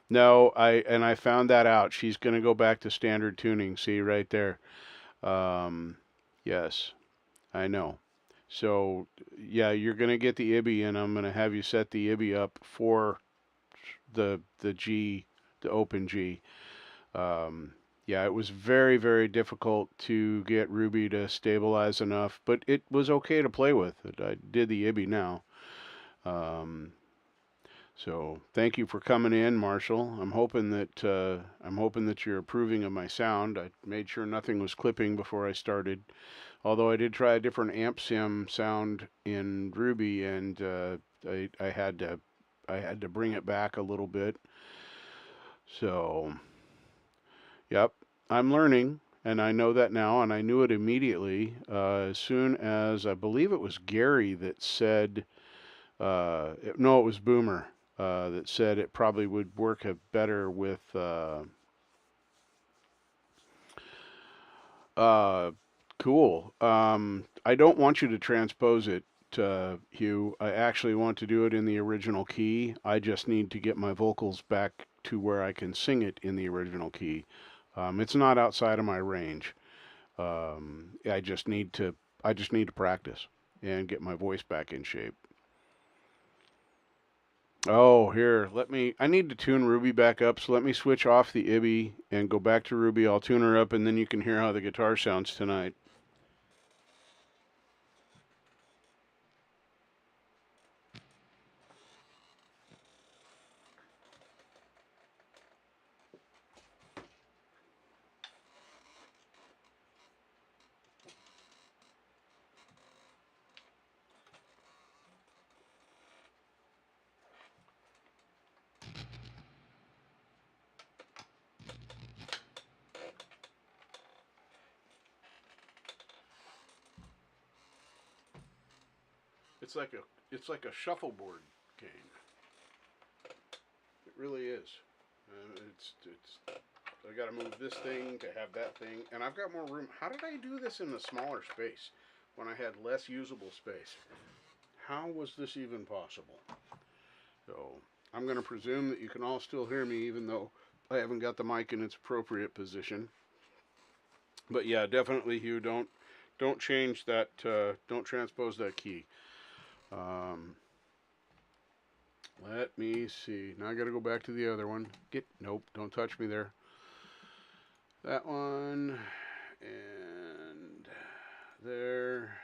No, I found that out. She's going to go back to standard tuning. See right there. Yes, I know. So, yeah, you're going to get the IBI, and I'm going to have you set the IBI up for the G, the Open G. Yeah, it was very, very difficult to get Ruby to stabilize enough, but it was okay to play with. I did the IBI now. So thank you for coming in, Marshall. I'm hoping that you're approving of my sound. I made sure nothing was clipping before I started. Although I did try a different amp sim sound in Ruby, and I had to bring it back a little bit. So, yep, I'm learning, and I know that now, and I knew it immediately as soon as I believe it was Gary that said, no, it was Boomer that said it probably would work better with. Cool. I don't want you to transpose it, Hugh. I actually want to do it in the original key. I just need to get my vocals back to where I can sing it in the original key. It's not outside of my range. I just need to practice and get my voice back in shape. Oh, here, I need to tune Ruby back up, so let me switch off the IBI and go back to Ruby. I'll tune her up, and then you can hear how the guitar sounds tonight. It's like a shuffleboard game. It really is. I got to move this thing to have that thing, and I've got more room. How did I do this in a smaller space when I had less usable space? How was this even possible? So I'm going to presume that you can all still hear me, even though I haven't got the mic in its appropriate position. But yeah, definitely, Hugh, don't change that. Don't transpose that key. Let me see. Now I got to go back to the other one. Nope, don't touch me there. That one and there.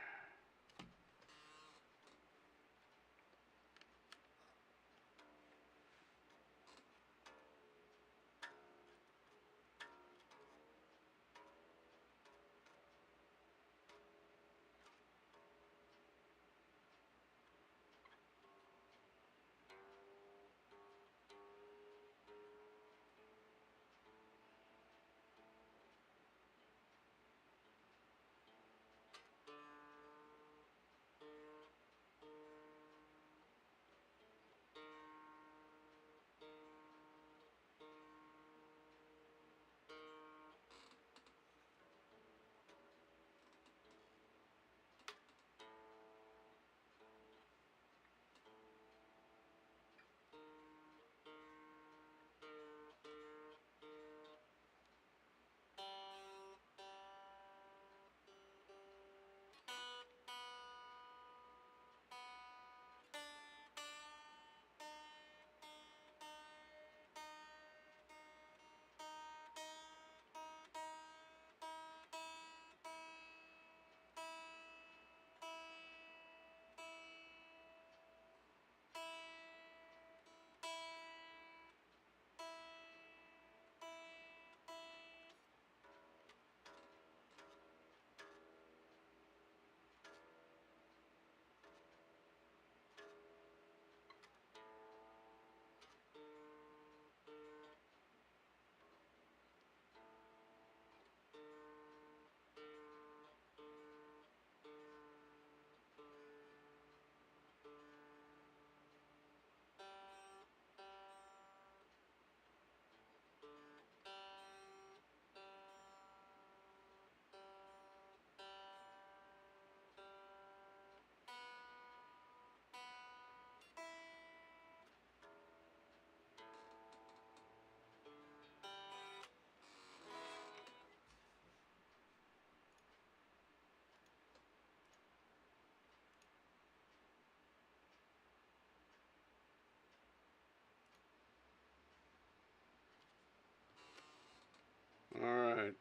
All right.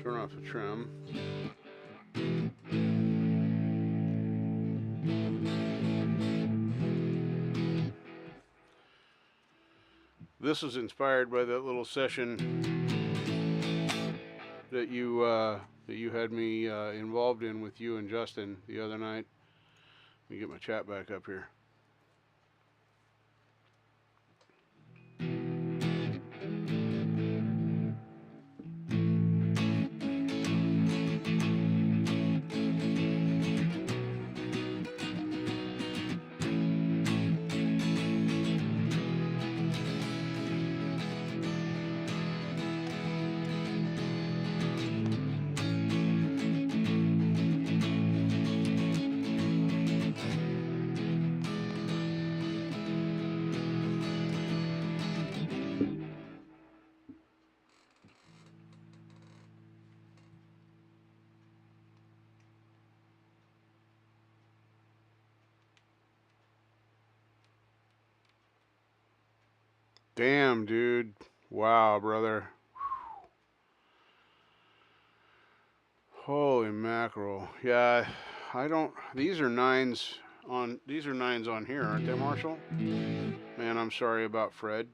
Turn off the trim. This was inspired by that little session that you had me involved in with you and Justin the other night. Let me get my chat back up here. Damn, dude. Wow, brother. Holy mackerel. Yeah, I don't. These are nines on here, aren't they, Marshall? Man, I'm sorry about Fred.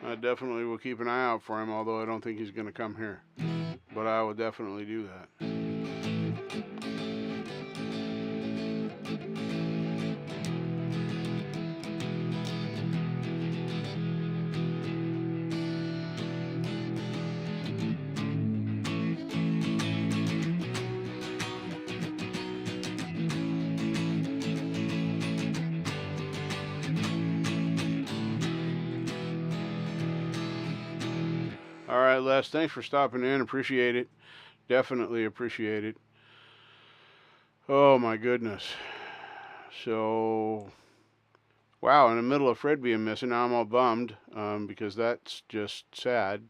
I definitely will keep an eye out for him, although I don't think he's going to come here. But I will definitely do that. All right, Les, thanks for stopping in. Appreciate it. Definitely appreciate it. Oh my goodness. So, wow, in the middle of Fred being missing, now I'm all bummed because that's just sad.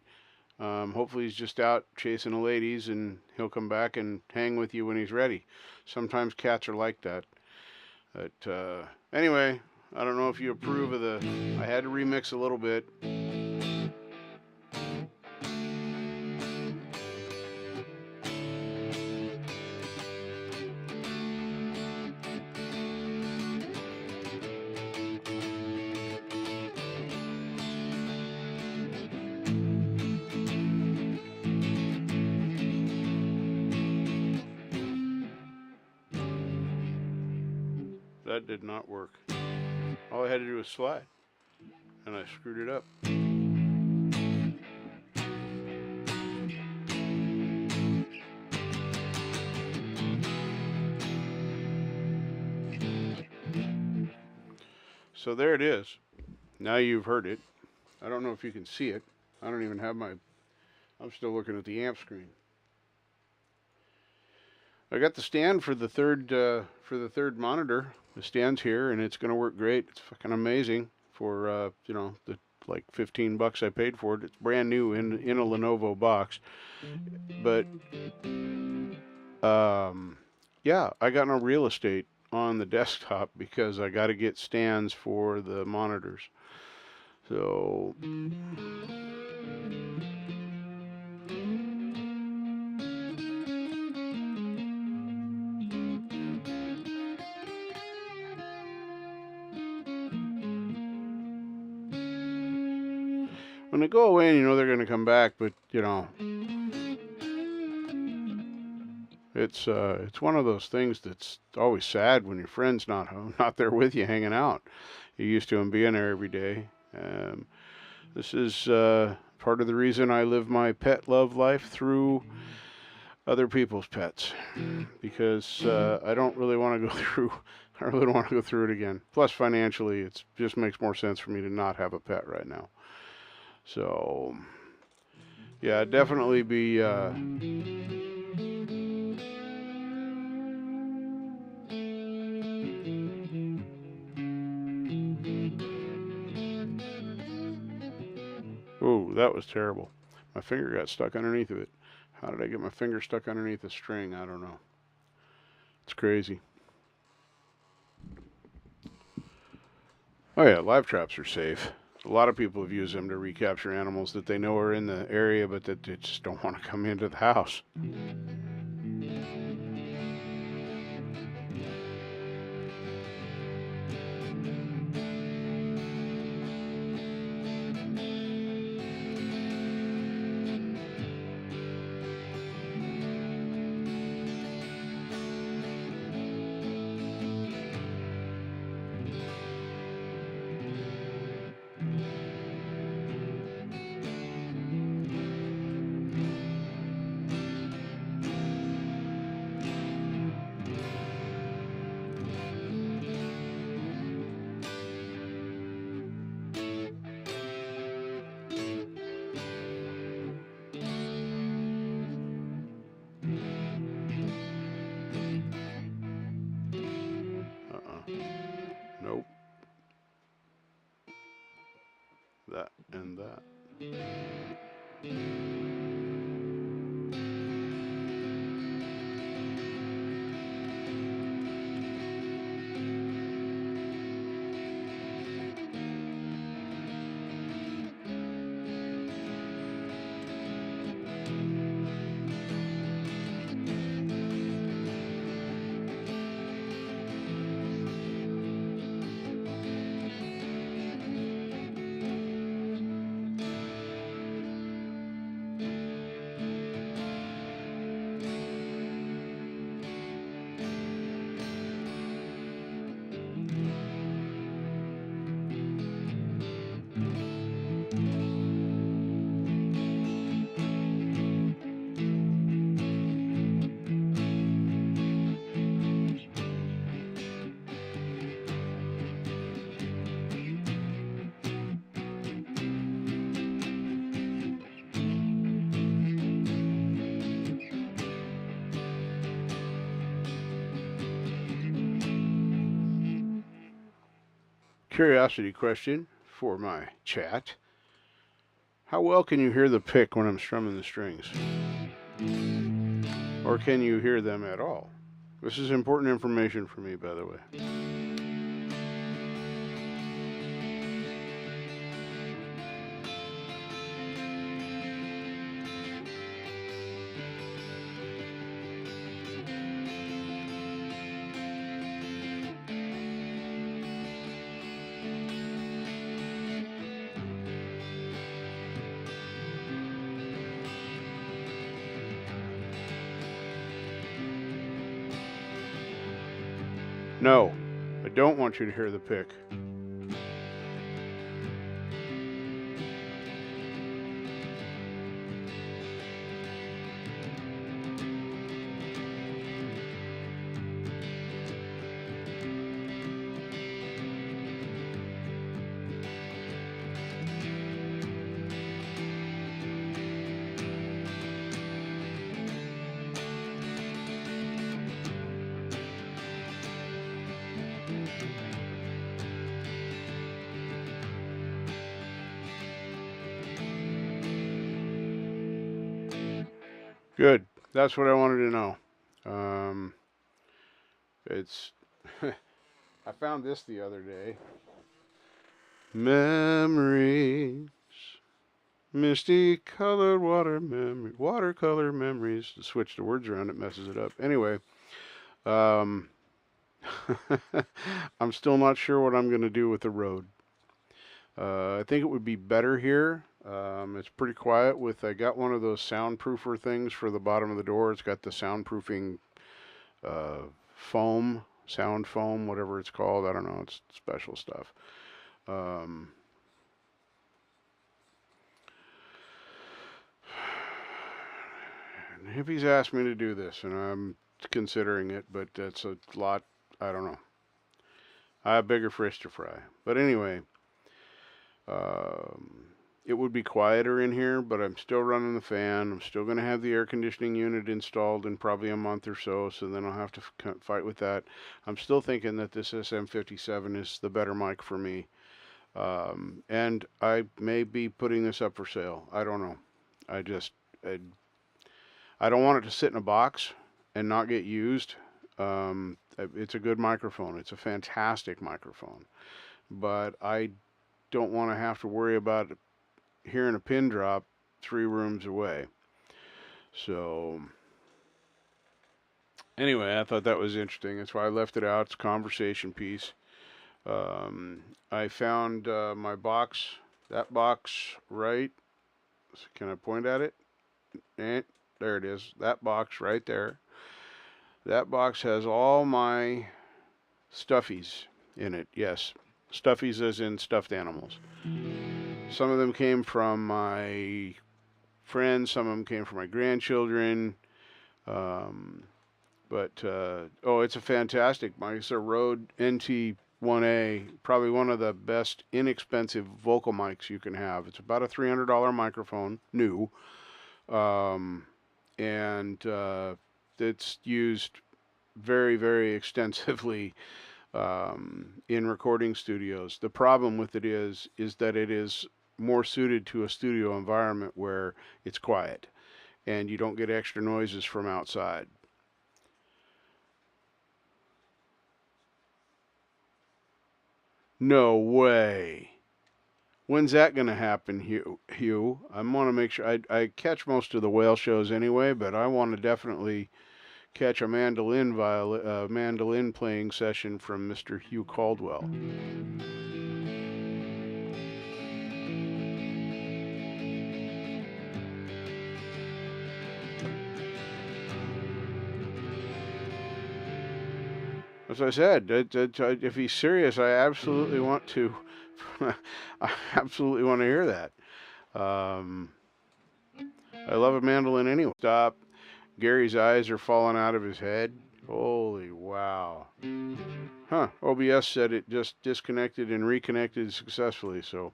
Hopefully he's just out chasing the ladies and he'll come back and hang with you when he's ready. Sometimes cats are like that. But anyway, I don't know if you approve of the. I had to remix a little bit. That did not work. All I had to do was slide, and I screwed it up. So there it is. Now you've heard it. I don't know if you can see it. I don't even have my. I'm still looking at the amp screen. I got the stand for the third monitor. The stand's here, and it's gonna work great. It's fucking amazing for the like $15 I paid for it. It's brand new in a Lenovo box. But yeah, I got no real estate on the desktop because I got to get stands for the monitors. So when they go away, you know they're going to come back, but it's one of those things that's always sad when your friend's not home, not there with you, hanging out. You're used to him being there every day. This is part of the reason I live my pet love life through other people's pets, because I don't really want to go through. I really don't want to go through it again. Plus, financially, it just makes more sense for me to not have a pet right now. So, yeah, definitely be. Oh, that was terrible. My finger got stuck underneath of it. How did I get my finger stuck underneath a string? I don't know. It's crazy. Oh yeah, live traps are safe. A lot of people have used them to recapture animals that they know are in the area, but that they just don't want to come into the house. Nope. That and that. Curiosity question for my chat. How well can you hear the pick when I'm strumming the strings? Or can you hear them at all? This is important information for me, by the way. No, I don't want you to hear the pick. Good. That's what I wanted to know. It's. I found this the other day. Memories, misty colored watercolor memories. To switch the words around, it messes it up. Anyway, I'm still not sure what I'm going to do with the Rode. I think it would be better here. It's pretty quiet. I got one of those soundproofer things for the bottom of the door. It's got the soundproofing foam, sound foam, whatever it's called. I don't know. It's special stuff. Hippie's asked me to do this, and I'm considering it, but it's a lot. I don't know. I have bigger fish to fry. But anyway, it would be quieter in here, but I'm still running the fan. I'm still going to have the air conditioning unit installed in probably a month or so, so then I'll have to fight with that. I'm still thinking that this SM57 is the better mic for me. And I may be putting this up for sale. I don't know. I don't want it to sit in a box and not get used. It's a good microphone. It's a fantastic microphone. But I don't want to have to worry about hearing a pin drop 3 rooms away. So anyway, I thought that was interesting. That's why I left it out. It's a conversation piece. I found my box, that box right. Can I point at it? There it is. That box right there. That box has all my stuffies in it. Yes, stuffies as in stuffed animals. Some of them came from my friends. Some of them came from my grandchildren. It's a fantastic mic. It's a Rode NT1A, probably one of the best inexpensive vocal mics you can have. It's about a $300 microphone, new. It's used very, very extensively in recording studios. The problem with it is that it is more suited to a studio environment where it's quiet and you don't get extra noises from outside. No way. When's that going to happen, Hugh? I want to make sure. I catch most of the whale shows anyway, but I want to definitely catch a mandolin playing session from Mr. Hugh Caldwell. As I said, if he's serious, I absolutely want to. I absolutely want to hear that. I love a mandolin anyway. Stop. Gary's eyes are falling out of his head. Holy wow. Huh. OBS said it just disconnected and reconnected successfully, so.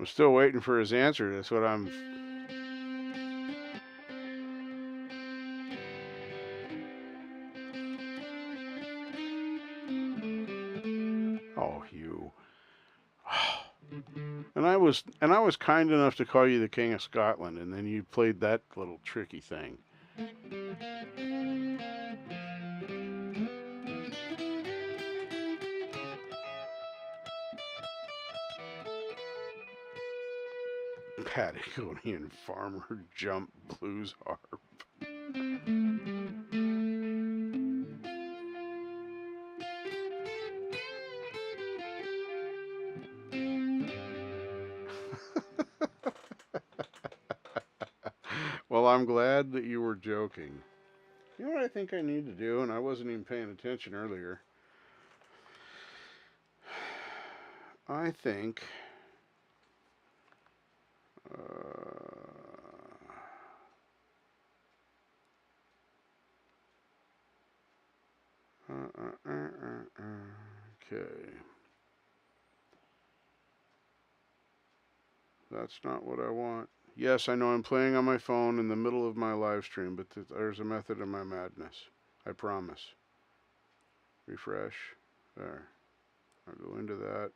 I'm still waiting for his answer. That's what I'm... Oh, you. And I was kind enough to call you the King of Scotland, and then you played that little tricky thing. Patagonian Farmer Jump Blues Harp. Well, I'm glad that you were joking. You know what I think I need to do, and I wasn't even paying attention earlier. I think okay. That's not what I want. Yes, I know I'm playing on my phone in the middle of my live stream, but there's a method in my madness. I promise. Refresh. There. I'll go into that.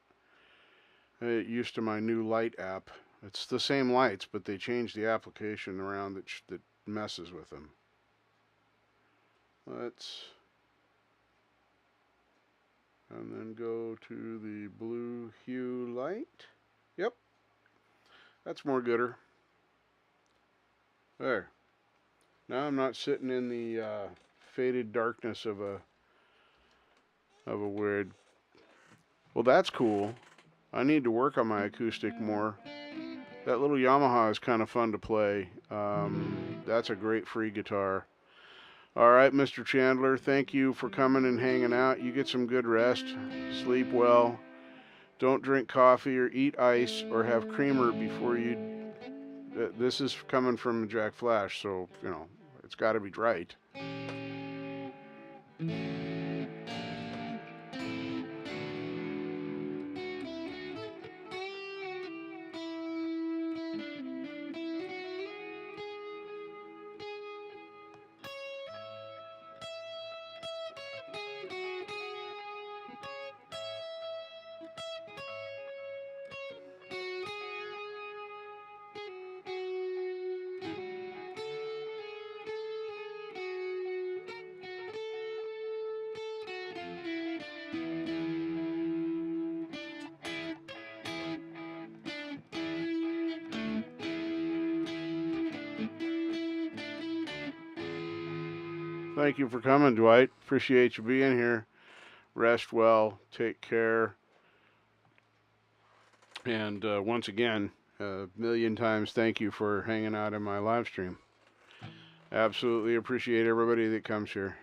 I get used to my new light app. It's the same lights, but they changed the application around that messes with them. And then go to the blue hue light. Yep. That's more gooder. There. Now I'm not sitting in the faded darkness of a weird... Well, that's cool. I need to work on my acoustic more. That little Yamaha is kind of fun to play. That's a great free guitar. All right, Mr. Chandler, thank you for coming and hanging out. You get some good rest. Sleep well. Don't drink coffee or eat ice or have creamer before you... This is coming from Jack Flash, so, you know, it's got to be right. Thank you for coming, Dwight. Appreciate you being here. Rest well. Take care. And once again, a million times thank you for hanging out in my live stream. Absolutely appreciate everybody that comes here.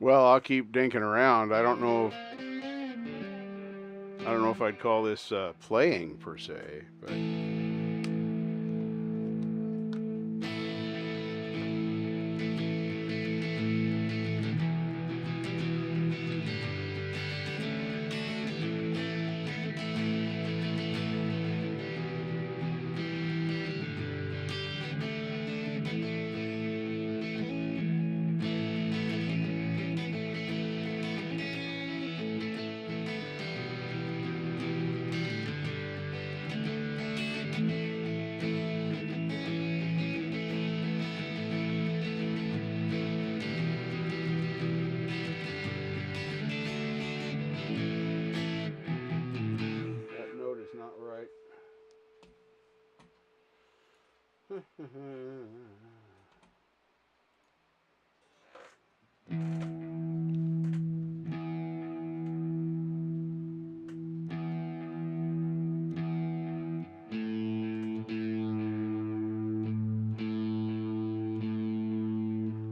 Well, I'll keep dinking around. I don't know if I'd call this playing per se, but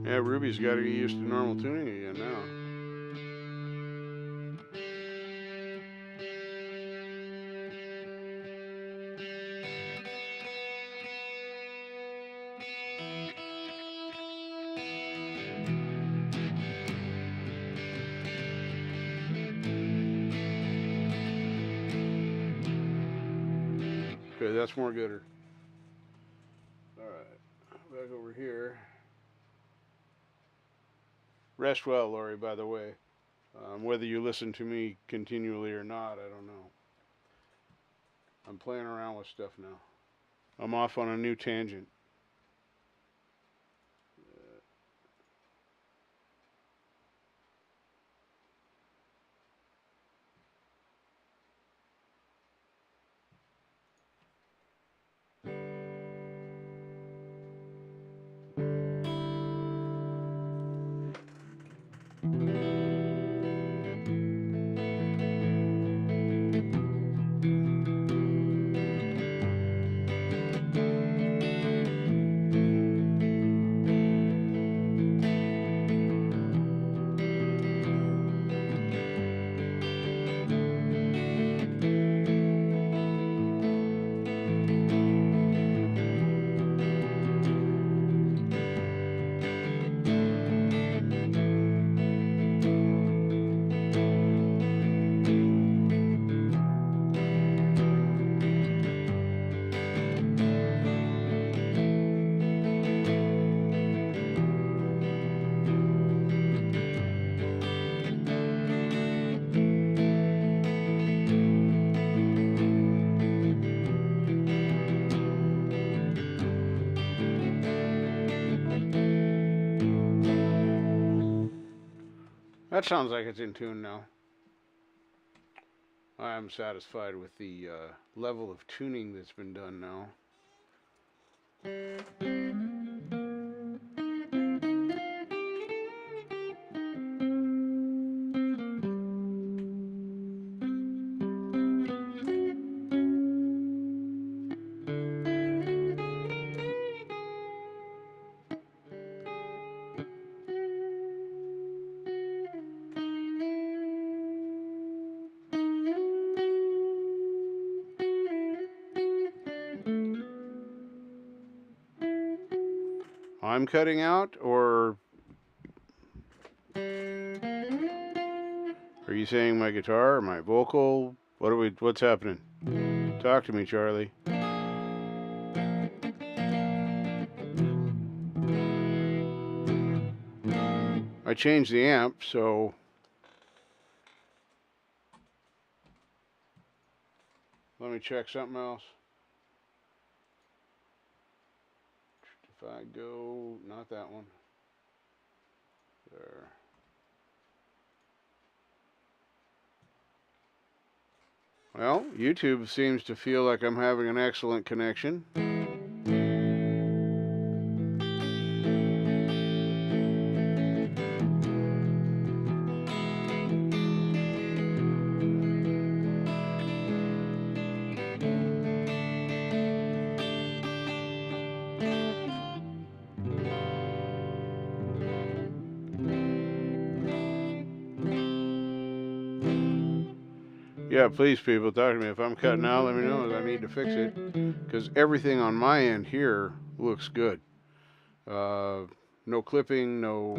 Yeah, Ruby's got to get used to normal tuning again now. Okay, that's more gooder. Alright, back over here. Rest well, Lori, by the way. Whether you listen to me continually or not, I don't know. I'm playing around with stuff now. I'm off on a new tangent. That sounds like it's in tune now. I am satisfied with the level of tuning that's been done now. I'm cutting out, or are you saying my guitar or my vocal? What's happening? Talk to me, Charlie. I changed the amp, so let me check something else. If I go, not that one. There. Well, YouTube seems to feel like I'm having an excellent connection. Yeah, please, people, talk to me. If I'm cutting out, let me know. I need to fix it. Because everything on my end here looks good. No clipping, no...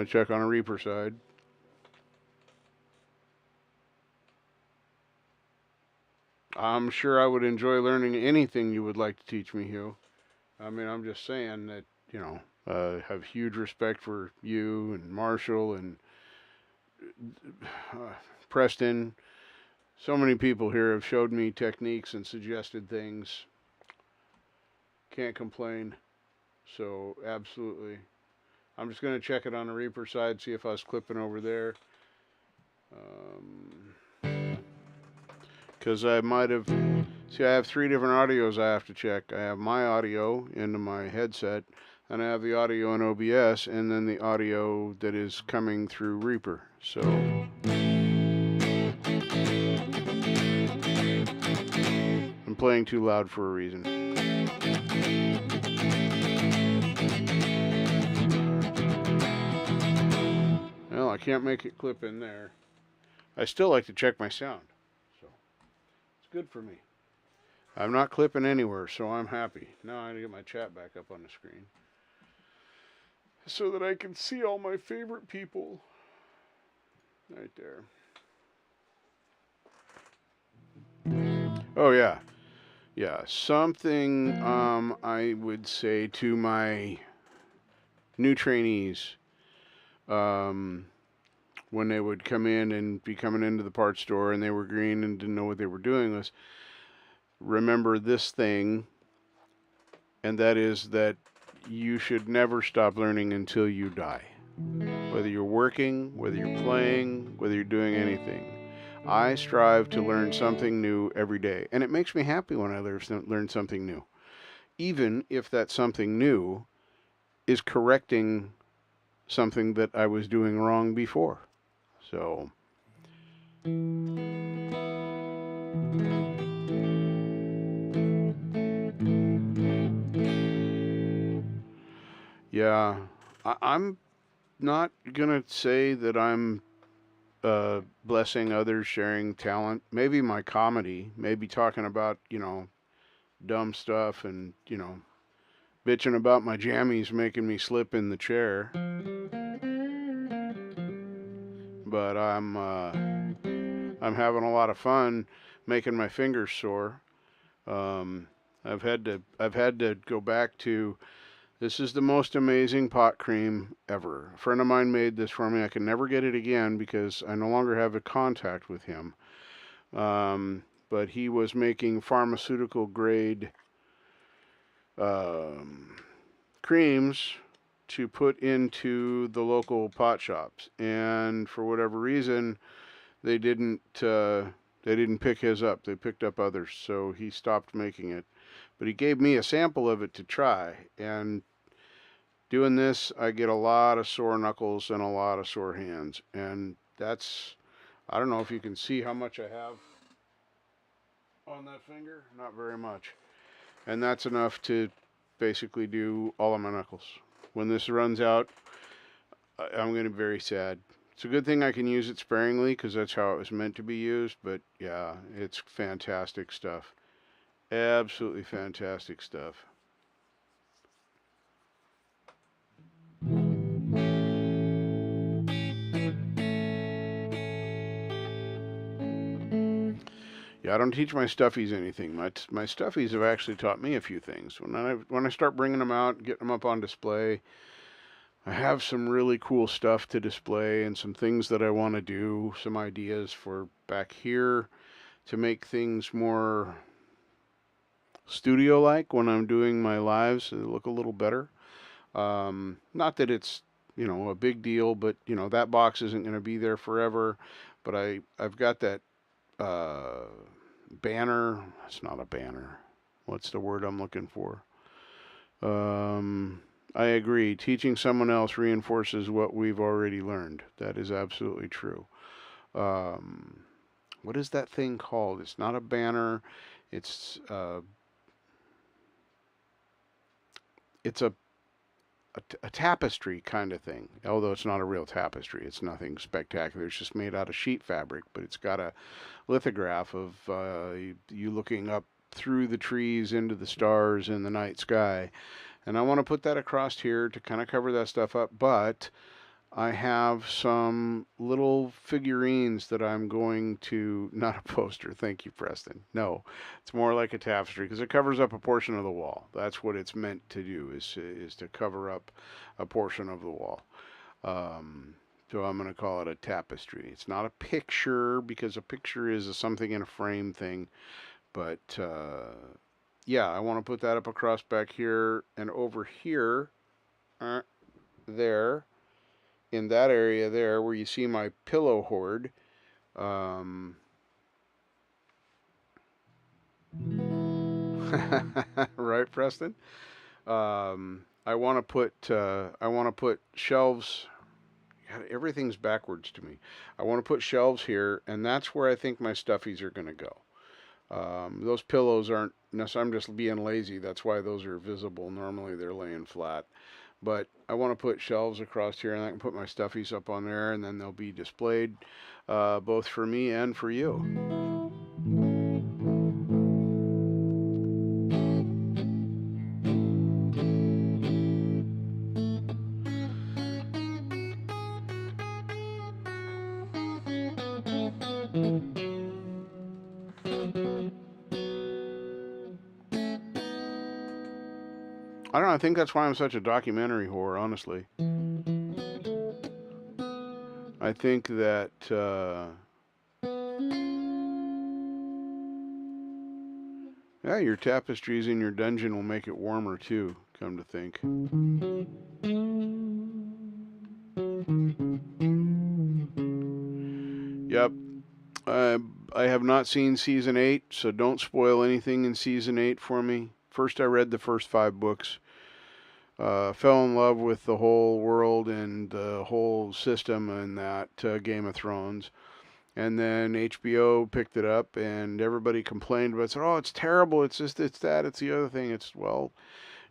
check on a Reaper side. I'm sure I would enjoy learning anything you would like to teach me, Hugh. I mean, I'm just saying that, you know, have huge respect for you and Marshall and Preston. So many people here have showed me techniques and suggested things. Can't complain. So, absolutely. I'm just going to check it on the Reaper side, see if I was clipping over there. Because I might have, see, I have 3 different audios I have to check. I have my audio into my headset, and I have the audio in OBS, and then the audio that is coming through Reaper. So I'm playing too loud for a reason. Well, I can't make it clip in there. I still like to check my sound, so it's good for me. I'm not clipping anywhere, so I'm happy. Now I need to get my chat back up on the screen so that I can see all my favorite people right there. Oh yeah, yeah. Something I would say to my new trainees when they would come in and be coming into the parts store and they were green and didn't know what they were doing was, remember this thing, and that is that you should never stop learning until you die. Whether you're working, whether you're playing, whether you're doing anything. I strive to learn something new every day, and it makes me happy when I learn something new. Even if that something new is correcting something that I was doing wrong before. So yeah, I'm not gonna say that I'm blessing others, sharing talent. Maybe my comedy, maybe talking about, dumb stuff and, bitching about my jammies making me slip in the chair. But I'm having a lot of fun making my fingers sore. I've had to go back to, this is the most amazing pot cream ever. A friend of mine made this for me. I can never get it again because I no longer have a contact with him. But he was making pharmaceutical grade creams to put into the local pot shops, and for whatever reason, they didn't pick his up. They picked up others, so he stopped making it. But he gave me a sample of it to try, and doing this, I get a lot of sore knuckles and a lot of sore hands, and that's, I don't know if you can see how much I have on that finger. Not very much, and that's enough to basically do all of my knuckles. When this runs out, I'm going to be very sad. It's a good thing I can use it sparingly because that's how it was meant to be used, but yeah, it's fantastic stuff. Absolutely fantastic stuff. Yeah, I don't teach my stuffies anything. My stuffies have actually taught me a few things. When I start bringing them out, getting them up on display, I have some really cool stuff to display and some things that I want to do, some ideas for back here to make things more studio-like when I'm doing my lives, so they look a little better. Not that it's, a big deal, but, that box isn't going to be there forever. But I've got that banner. It's not a banner. What's the word I'm looking for? I agree. Teaching someone else reinforces what we've already learned. That is absolutely true. What is that thing called? It's not a banner. It's a tapestry kind of thing. Although it's not a real tapestry. It's nothing spectacular. It's just made out of sheet fabric, but it's got a lithograph of you looking up through the trees into the stars in the night sky. And I want to put that across here to kind of cover that stuff up, but I have some little figurines that I'm going to, not a poster, thank you, Preston. No, it's more like a tapestry because it covers up a portion of the wall. That's what it's meant to do, is to cover up a portion of the wall. So I'm going to call it a tapestry. It's not a picture because a picture is a something in a frame thing, but yeah, I want to put that up across back here and over here, there, in that area there where you see my pillow hoard, Um, right, Preston? I want to put shelves. God, everything's backwards to me. I want to put shelves here, and that's where I think my stuffies are going to go. Those pillows aren't necessarily, I'm just being lazy. That's why those are visible. Normally they're laying flat. But I want to put shelves across here, and I can put my stuffies up on there, and then they'll be displayed both for me and for you. I don't know. I think that's why I'm such a documentary whore, honestly. I think that yeah, your tapestries in your dungeon will make it warmer too, come to think. Yep. Uh, I have not seen season 8, so don't spoil anything in season 8 for me. First, I read the first 5 books. Fell in love with the whole world and the whole system in that Game of Thrones. And then HBO picked it up, and everybody complained about it. Said, "Oh, it's terrible. It's this, it's that, it's the other thing." It's, well,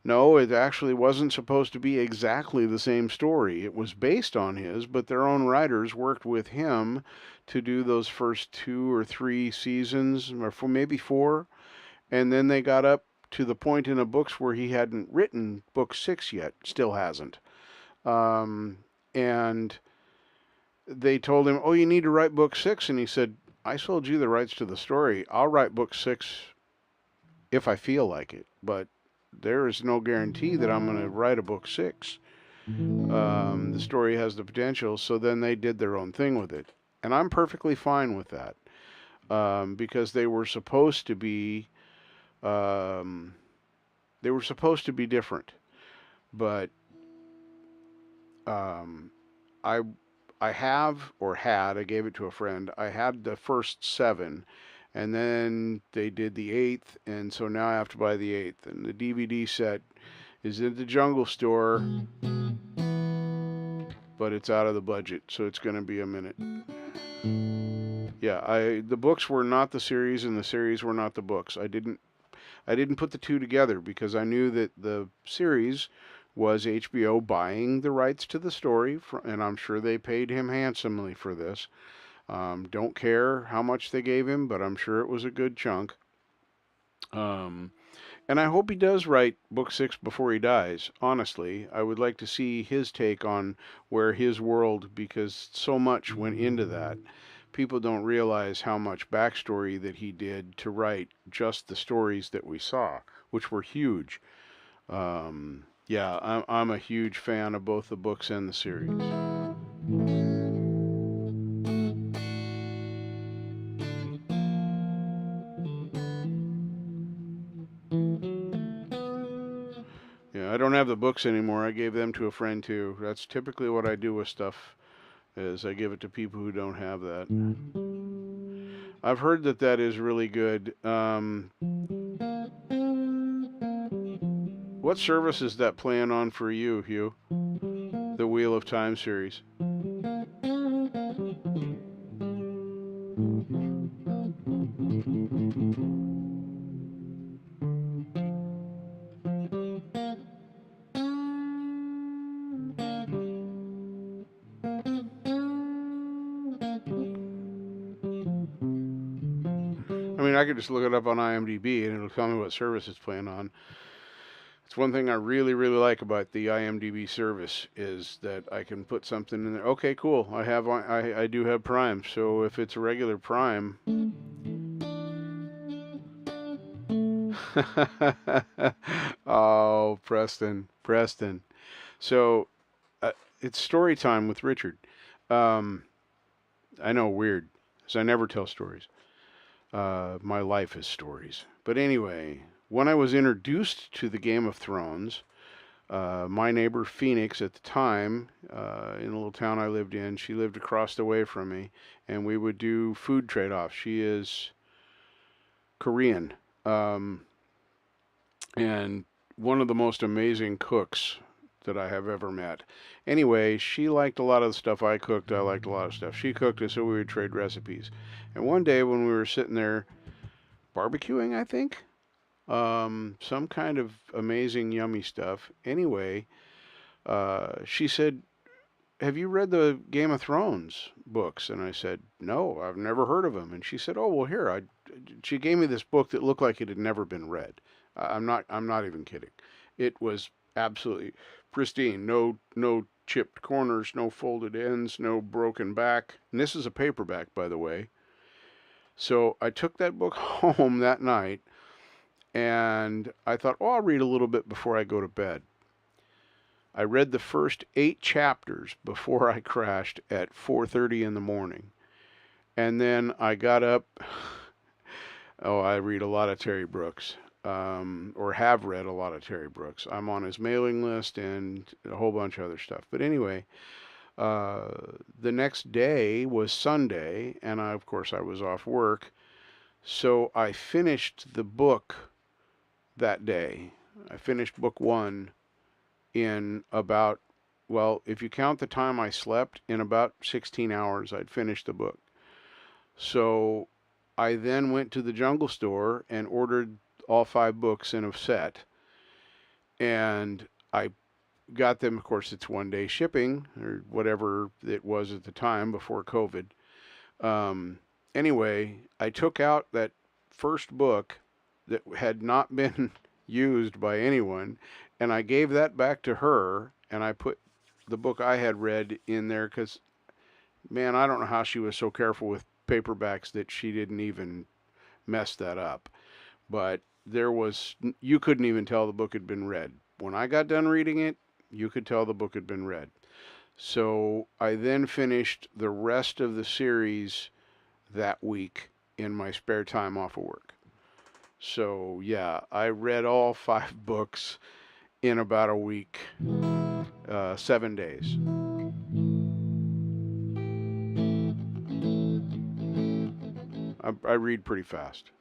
no, it actually wasn't supposed to be exactly the same story. It was based on his, but their own writers worked with him to do those first 2 or 3 seasons, or maybe 4, and then they got up to the point in the books where he hadn't written book 6 yet, still hasn't. And they told him, "Oh, you need to write book 6," and he said, "I sold you the rights to the story. I'll write book 6 if I feel like it, but there is no guarantee that I'm going to write a book 6. The story has the potential." So then they did their own thing with it, and I'm perfectly fine with that, because they were supposed to be different. But I I have, or had, I gave it to a friend. I had the first 7, and then they did the 8th, and so now I have to buy the 8th. And the DVD set is at the Jungle Store, but it's out of the budget, so it's going to be a minute. Yeah, the books were not the series, and the series were not the books. I didn't put the two together because I knew that the series was HBO buying the rights to the story, and I'm sure they paid him handsomely for this. Don't care how much they gave him, but I'm sure it was a good chunk. And I hope he does write book 6 before he dies. Honestly, I would like to see his take on where his world, because so much went into that. People don't realize how much backstory that he did to write just the stories that we saw, which were huge. Yeah, I'm a huge fan of both the books and the series. Yeah, I don't have the books anymore. I gave them to a friend too. That's typically what I do with stuff, is I give it to people who don't have that. I've heard that that is really good. What service is that playing on for you, Hugh? The Wheel of Time series. I mean, I could just look it up on IMDb and it'll tell me what service it's playing on. It's one thing I really, really like about the IMDb service, is that I can put something in there. Okay, cool. I do have Prime, so if it's a regular Prime. Oh, Preston. So it's story time with Richard. Um, I know, weird, because I never tell stories. My life is stories. But anyway, when I was introduced to the Game of Thrones, My neighbor Phoenix at the time, in the little town I lived in, she lived across the way from me, and we would do food trade-offs. She is Korean, um, and one of the most amazing cooks that I have ever met. Anyway, she liked a lot of the stuff I cooked. I liked a lot of stuff she cooked, and so we would trade recipes. And one day when we were sitting there barbecuing, I think, some kind of amazing, yummy stuff. Anyway, she said, "Have you read the Game of Thrones books?" And I said, "No, I've never heard of them." And she said, "Oh, well, here." She gave me this book that looked like it had never been read. I'm not even kidding. It was absolutely pristine. No chipped corners, no folded ends, no broken back. And this is a paperback, by the way. So I took that book home that night, and I thought, oh, I'll read a little bit before I go to bed. I read the first 8 chapters before I crashed at 4:30 in the morning. And then I got up. Oh, I read a lot of Terry Brooks, or have read a lot of Terry Brooks. I'm on his mailing list and a whole bunch of other stuff. But anyway, uh, the next day was Sunday, and of course, I was off work. So I finished the book that day. I finished book 1 in about, well, if you count the time I slept, in about 16 hours, I'd finished the book. So I then went to the Jungle store and ordered all 5 books in a set. And I got them, of course, it's 1-day shipping, or whatever it was at the time before COVID. Anyway, I took out that first book that had not been used by anyone, and I gave that back to her, and I put the book I had read in there because, man, I don't know how she was so careful with paperbacks that she didn't even mess that up. But you couldn't even tell the book had been read. When I got done reading it, you could tell the book had been read. So I then finished the rest of the series that week in my spare time off of work. So yeah, I read all 5 books in about a week, 7 days. I read pretty fast.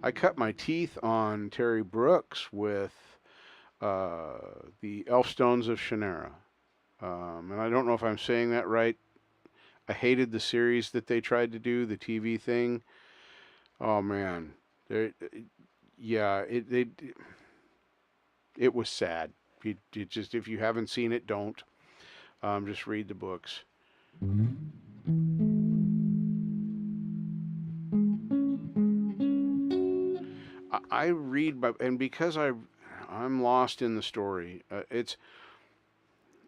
I cut my teeth on Terry Brooks with the Elfstones of Shannara. And I don't know if I'm saying that right. I hated the series that they tried to do, the TV thing. Oh man, yeah, it was sad. It just, if you haven't seen it, don't. Just read the books. I read, and because I'm lost in the story. It's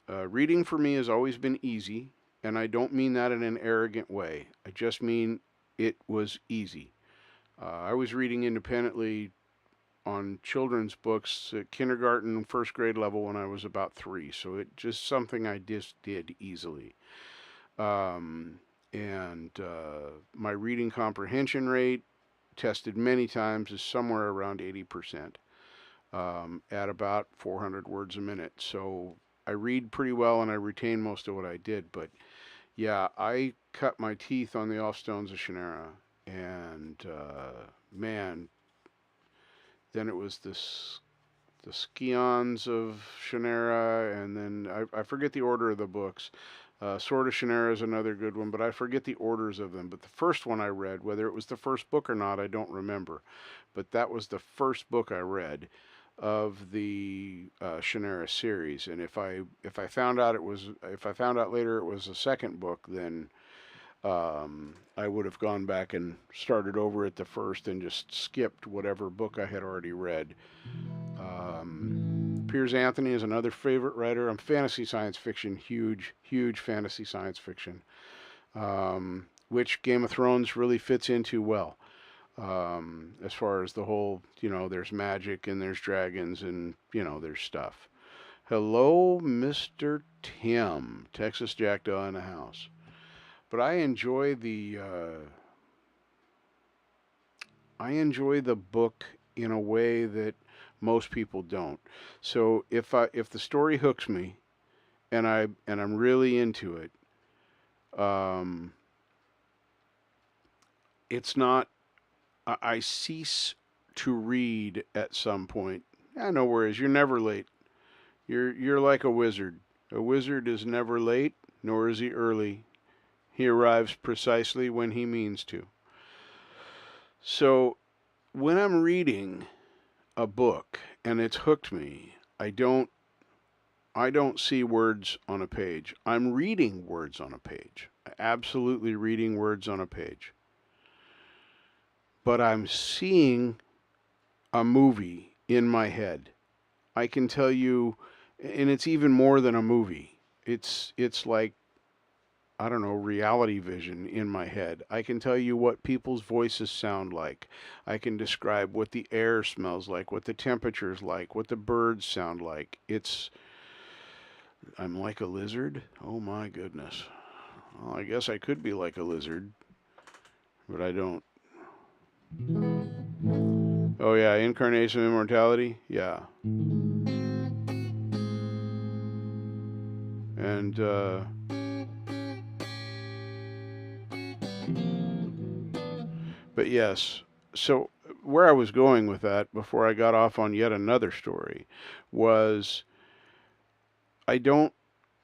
reading for me has always been easy, and I don't mean that in an arrogant way. I just mean it was easy. I was reading independently on children's books at kindergarten, first grade level when I was about 3, so it just something I just did easily. And my reading comprehension rate, tested many times, is somewhere around 80%, at about 400 words a minute. So I read pretty well and I retain most of what I did. But yeah, I cut my teeth on the Elfstones of Shannara, and man, then it was the Scions of Shannara, and then I forget the order of the books. Sword of Shannara is another good one, but I forget the orders of them. But the first one I read, whether it was the first book or not, I don't remember. But that was the first book I read of the Shannara series. And if I found out later it was a second book, then I would have gone back and started over at the first and just skipped whatever book I had already read. Piers Anthony is another favorite writer. I'm fantasy science fiction, huge fantasy science fiction, which Game of Thrones really fits into well. As far as the whole, there's magic and there's dragons and, there's stuff. Hello, Mr. Tim, Texas Jackdaw in the house. But I enjoy the I enjoy the book in a way that most people don't. So if the story hooks me and I'm really into it, um, it's not. I cease to read at some point. No worries. You're never late. You're like a wizard. A wizard is never late, nor is he early. He arrives precisely when he means to. So when I'm reading a book and it's hooked me, I don't see words on a page. I'm reading words on a page. Absolutely reading words on a page. But I'm seeing a movie in my head. I can tell you, and it's even more than a movie. It's like, I don't know, reality vision in my head. I can tell you what people's voices sound like. I can describe what the air smells like, what the temperature's like, what the birds sound like. I'm like a lizard? Oh my goodness. Well, I guess I could be like a lizard, but I don't. Oh yeah, incarnation of immortality? Yeah. And but yes. So where I was going with that before I got off on yet another story was I don't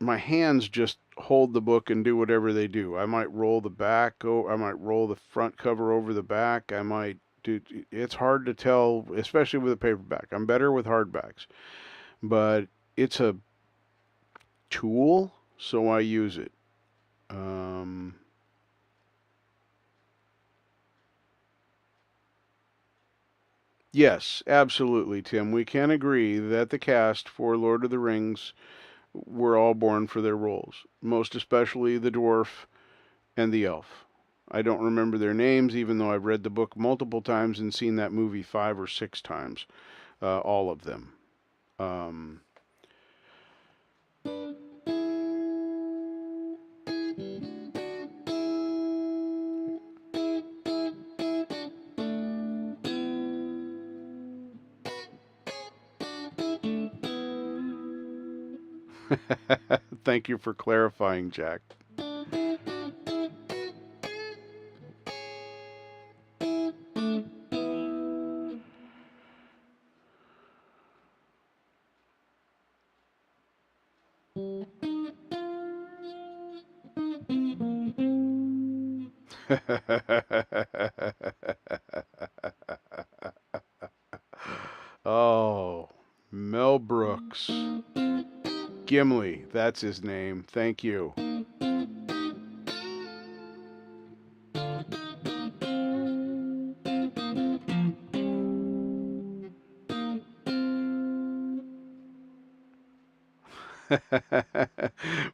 my hands just hold the book and do whatever they do. I might roll the back, I might roll the front cover over the back. I might do. It's hard to tell, especially with a paperback. I'm better with hardbacks, but it's a tool, so I use it. Um, yes, absolutely, Tim. We can agree that the cast for Lord of the Rings were all born for their roles, most especially the dwarf and the elf. I don't remember their names, even though I've read the book multiple times and seen that movie 5 or 6 times, all of them. Um, Thank you for clarifying, Jack. Oh, Mel Brooks. Gimli, that's his name. Thank you.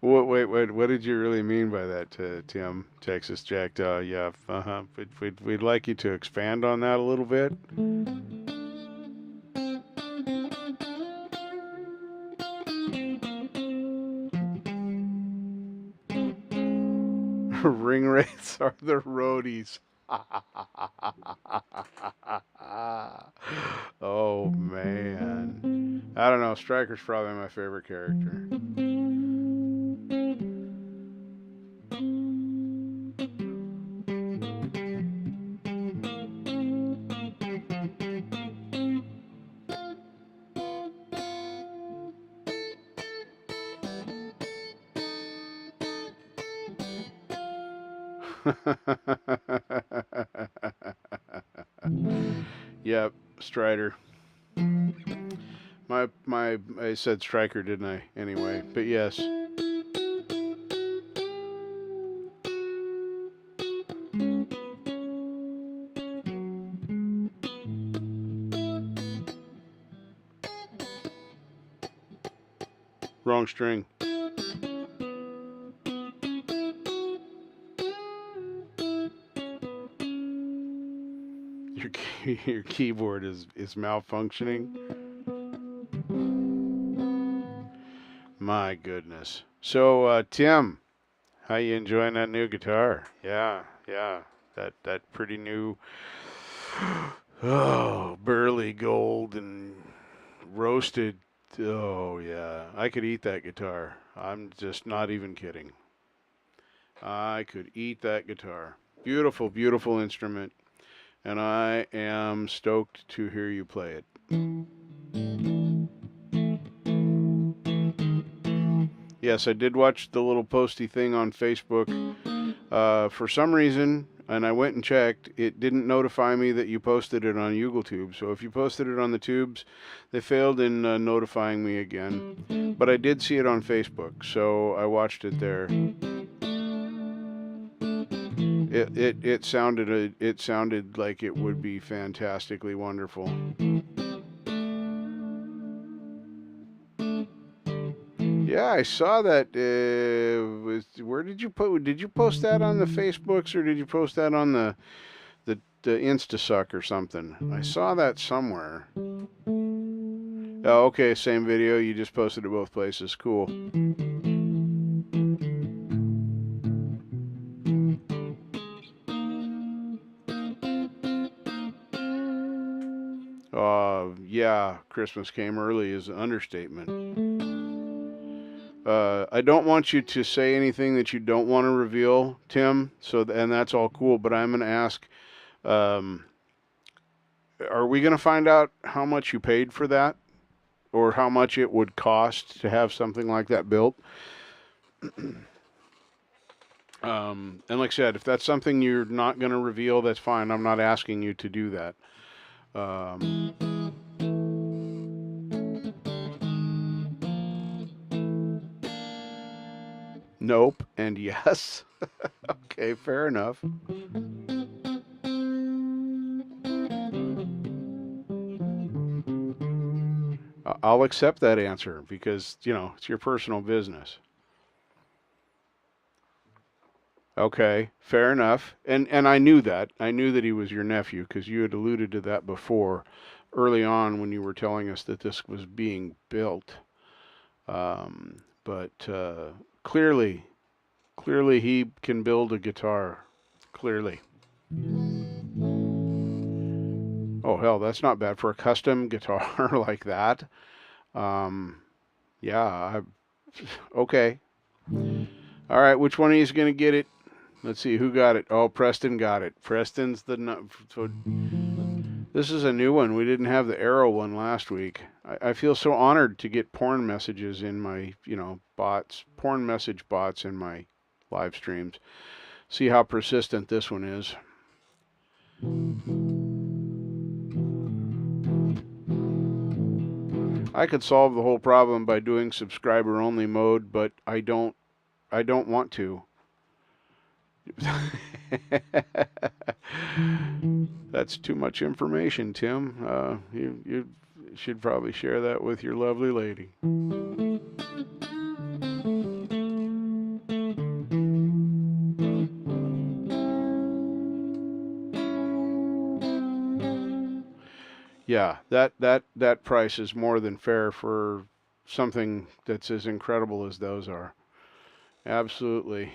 Wait, what did you really mean by that, Tim? Texas Jack? Yeah, uh-huh. We'd like you to expand on that a little bit. Ring wraiths are the roadies. Oh man. I don't know. Stryker's probably my favorite character. Yep, Strider. I said Stryker, didn't I? Anyway, but yes. Wrong string. Your your keyboard is malfunctioning. My goodness. So, Tim, how you enjoying that new guitar? Yeah, yeah. That pretty new Oh, burly gold and roasted. Oh, yeah. I could eat that guitar. I'm just not even kidding. I could eat that guitar. Beautiful, beautiful instrument. And I am stoked to hear you play it. Yes, I did watch the little posty thing on Facebook. For some reason, and I went and checked, it didn't notify me that you posted it on YooougleTube. So if you posted it on the tubes, they failed in notifying me again. But I did see it on Facebook, so I watched it there. It sounded like it would be fantastically wonderful. Yeah, I saw that. Where did you put? Did you post that on the Facebooks or did you post that on the InstaSuck or something? I saw that somewhere. Oh, okay, same video. You just posted it both places. Cool. Yeah, Christmas came early is an understatement. I don't want you to say anything that you don't want to reveal, Tim. And that's all cool. But I'm going to ask, are we going to find out how much you paid for that, or how much it would cost to have something like that built? And like I said, if that's something you're not going to reveal, that's fine. I'm not asking you to do that. Nope and yes. Okay, fair enough. I'll accept that answer because, it's your personal business. Okay, fair enough. And I knew that. I knew that he was your nephew because you had alluded to that before, early on when you were telling us that this was being built. But clearly he can build a guitar. Clearly. Oh, hell, that's not bad for a custom guitar like that. Yeah, okay. All right, which one of you is going to get it? Let's see, who got it? Oh, Preston got it. Preston's so this is a new one. We didn't have the arrow one last week. I feel so honored to get porn messages in my, porn message bots in my live streams. See how persistent this one is. I could solve the whole problem by doing subscriber only mode, but I don't want to. That's too much information, Tim. You should probably share that with your lovely lady. Yeah, that price is more than fair for something that's as incredible as those are. Absolutely.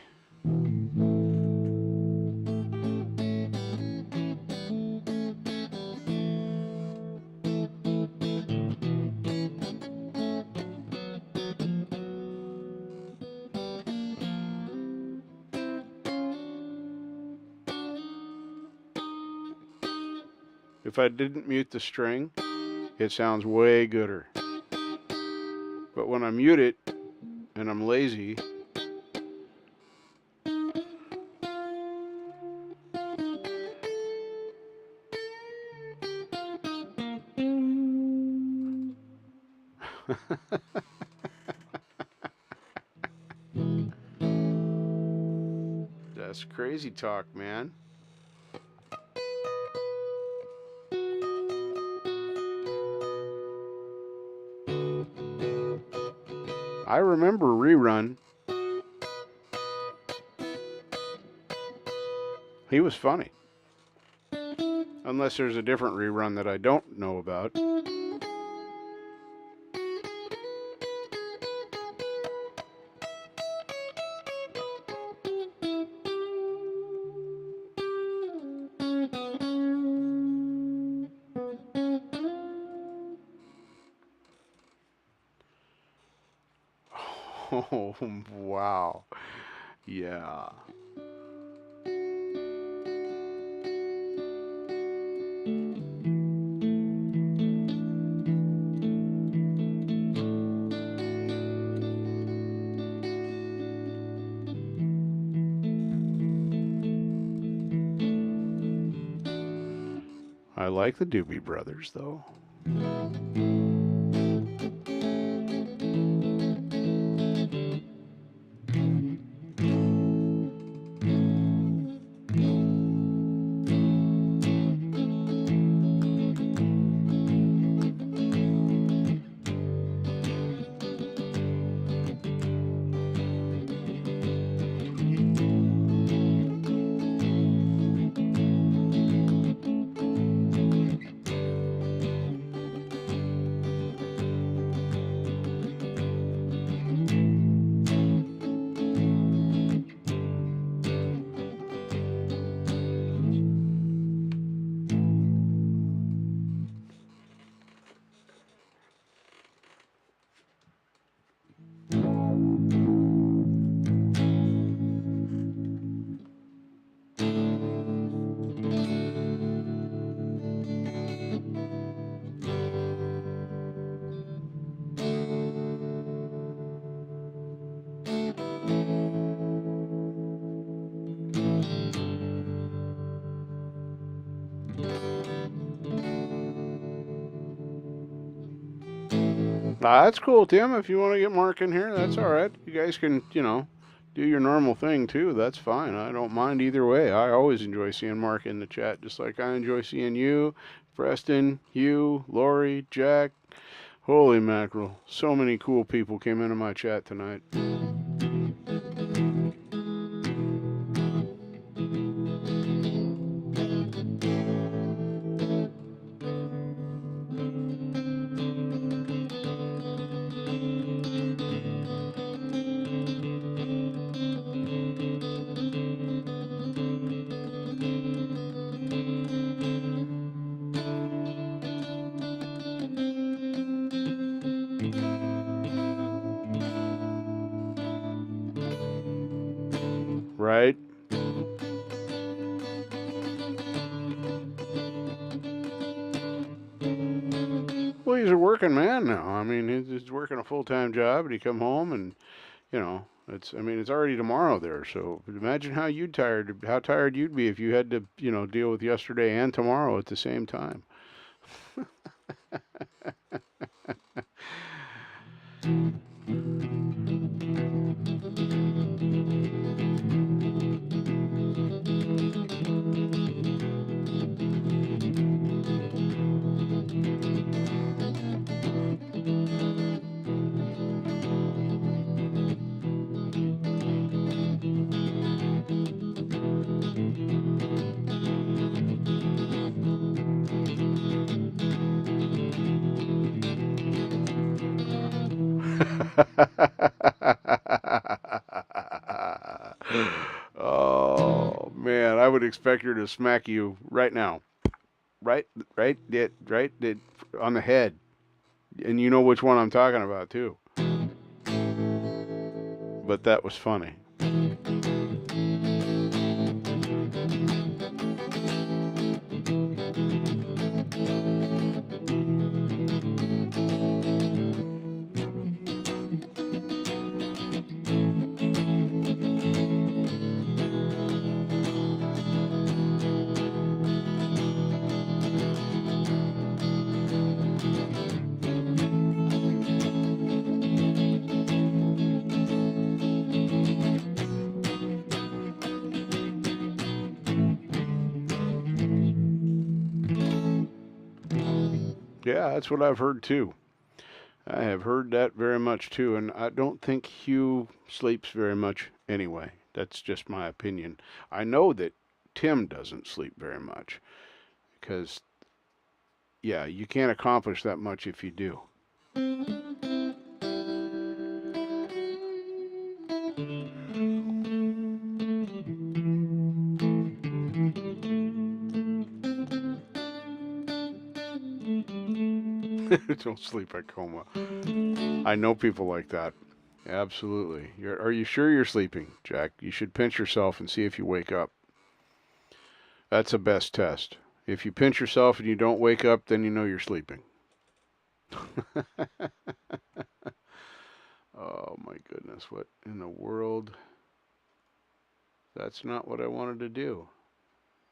If I didn't mute the string, it sounds way gooder. But when I mute it and I'm lazy, that's crazy talk, man. I remember Rerun. He was funny. Unless there's a different Rerun that I don't know about. Oh, wow. Yeah. I like the Doobie Brothers, though. That's cool, Tim. If you want to get Mark in here, that's all right. You guys can, do your normal thing too. That's fine. I don't mind either way. I always enjoy seeing Mark in the chat, just like I enjoy seeing you, Preston, Hugh, Lori, Jack. Holy mackerel. So many cool people came into my chat tonight. Right? Well, he's a working man now. I mean, he's working a full-time job, and he come home, and it's already tomorrow there. So imagine how tired you'd be if you had to, deal with yesterday and tomorrow at the same time. Oh man, I would expect her to smack you right now, right, right, on the head, and you know which one I'm talking about too. But that was funny. Yeah, that's what I've heard too. I have heard that very much too, and I don't think Hugh sleeps very much anyway. That's just my opinion. I know that Tim doesn't sleep very much because, yeah, you can't accomplish that much if you do. Don't sleep at coma. I know people like that. Absolutely. Are you sure you're sleeping, Jack? You should pinch yourself and see if you wake up. That's the best test. If you pinch yourself and you don't wake up, then you know you're sleeping. Oh my goodness, what in the world? That's not what I wanted to do.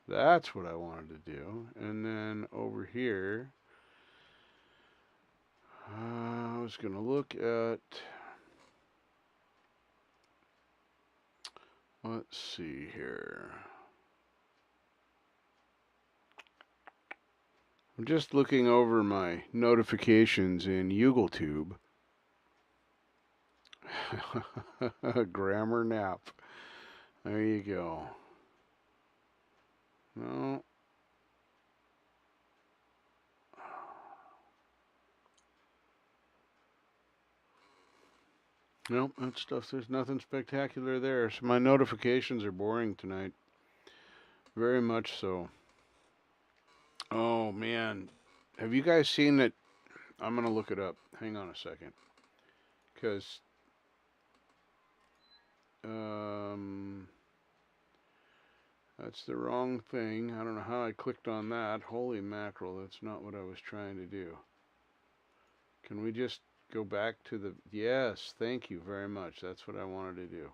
That's what I wanted to do. And then over here, I was going to look at, let's see here. I'm just looking over my notifications in YooougleTube. Grammar nap. There you go. No. Nope, that stuff, there's nothing spectacular there. So my notifications are boring tonight. Very much so. Oh, man. Have you guys seen that? I'm going to look it up. Hang on a second. Because that's the wrong thing. I don't know how I clicked on that. Holy mackerel, that's not what I was trying to do. Can we just go back to the... Yes, thank you very much. That's what I wanted to do.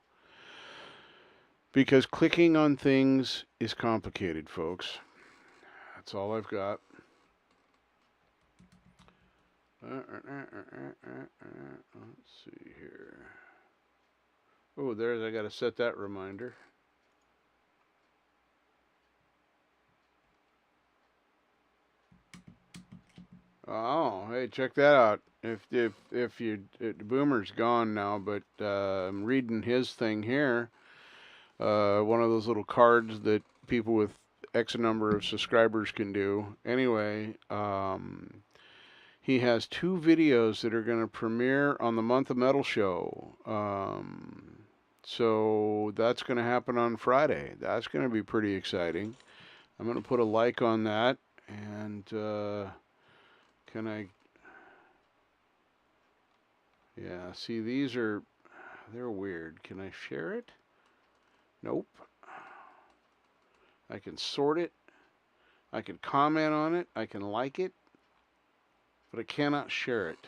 Because clicking on things is complicated, folks. That's all I've got. Let's see here. Oh, there's, I got to set that reminder. Oh, hey, check that out. If you Boomer's gone now, but I'm reading his thing here. One of those little cards that people with X number of subscribers can do. Anyway, he has 2 videos that are going to premiere on the Month of Metal show. So that's going to happen on Friday. That's going to be pretty exciting. I'm going to put a like on that, and can I? Yeah, see, they're weird. Can I share it? Nope. I can sort it. I can comment on it. I can like it. But I cannot share it.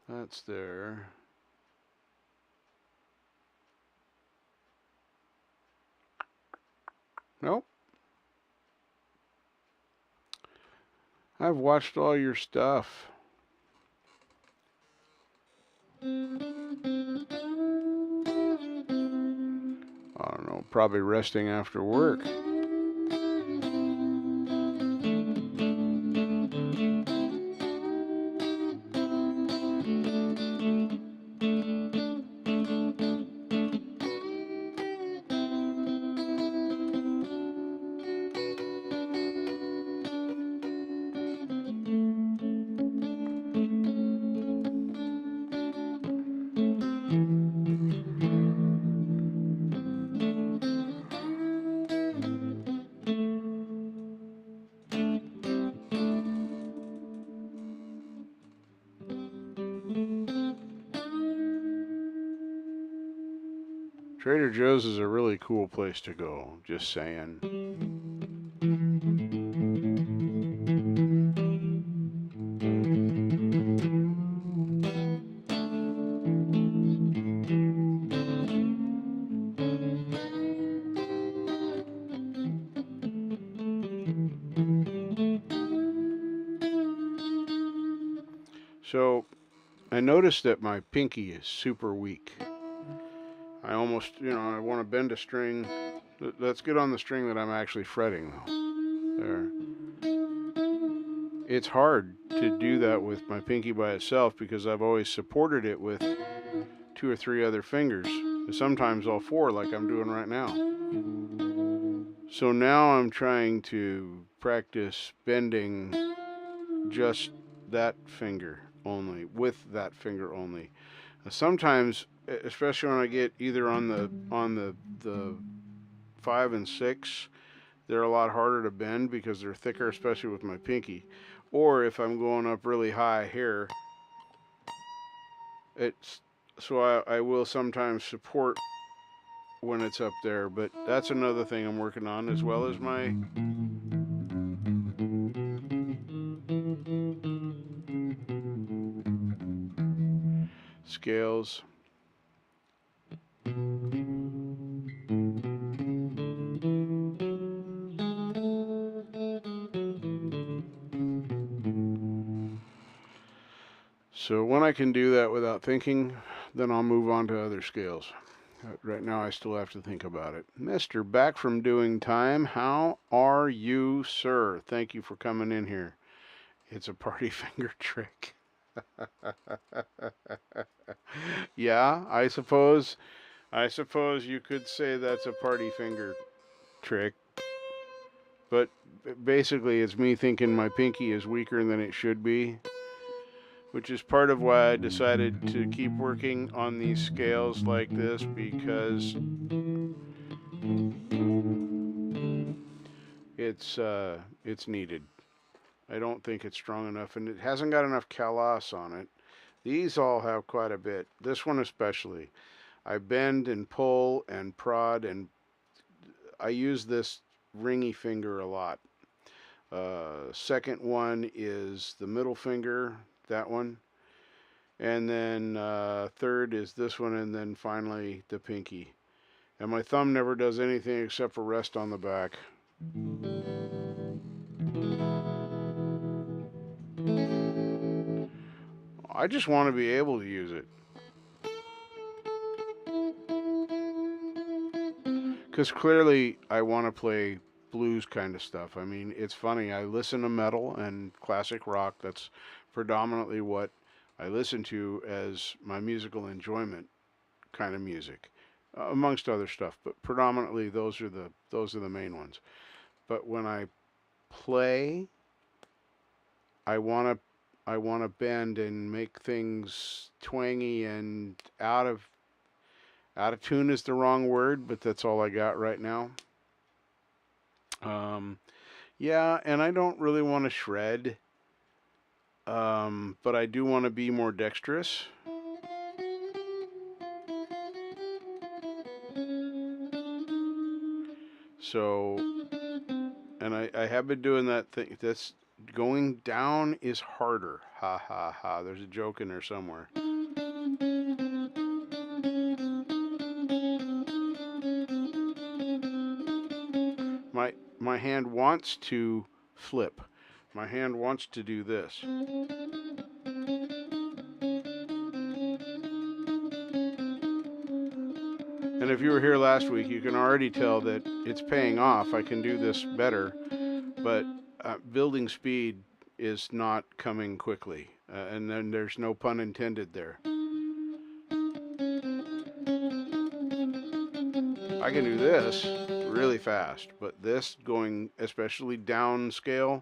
That's there. Nope. I've watched all your stuff. I don't know, probably resting after work. Trader Joe's is a really cool place to go, just saying. So, I noticed that my pinky is super weak. I almost, I want to bend a string. Let's get on the string that I'm actually fretting, though. There. It's hard to do that with my pinky by itself because I've always supported it with 2 or 3 other fingers. Sometimes all 4, like I'm doing right now. So now I'm trying to practice bending just that finger only, with that finger only. Sometimes, especially when I get either on the 5 and 6, they're a lot harder to bend because they're thicker, especially with my pinky. Or if I'm going up really high here, It's so I will sometimes support when it's up there, but that's another thing I'm working on, as well as my scales. So when I can do that without thinking, then I'll move on to other scales. Right now I still have to think about it. Mister, back from doing time, how are you, sir? Thank you for coming in here. It's a party finger trick. Yeah, I suppose you could say that's a party finger trick, but basically it's me thinking my pinky is weaker than it should be, which is part of why I decided to keep working on these scales like this, because it's needed. I don't think it's strong enough, and it hasn't got enough callus on it. These all have quite a bit. This one especially. I bend and pull and prod, and I use this ringy finger a lot. Second one is the middle finger, that one. And then third is this one, and then finally the pinky. And my thumb never does anything except for rest on the back. I just want to be able to use it. Because clearly I want to play blues kind of stuff. I mean, it's funny. I listen to metal and classic rock. That's predominantly what I listen to as my musical enjoyment kind of music, amongst other stuff. But predominantly those are the main ones. But when I play, I want to bend and make things twangy and out of tune is the wrong word, but that's all I got right now. Um, yeah, and I don't really want to shred, but I do want to be more dexterous. So, and I have been doing that thing. That's going down is harder. Ha ha ha. There's a joke in there somewhere. My hand wants to flip. My hand wants to do this. And if you were here last week, you can already tell that it's paying off. I can do this better, but building speed is not coming quickly. And then there's no pun intended there. I can do this really fast, but this going especially down scale,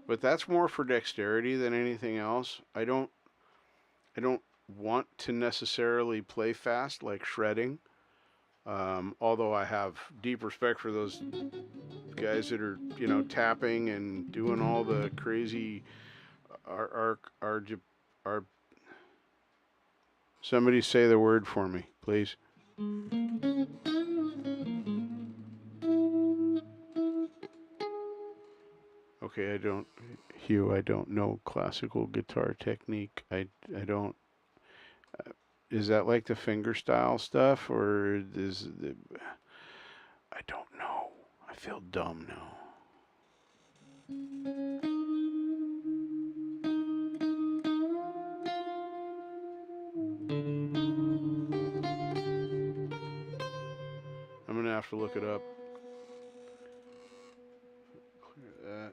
but that's more for dexterity than anything else. I don't want to necessarily play fast like shredding. Although I have deep respect for those guys that are, tapping and doing all the crazy our somebody say the word for me, please. Okay, I don't know classical guitar technique. I don't. Is that like the finger style stuff, or is the? I don't know. I feel dumb now. I'm gonna have to look it up. Clear that.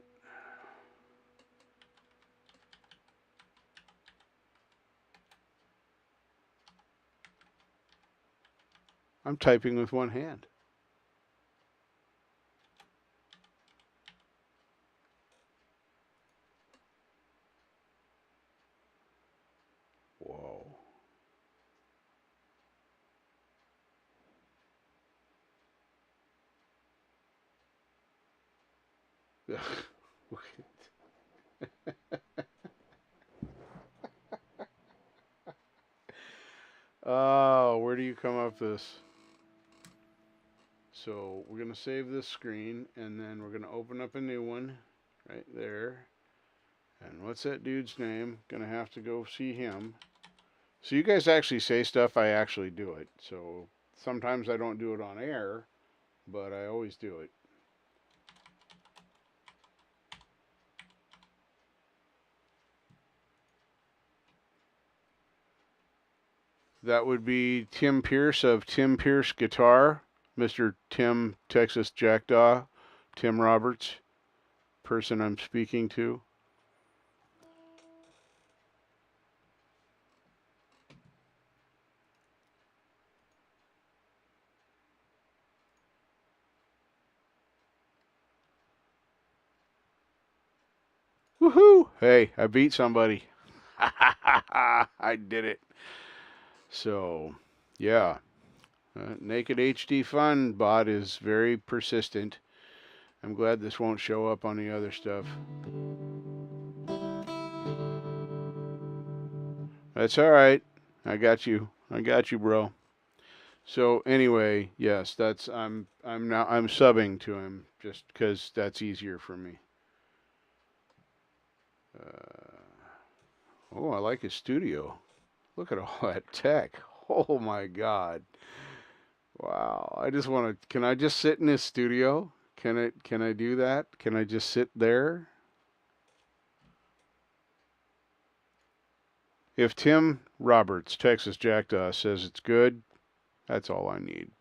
I'm typing with one hand. Whoa. Oh, where do you come up this? So we're going to save this screen, and then we're going to open up a new one right there. And what's that dude's name? Gonna have to go see him. So you guys actually say stuff, I actually do it. So sometimes I don't do it on air, but I always do it. That would be Tim Pierce of Tim Pierce Guitar, Mr. Tim Texas Jackdaw, Tim Roberts, person I'm speaking to. Woohoo! Hey, I beat somebody. I did it. So, yeah. Naked HD Fun bot is very persistent. I'm glad this won't show up on the other stuff. That's all right. I got you. I got you, bro. So anyway, yes, that's I'm subbing to him just because that's easier for me. Oh, I like his studio. Look at all that tech. Oh my God. Wow. I just want to. Can I just sit in his studio? Can I do that? Can I just sit there? If Tim Roberts, Texas Jackdaw, says it's good, that's all I need.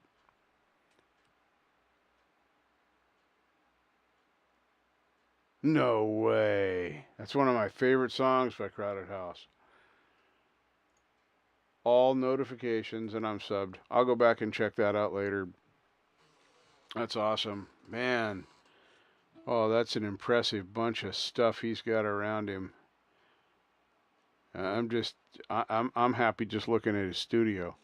No way. That's one of my favorite songs by Crowded House. All notifications, and I'm subbed. I'll go back and check that out later. That's awesome. Man. Oh, that's an impressive bunch of stuff he's got around him. I'm just, I'm happy just looking at his studio.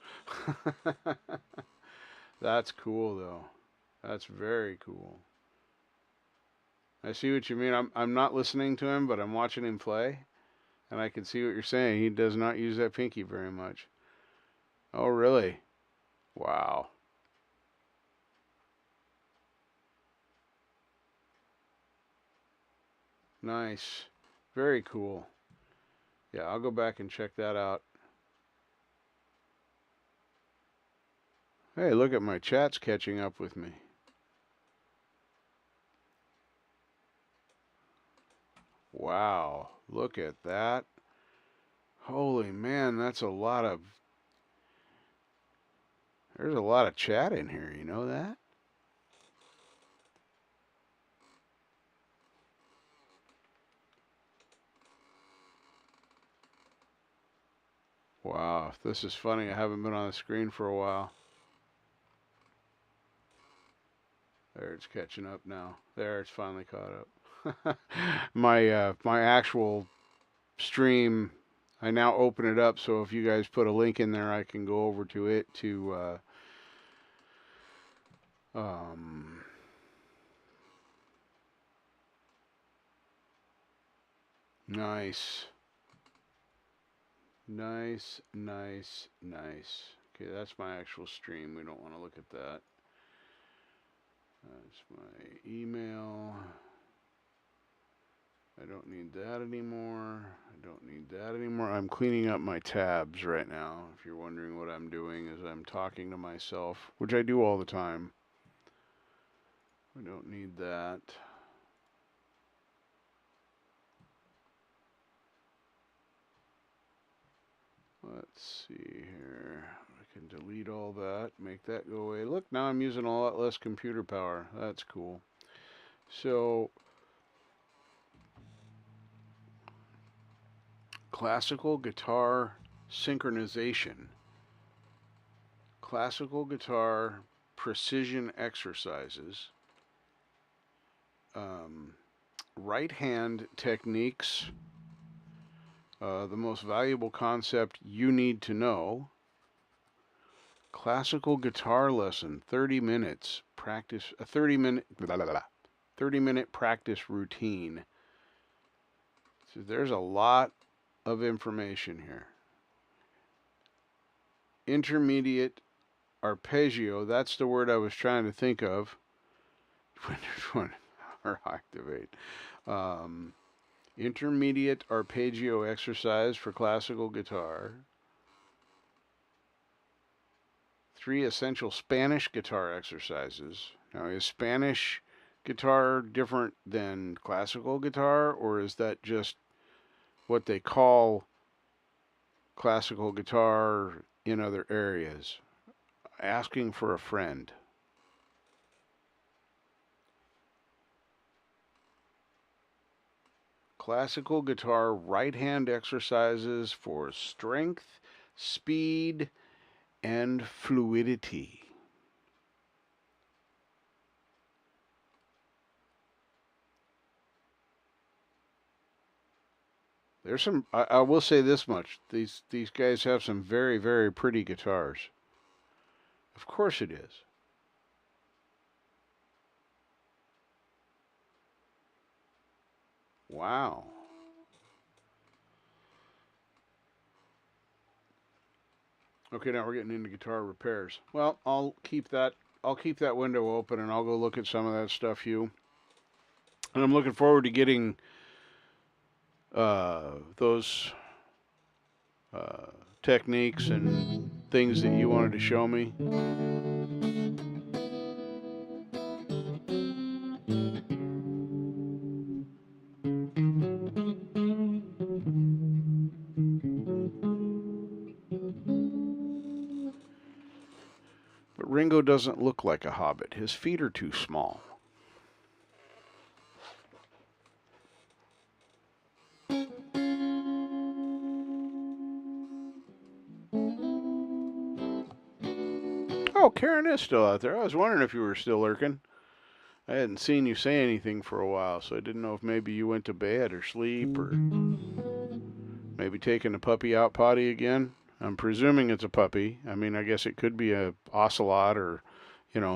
That's cool though. That's very cool. I see what you mean. I'm not listening to him, but I'm watching him play, and I can see what you're saying. He does not use that pinky very much. Oh, really? Wow. Nice. Very cool. Yeah, I'll go back and check that out. Hey, look at my chat's catching up with me. Wow, look at that. Holy man, that's a lot of. There's a lot of chat in here, you know that? Wow, this is funny. I haven't been on the screen for a while. There, it's catching up now. There, it's finally caught up. My actual stream, I now open it up, so if you guys put a link in there, I can go over to it to nice. Nice, nice, nice. Okay, that's my actual stream. We don't want to look at that. That's my email. I don't need that anymore. I don't need that anymore. I'm cleaning up my tabs right now. If you're wondering what I'm doing, is I'm talking to myself, which I do all the time. I don't need that. Let's see here. I can delete all that, make that go away. Look, now I'm using a lot less computer power. That's cool. So, classical guitar synchronization. Classical guitar precision exercises. Right hand techniques. The most valuable concept you need to know. Classical guitar lesson, 30 minutes. Practice a 30-minute 30-minute practice routine. So there's a lot of information here. Intermediate arpeggio, that's the word I was trying to think of. Or activate. Intermediate arpeggio exercise for classical guitar. 3 essential Spanish guitar exercises. Now, is Spanish guitar different than classical guitar, or is that just what they call classical guitar in other areas? Asking for a friend. Classical guitar right hand exercises for strength, speed, and fluidity. There's some, I will say this much. These guys have some very, very pretty guitars. Of course it is. Wow. Okay, now we're getting into guitar repairs. Well, I'll keep that window open and I'll go look at some of that stuff, Hugh. And I'm looking forward to getting those techniques and things that you wanted to show me. But Ringo doesn't look like a hobbit. His feet are too small. Oh, Karen is still out there. I was wondering if you were still lurking. I hadn't seen you say anything for a while, so I didn't know if maybe you went to bed or sleep or maybe taking the puppy out potty again. I'm presuming it's a puppy. I mean, I guess it could be a ocelot or,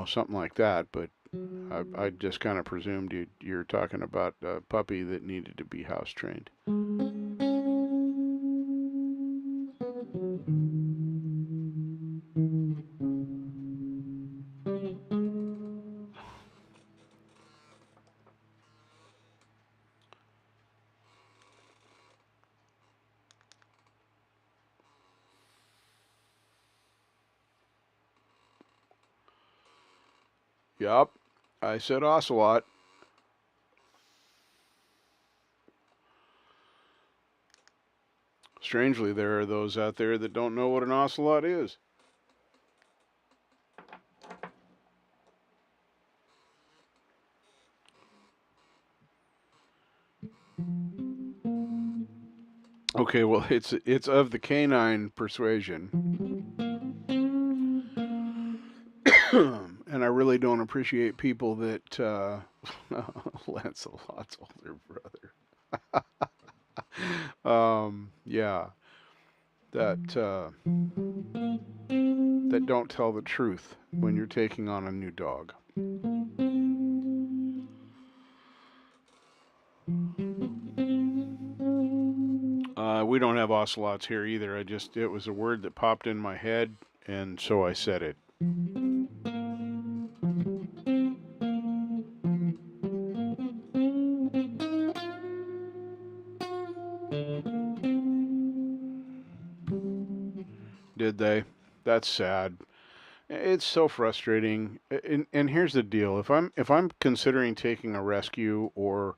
something like that, but I just kind of presumed you're talking about a puppy that needed to be house trained. Yup, I said ocelot. Strangely, there are those out there that don't know what an ocelot is. Okay, well, it's of the canine persuasion. And I really don't appreciate people that Lancelot's older brother. Yeah, that don't tell the truth when you're taking on a new dog. We don't have ocelots here either. It was a word that popped in my head, and so I said it. Did they? That's sad. It's so frustrating. And here's the deal: if I'm considering taking a rescue or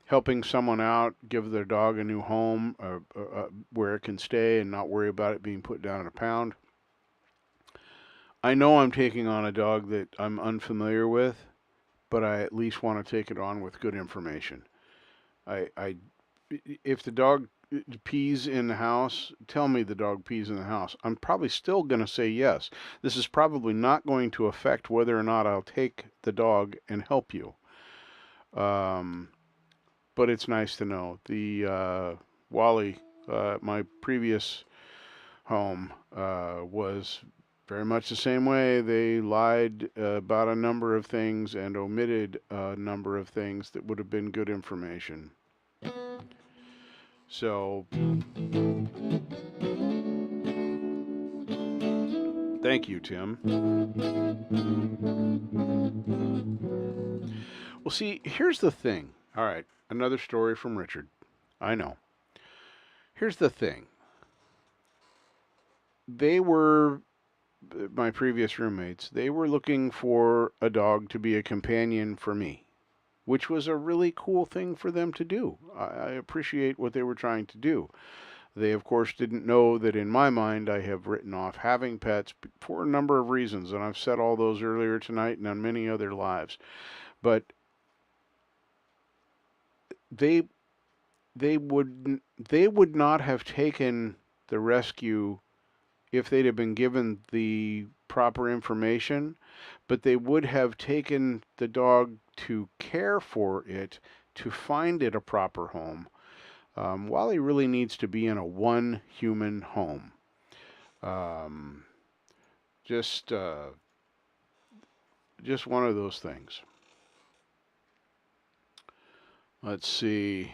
helping someone out, give their dog a new home where it can stay and not worry about it being put down in a pound, I know I'm taking on a dog that I'm unfamiliar with, but I at least want to take it on with good information. If the dog pees in the house, tell me the dog pees in the house. I'm probably still going to say yes. This is probably not going to affect whether or not I'll take the dog and help you. But it's nice to know. The Wally, my previous home, was Very much the same way they lied about a number of things and omitted a number of things that would have been good information. So, thank you, Tim. Well, see, here's the thing. All right, another story from Richard. I know. Here's the thing. They were my previous roommates. They were looking for a dog to be a companion for me, which was a really cool thing for them to do. I appreciate what they were trying to do. They, of course, didn't know that in my mind I have written off having pets for a number of reasons, and I've said all those earlier tonight and on many other lives. But they they would not have taken the rescue if they'd have been given the proper information, but they would have taken the dog to care for it, to find it a proper home. Wally really needs to be in a one human home. Um, just just one of those things. Let's see.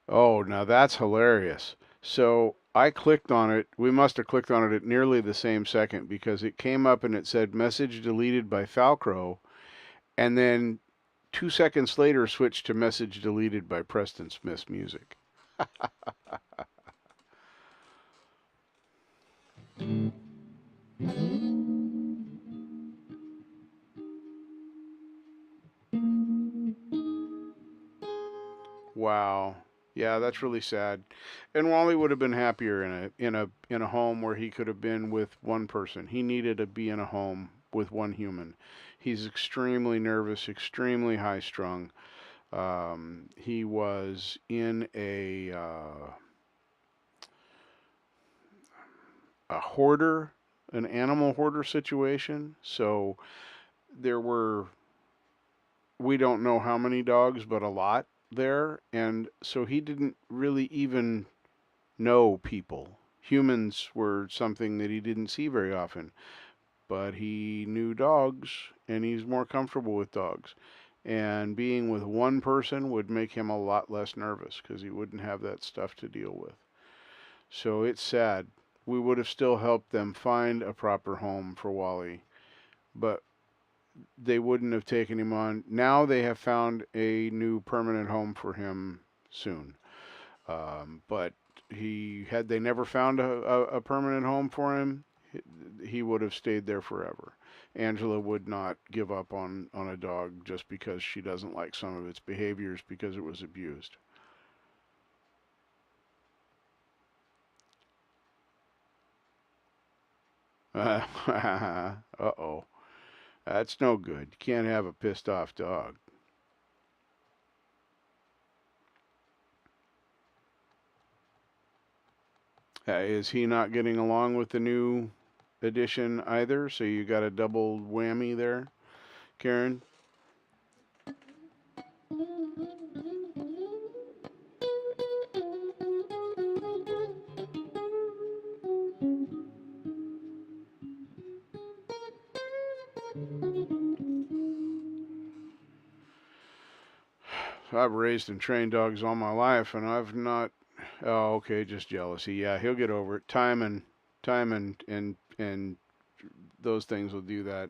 Oh, now that's hilarious. So I clicked on it. We must have clicked on it at nearly the same second because it came up and it said message deleted by Falcrow, and then 2 seconds later switched to message deleted by Preston Smith's music. Wow. Yeah, that's really sad. And Wally would have been happier in a home where he could have been with one person. He needed to be in a home with one human. He's extremely nervous, extremely high strung. He was in a hoarder, an animal hoarder situation. So there were, we don't know how many dogs, but a lot there. And so he didn't really even know people. Humans were something that he didn't see very often, but he knew dogs and he's more comfortable with dogs. And being with one person would make him a lot less nervous because he wouldn't have that stuff to deal with. So it's sad. We would have still helped them find a proper home for Wally, but they wouldn't have taken him on. Now they have found a new permanent home for him soon. But had they never found a permanent home for him, he would have stayed there forever. Angela would not give up on a dog just because she doesn't like some of its behaviors because it was abused. Uh-oh. That's no good. You can't have a pissed off dog. Is he not getting along with the new edition either? So you got a double whammy there, Karen? I've raised and trained dogs all my life, and I've not. Oh, okay, just jealousy. Yeah, he'll get over it. Time and those things will do that.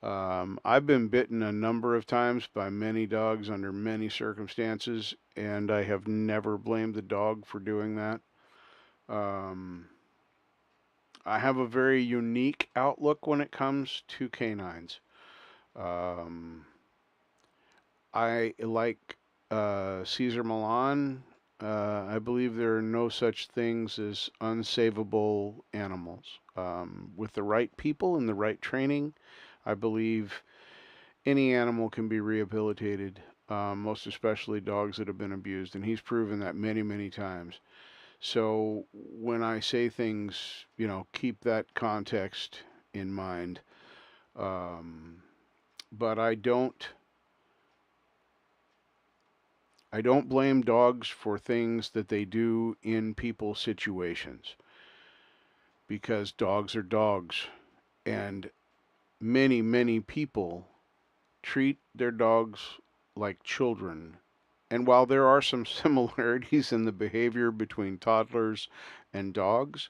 I've been bitten a number of times by many dogs under many circumstances, and I have never blamed the dog for doing that. Um, I have a very unique outlook when it comes to canines. Um, I like Caesar Milan. I believe there are no such things as unsavable animals. With the right people and the right training, I believe any animal can be rehabilitated, most especially dogs that have been abused. And he's proven that many, many times. So when I say things, keep that context in mind. Um, but I don't blame dogs for things that they do in people's situations. because dogs are dogs, and many, many people treat their dogs like children. And while there are some similarities in the behavior between toddlers and dogs,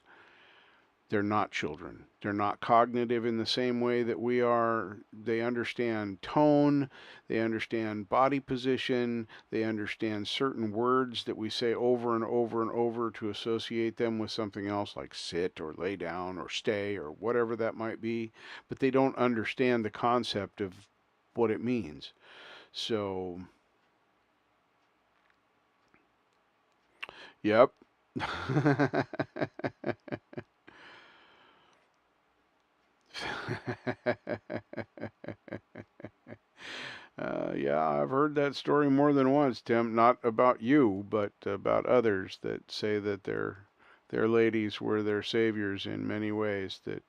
they're not children. They're not cognitive in the same way that we are. They understand tone, they understand body position, they understand certain words that we say over and over and over to associate them with something else like sit or lay down or stay or whatever that might be, but they don't understand the concept of what it means. So, yep. Yeah, I've heard that story more than once, Tim. Not about you, but about others that say that their ladies were their saviors in many ways. That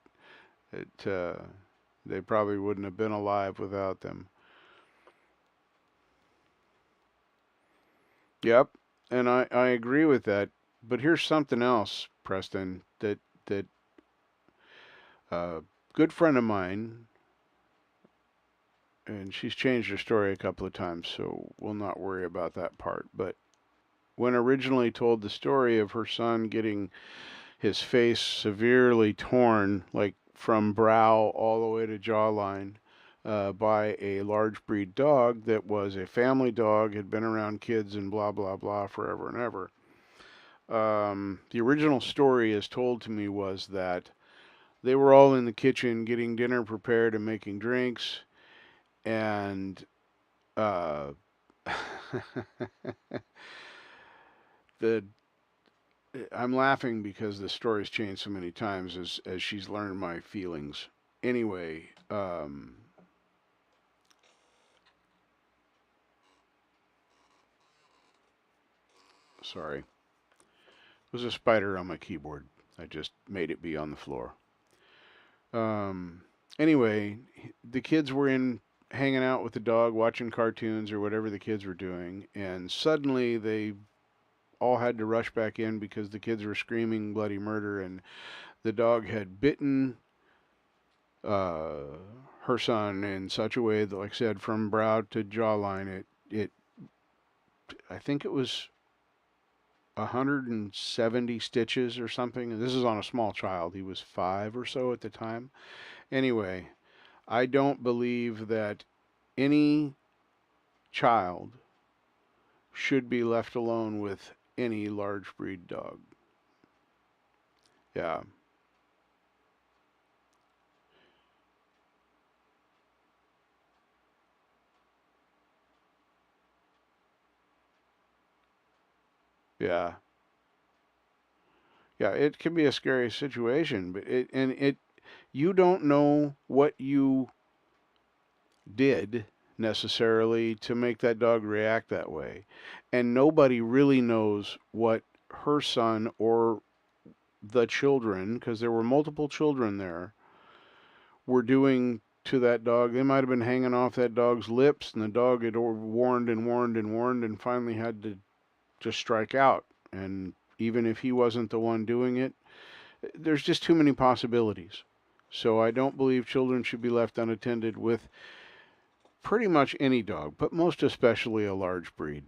they probably wouldn't have been alive without them. Yep, and I agree with that. But here's something else, Preston. That good friend of mine, and she's changed her story a couple of times, so we'll not worry about that part. But when originally told the story of her son getting his face severely torn, like from brow all the way to jawline, by a large breed dog that was a family dog, had been around kids and blah, blah, blah forever and ever. The original story, as told to me, was that they were all in the kitchen getting dinner prepared and making drinks, and uh, the I'm laughing because the story's changed so many times as she's learned my feelings. Anyway, sorry. It was a spider on my keyboard. I just made it be on the floor. Um, anyway, the kids were in hanging out with the dog, watching cartoons or whatever the kids were doing, and suddenly they all had to rush back in because the kids were screaming bloody murder, and the dog had bitten uh, her son in such a way that, like I said, from brow to jawline, it I think it was 170 stitches or something. And this is on a small child. He was 5 or so at the time. Anyway, I don't believe that any child should be left alone with any large breed dog. Yeah, yeah, yeah. It can be a scary situation, but you don't know what you did necessarily to make that dog react that way. And nobody really knows what her son or the children, because there were multiple children there, were doing to that dog. They might have been hanging off that dog's lips, and the dog had warned and warned and warned and finally had to just strike out. And even if he wasn't the one doing it, there's just too many possibilities. So I don't believe children should be left unattended with pretty much any dog, but most especially a large breed.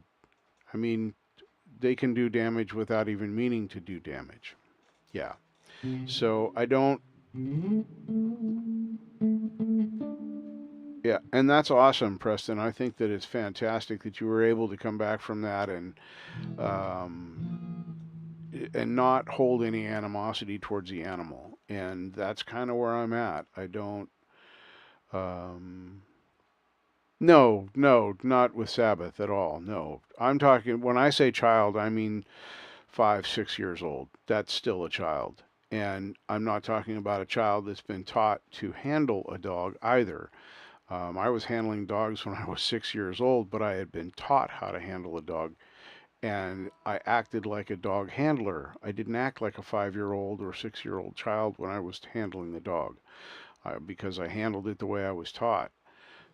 I mean, they can do damage without even meaning to do damage. Yeah. So I don't. Yeah, and that's awesome, Preston. I think that it's fantastic that you were able to come back from that um, and not hold any animosity towards the animal. And that's kind of where I'm at. I don't. Um, no, no, not with Sabbath at all. No, I'm talking. When I say child, I mean 5, 6 years old. That's still a child. And I'm not talking about a child that's been taught to handle a dog either. I was handling dogs when I was 6 years old, but I had been taught how to handle a dog, and I acted like a dog handler. I didn't act like a 5-year-old or 6-year-old child when I was handling the dog, because I handled it the way I was taught.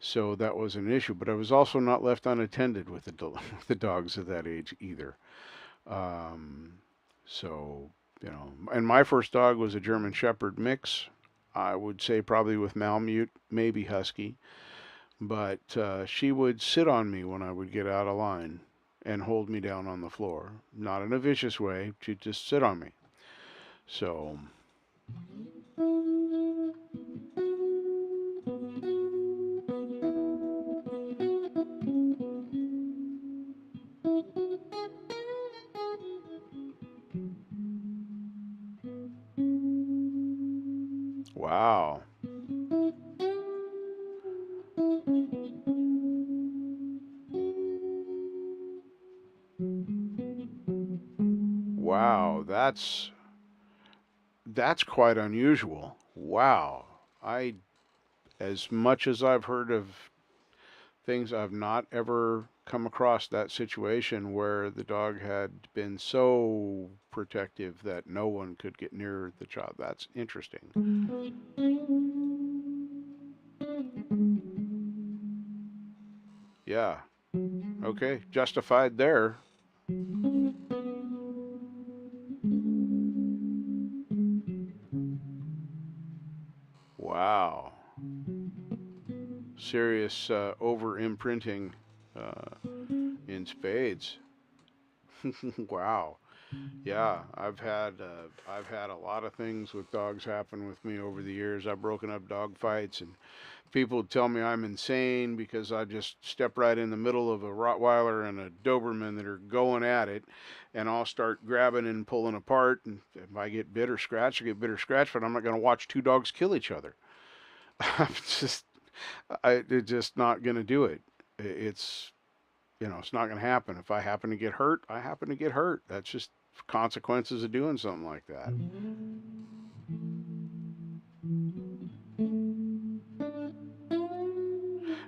So that was an issue, but I was also not left unattended with the, with the dogs at that age either. Um, so you know, and my first dog was a German Shepherd mix. I would say probably with Malamute, maybe Husky. But she would sit on me when I would get out of line and hold me down on the floor. Not in a vicious way, she'd just sit on me. So, wow. Wow, that's quite unusual. Wow. I as much as I've heard of things, I've not ever come across that situation where the dog had been so protective that no one could get near the child. That's interesting. Yeah. Okay. Justified there. Wow. Serious over imprinting in spades. Wow. Yeah, I've had a lot of things with dogs happen with me over the years. I've broken up dog fights, and people would tell me I'm insane because I just step right in the middle of a Rottweiler and a Doberman that are going at it, and I'll start grabbing and pulling apart. And if I get bit or scratched, I get bit or scratched, but I'm not going to watch two dogs kill each other. I'm just, it's just not going to do it. It's, you know, it's not going to happen. If I happen to get hurt, I happen to get hurt. That's just consequences of doing something like that.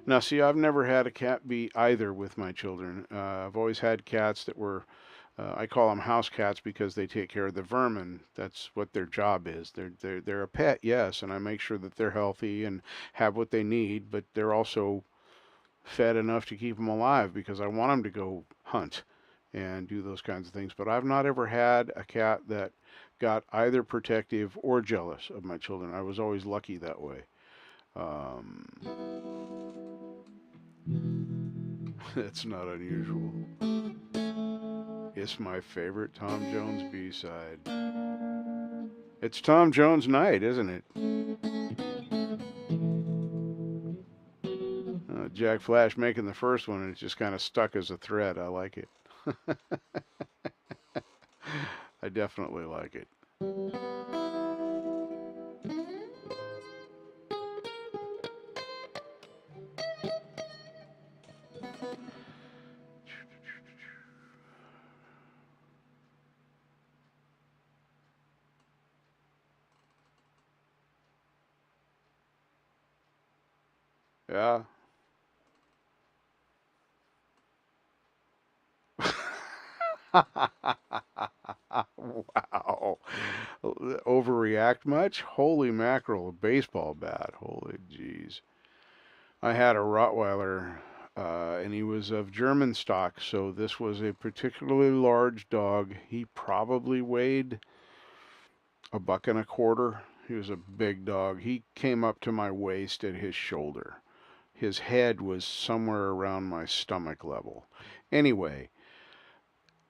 Now, see, I've never had a cat be either with my children. I've always had cats that were, I call them house cats because they take care of the vermin. That's what their job is. They're a pet, yes, and I make sure that they're healthy and have what they need, but they're also fed enough to keep them alive because I want them to go hunt and do those kinds of things. But I've not ever had a cat that got either protective or jealous of my children. I was always lucky that way. Um, it's not unusual. It's my favorite Tom Jones B-side. It's Tom Jones night, isn't it? Jack Flash making the first one, and it's just kind of stuck as a thread. I like it. I definitely like it. Yeah. Wow. Overreact much? Holy mackerel, a baseball bat. Holy jeez. I had a Rottweiler, and he was of German stock, so this was a particularly large dog. He probably weighed a buck and a quarter. He was a big dog. He came up to my waist at his shoulder. His head was somewhere around my stomach level. Anyway,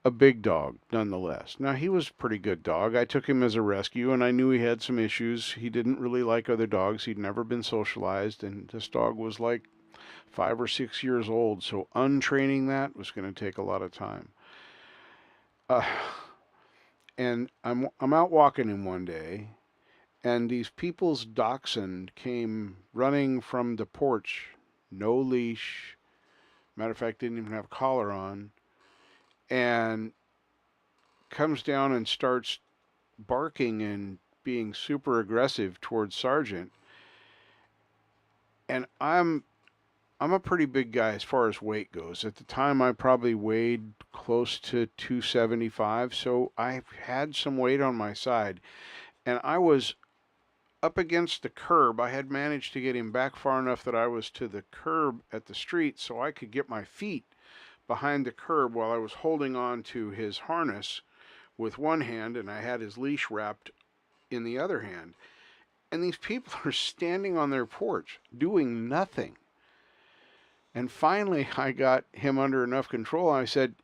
a big dog nonetheless. Now, he was a pretty good dog. I took him as a rescue, and I knew he had some issues. He didn't really like other dogs. He'd never been socialized, and this dog was like 5 or 6 years old, so untraining that was going to take a lot of time. Uh, and I'm out walking him one day, and these people's dachshund came running from the porch, no leash. Matter of fact, didn't even have a collar on, and comes down and starts barking and being super aggressive towards Sergeant. And I'm a pretty big guy as far as weight goes. At the time, I probably weighed close to 275, so I had some weight on my side. And I was up against the curb. I had managed to get him back far enough that I was to the curb at the street so I could get my feet behind the curb while I was holding on to his harness with one hand, and I had his leash wrapped in the other hand. And these people are standing on their porch doing nothing. And finally, I got him under enough control. I said,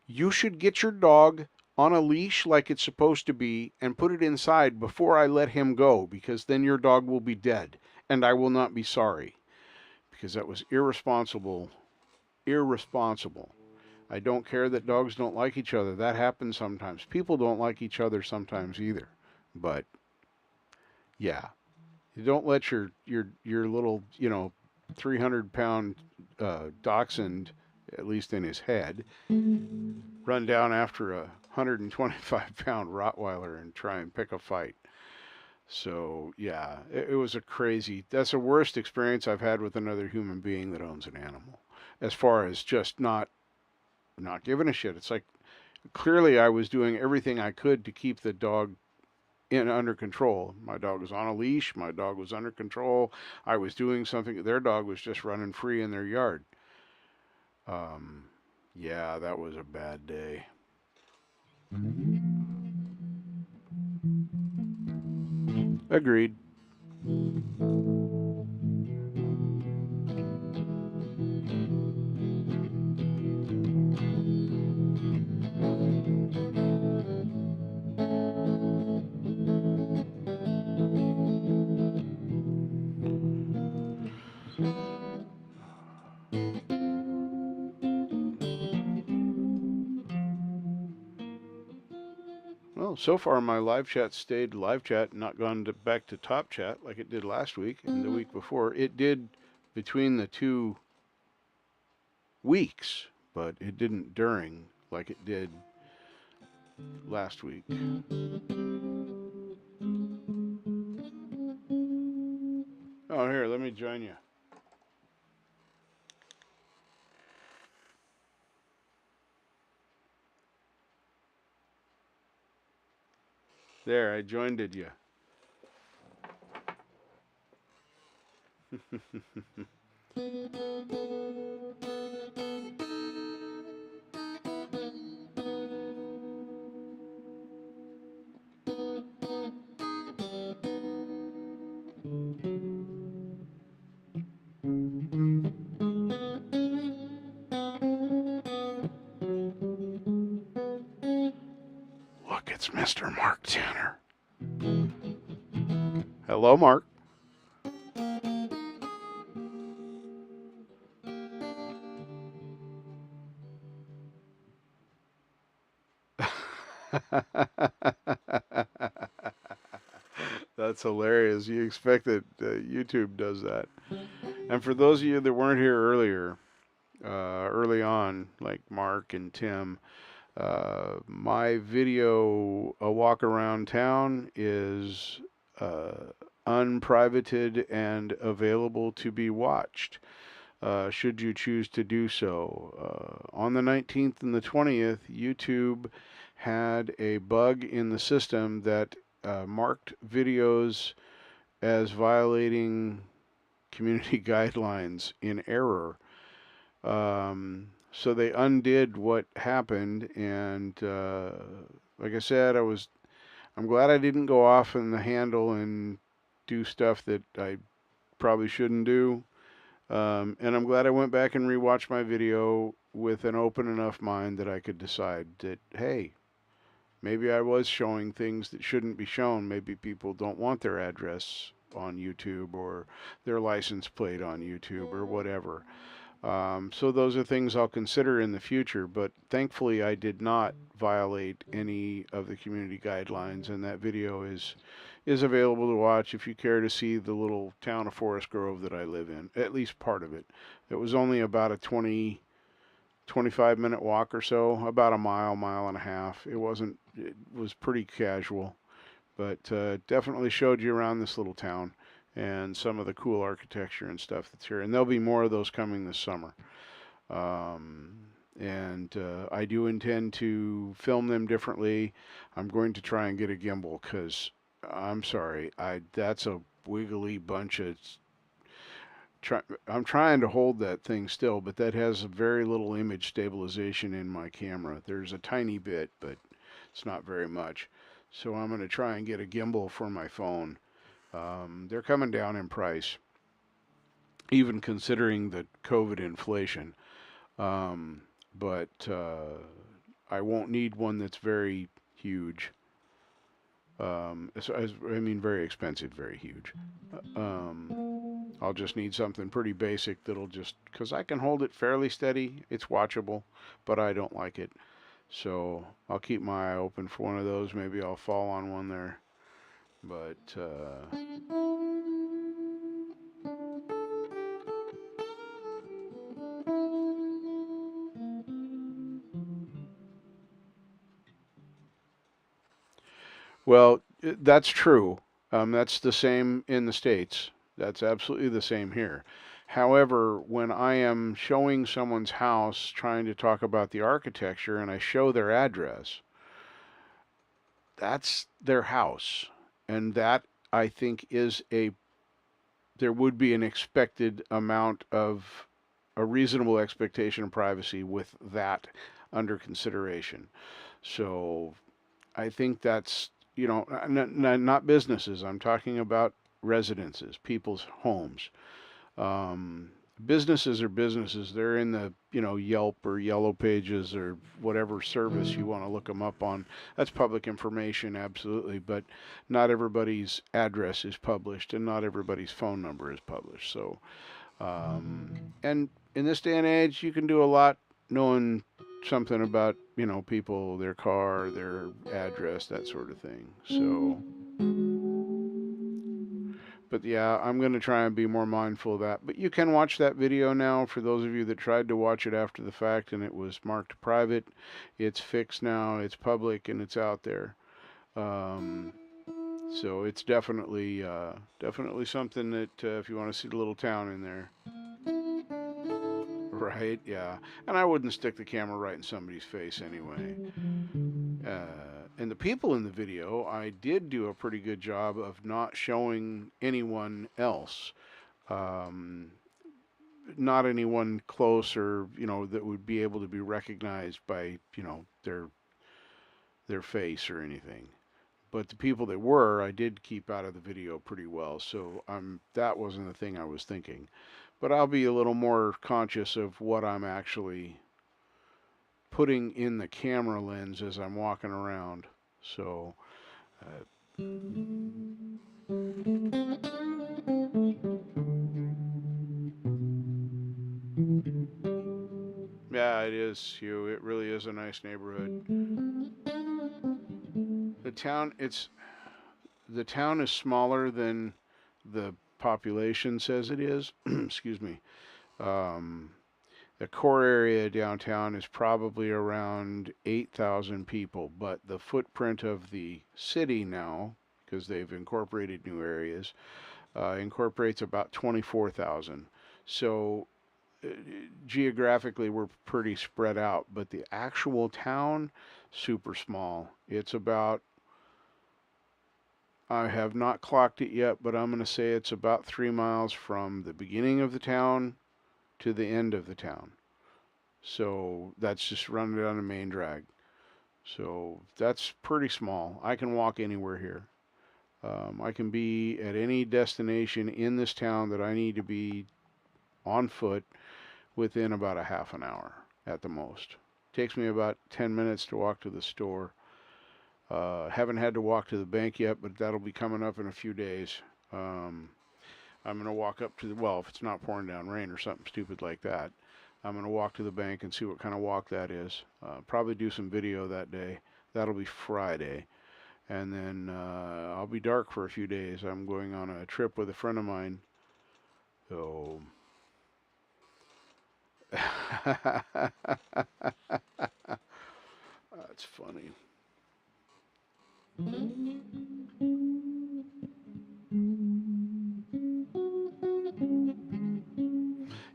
you should get your dog on a leash like it's supposed to be and put it inside before I let him go, because then your dog will be dead and I will not be sorry. Because that was irresponsible. Irresponsible. I don't care that dogs don't like each other. That happens sometimes. People don't like each other sometimes either. But yeah, you don't let your little 300-pound dachshund, at least in his head, run down after a 125-pound Rottweiler and try and pick a fight. So yeah, it was a crazy. That's the worst experience I've had with another human being that owns an animal. As far as just not giving a shit. It's like clearly I was doing everything I could to keep the dog under control. My dog was on a leash. My dog was under control. I was doing something. Their dog was just running free in their yard. Yeah, that was a bad day. Agreed. Well, so far my live chat stayed live chat, not gone back to top chat like it did last week and the week before. It did between the 2 weeks, but it didn't during like it did last week. Oh, here, let me join you. There, I joined you. Look, it's Mr. Mark Tanner. Hello, Mark. That's hilarious. You expect that YouTube does that. And for those of you that weren't here earlier, early on, like Mark and Tim, my video, A Walk Around Town, is unprivated and available to be watched, should you choose to do so. On the 19th and the 20th, YouTube had a bug in the system that marked videos as violating community guidelines in error. So they undid what happened, and like I said, I'm glad I didn't go off in the handle and do stuff that I probably shouldn't do. And I'm glad I went back and rewatched my video with an open enough mind that I could decide that, hey, maybe I was showing things that shouldn't be shown. Maybe people don't want their address on YouTube or their license plate on YouTube or whatever. So those are things I'll consider in the future, but thankfully I did not violate any of the community guidelines, and that video is available to watch if you care to see the little town of Forest Grove that I live in, at least part of it. It was only about a 25-minute walk or so, about a mile and a half. It was pretty casual, but definitely showed you around this little town and some of the cool architecture and stuff that's here. And there'll be more of those coming this summer. And I do intend to film them differently. I'm going to try and get a gimbal because I'm sorry, that's a wiggly bunch of... I'm trying to hold that thing still, but that has very little image stabilization in my camera. There's a tiny bit, but It's not very much. So I'm going to try and get a gimbal for my phone. They're coming down in price, even considering the COVID inflation. But I won't need one that's very huge. I mean, very expensive, very huge. I'll just need something pretty basic that'll just, because I can hold it fairly steady. It's watchable, but I don't like it. So I'll keep my eye open for one of those. Maybe I'll fall on one there. But well, that's true. That's the same in the States. That's absolutely the same here. However, when I am showing someone's house, trying to talk about the architecture, and I show their address, that's their house. And that, I think, there would be an expected amount of a reasonable expectation of privacy with that under consideration. So I think that's, not businesses. I'm talking about residences, people's homes. Um, Businesses are businesses. They're in the, Yelp or Yellow Pages or whatever service you want to look them up on. That's public information, absolutely. But not everybody's address is published and not everybody's phone number is published. So, and in this day and age, you can do a lot knowing something about, people, their car, their address, that sort of thing. So, but yeah, I'm going to try and be more mindful of that. But you can watch that video now for those of you that tried to watch it after the fact and it was marked private. It's fixed now, it's public, and it's out there. Um, so it's definitely something that if you want to see the little town in there. Right, yeah. And I wouldn't stick the camera right in somebody's face anyway. And the people in the video, I did do a pretty good job of not showing anyone else. Um, Not anyone close or, that would be able to be recognized by, their face or anything. But the people that were, I did keep out of the video pretty well. So that wasn't the thing I was thinking. But I'll be a little more conscious of what I'm actually putting in the camera lens as I'm walking around. So, yeah, it is, Hugh. It really is a nice neighborhood. The town, it's the town is smaller than the population says it is. Excuse me. Um, the core area downtown is probably around 8,000 people, but the footprint of the city now, because they've incorporated new areas, incorporates about 24,000. So geographically, we're pretty spread out, but the actual town, super small. It's about, I have not clocked it yet, but I'm going to say it's about 3 miles from the beginning of the town to the end of the town. So that's just running down the main drag. So that's pretty small. I can walk anywhere here. I can be at any destination in this town that I need to be on foot within about a half an hour at the most. Takes me about 10 minutes to walk to the store. Haven't had to walk to the bank yet, but that'll be coming up in a few days. I'm going to walk up to well, if it's not pouring down rain or something stupid like that, I'm going to walk to the bank and see what kind of walk that is. Probably do some video that day. That'll be Friday. And then I'll be dark for a few days. I'm going on a trip with a friend of mine. So. That's funny.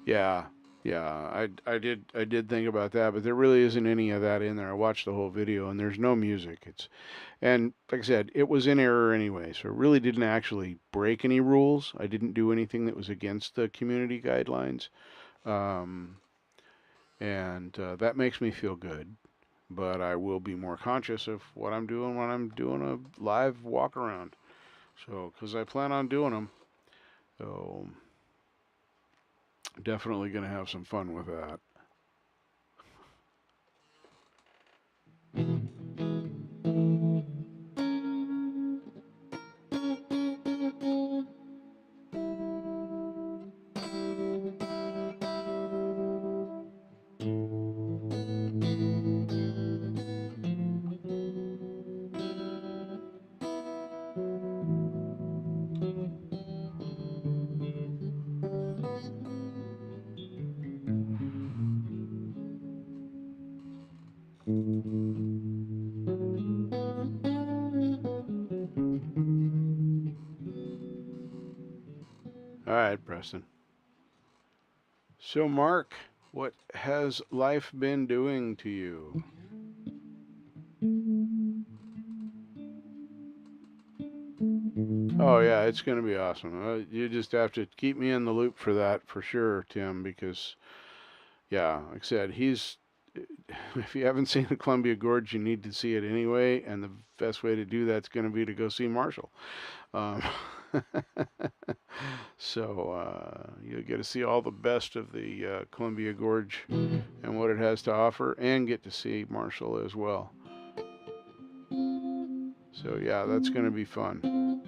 Yeah, yeah. I did think about that, but there really isn't any of that in there. I watched the whole video and there's no music. And like I said, it was in error anyway, so it really didn't actually break any rules. I didn't do anything that was against the community guidelines. Um, and that makes me feel good. but I will be more conscious of what I'm doing when I'm doing a live walk around. So, because I plan on doing them, so definitely going to have some fun with that. All right, Preston. So, Mark, what has life been doing to you? Oh, yeah, it's going to be awesome. You just have to keep me in the loop for that for sure, Tim, because, yeah, like I said, if you haven't seen the Columbia Gorge, you need to see it anyway, and the best way to do that's going to be to go see Marshall. Um, so you'll get to see all the best of the Columbia Gorge and what it has to offer, and get to see Marshall as well. So yeah, that's going to be fun.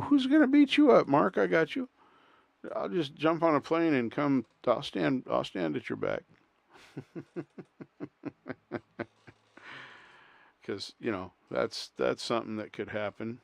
Who's going to beat you up, Mark? I got you. I'll just jump on a plane and come. I'll stand at your back. Because that's something that could happen.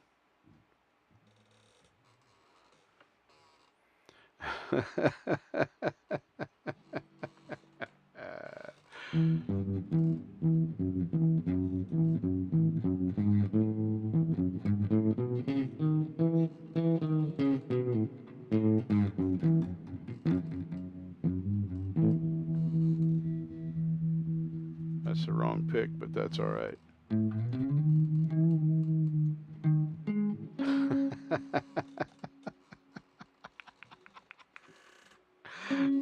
That's the wrong pick, but that's all right.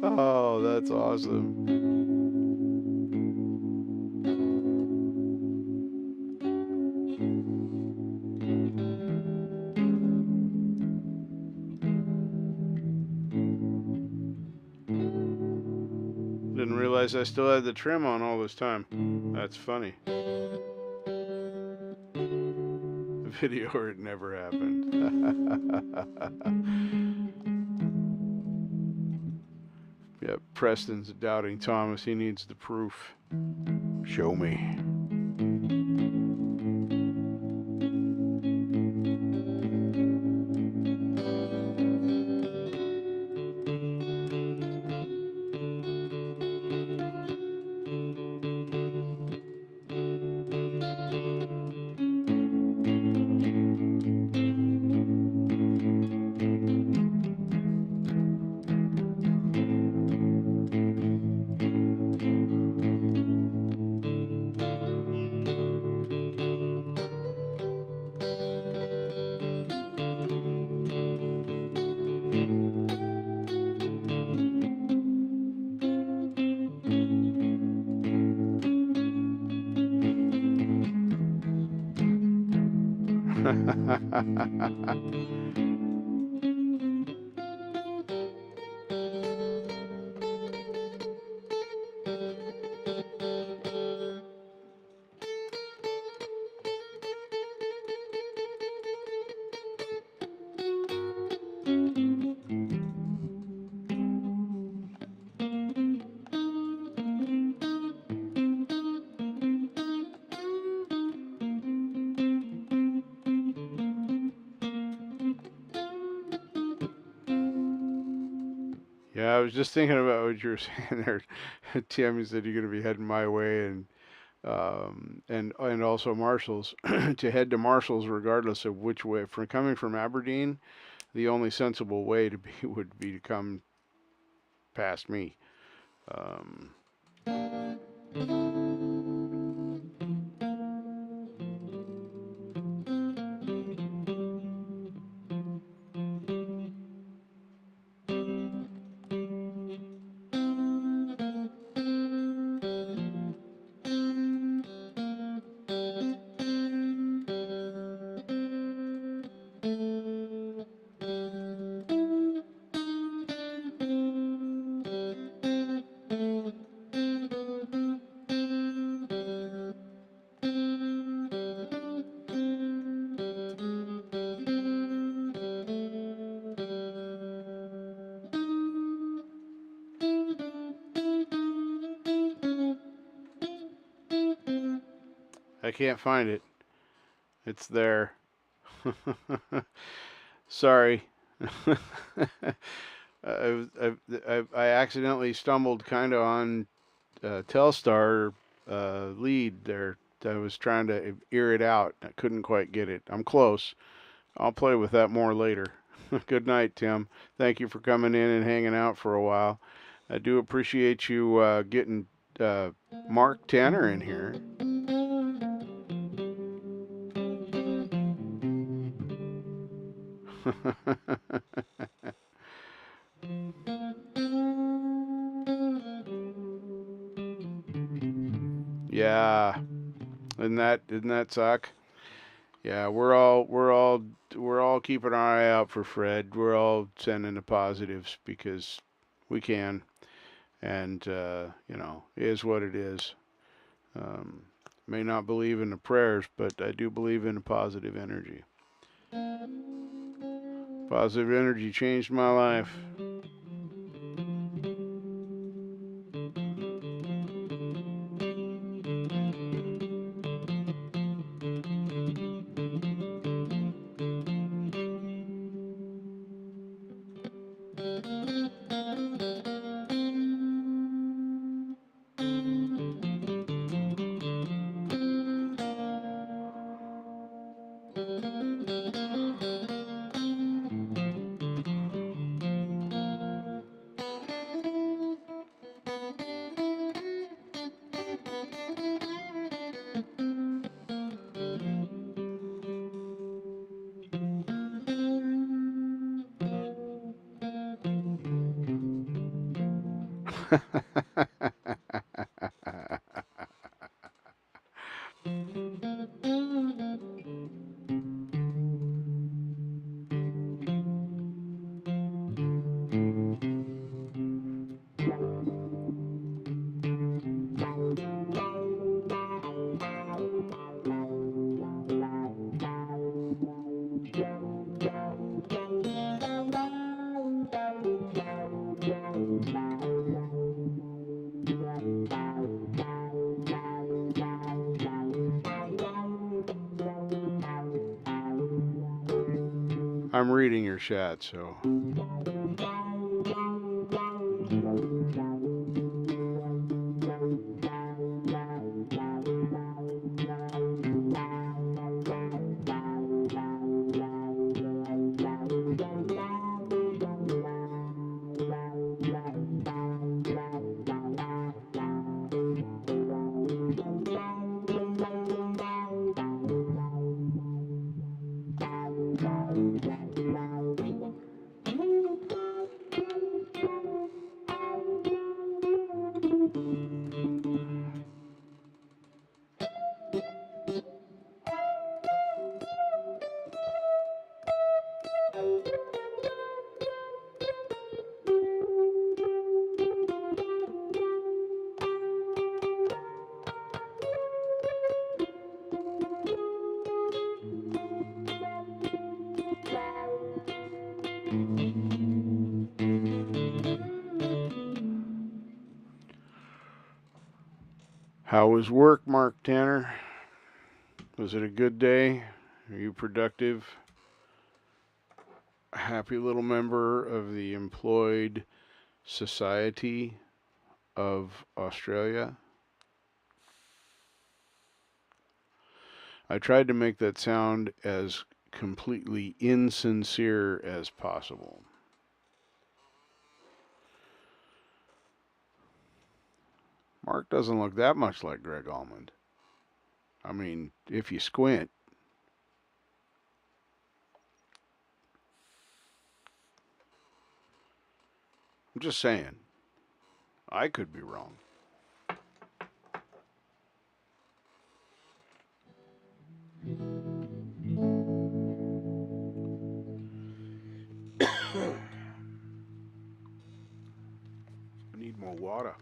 Oh, that's awesome. Didn't realize I still had the trim on all this time. That's funny. Video or it never happened. Yep, Preston's doubting Thomas. He needs the proof. Show me. Yeah, I was just thinking about what you were saying there, Tim. You said you're going to be heading my way, and also Marshall's to head to Marshall's regardless of which way. From coming from Aberdeen, the only sensible way to be would be to come past me. Um, I can't find it. It's there. Sorry. I accidentally stumbled kind of on Telstar lead there. I was trying to ear it out. I couldn't quite get it. I'm close. I'll play with that more later. Good night, Tim. Thank you for coming in and hanging out for a while. I do appreciate you getting Mark Tanner in here. Yeah, didn't that suck? Yeah, we're all keeping our eye out for Fred. We're all sending the positives because we can, and it is what it is. Um, may not believe in the prayers, but I do believe in the positive energy. Positive energy changed my life. I'm reading your chat, so. How was work, Mark Tanner? Was it a good day? Are you productive? A happy little member of the Employed Society of Australia? I tried to make that sound as completely insincere as possible. Mark doesn't look that much like Greg Almond. I mean, if you squint. I'm just saying. I could be wrong. I need more water.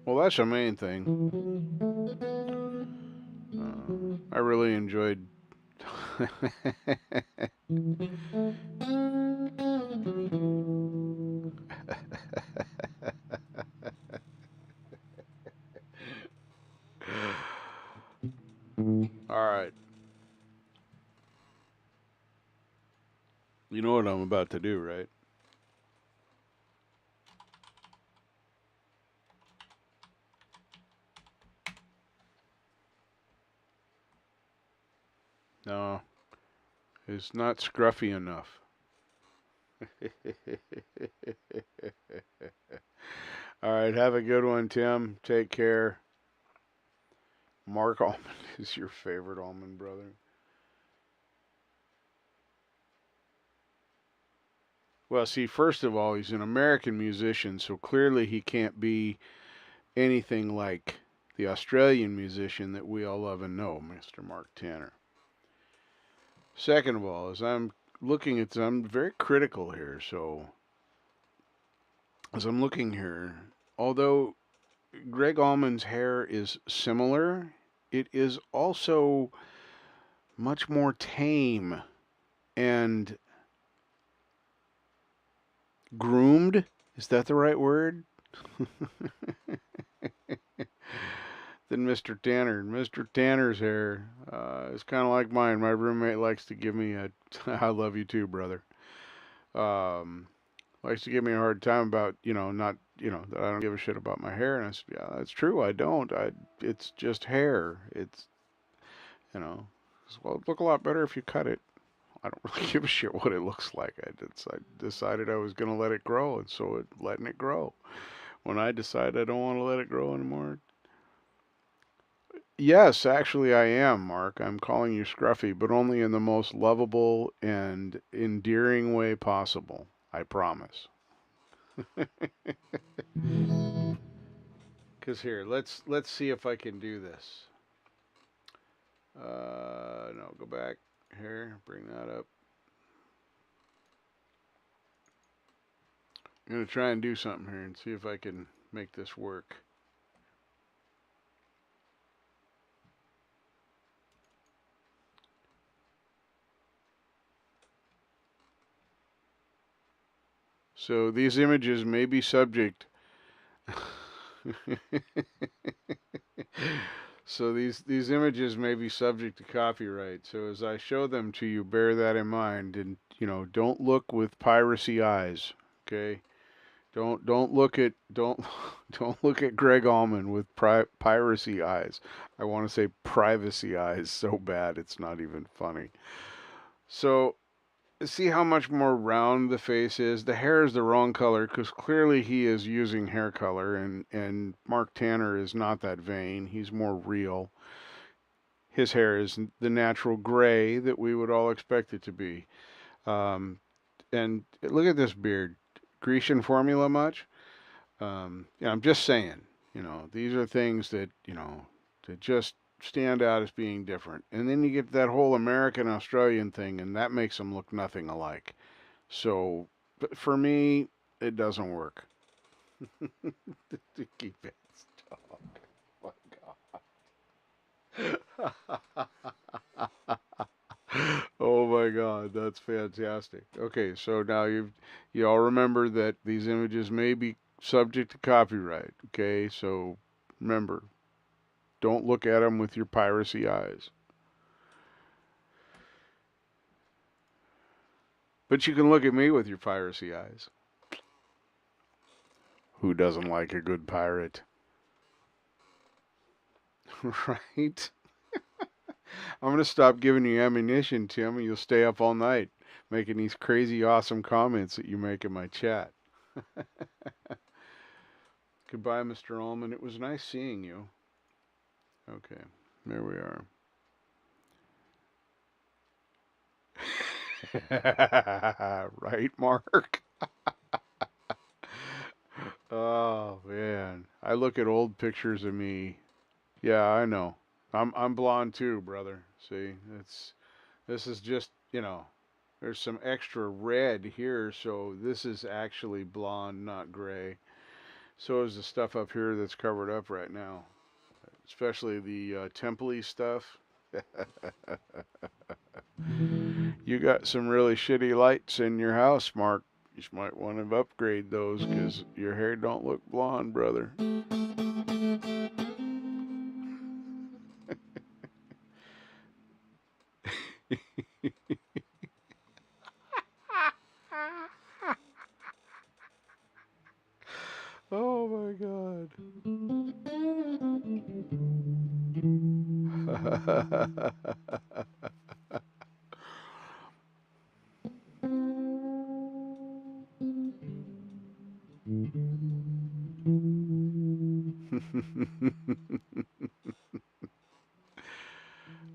Well, that's the main thing. I really enjoyed. All right. You know what I'm about to do, right? No, it's not scruffy enough. All right, have a good one, Tim. Take care. Mark Almond is your favorite Almond brother. Well, see, first of all, he's an American musician, so clearly he can't be anything like the Australian musician that we all love and know, Mr. Mark Tanner. Second of all, as I'm looking at, I'm very critical here, so as I'm looking here, although Greg Allman's hair is similar, it is also much more tame and groomed. Is that the right word? Than Mr. Tanner. Mr. Tanner's hair is kind of like mine. My roommate likes to give me a I love you too, brother. Likes to give me a hard time about, not, that I don't give a shit about my hair. And I said, yeah, that's true. I don't. It's just hair. It's, well, it'd look a lot better if you cut it. I don't really give a shit what it looks like. I decided I was going to let it grow, and so letting it grow. When I decide I don't want to let it grow anymore, yes, actually, I am, Mark. I'm calling you Scruffy, but only in the most lovable and endearing way possible. I promise. Cause here, let's see if I can do this. No, go back here. Bring that up. I'm gonna try and do something here and see if I can make this work. So these images may be subject. So these images may be subject to copyright. So as I show them to you, bear that in mind, and don't look with piracy eyes. Okay, don't look at don't don't look at Greg Allman with piracy eyes. I want to say privacy eyes so bad it's not even funny. So see how much more round the face is. The hair is the wrong color because clearly he is using hair color, and Mark Tanner is not that vain. He's more real. His hair is the natural gray that we would all expect it to be. Um, and look at this beard. Grecian formula much? Yeah, I'm just saying. These are things that just stand out as being different. And then you get that whole American Australian thing, and that makes them look nothing alike. So, for me, it doesn't work. To keep it stuck. Oh my God. Oh my God, that's fantastic. Okay, so now you all remember that these images may be subject to copyright. Okay, so remember, don't look at them with your piracy eyes. But you can look at me with your piracy eyes. Who doesn't like a good pirate? Right? I'm going to stop giving you ammunition, Tim, and you'll stay up all night making these crazy, awesome comments that you make in my chat. Goodbye, Mr. Ullman. It was nice seeing you. Okay, there we are. Right, Mark? Oh, man. I look at old pictures of me. Yeah, I know. I'm blonde too, brother. See, this is just, there's some extra red here, so this is actually blonde, not gray. So is the stuff up here that's covered up right now, especially the temple-y stuff. You got some really shitty lights in your house, Mark. You might want to upgrade those because your hair don't look blonde, brother. Oh my God.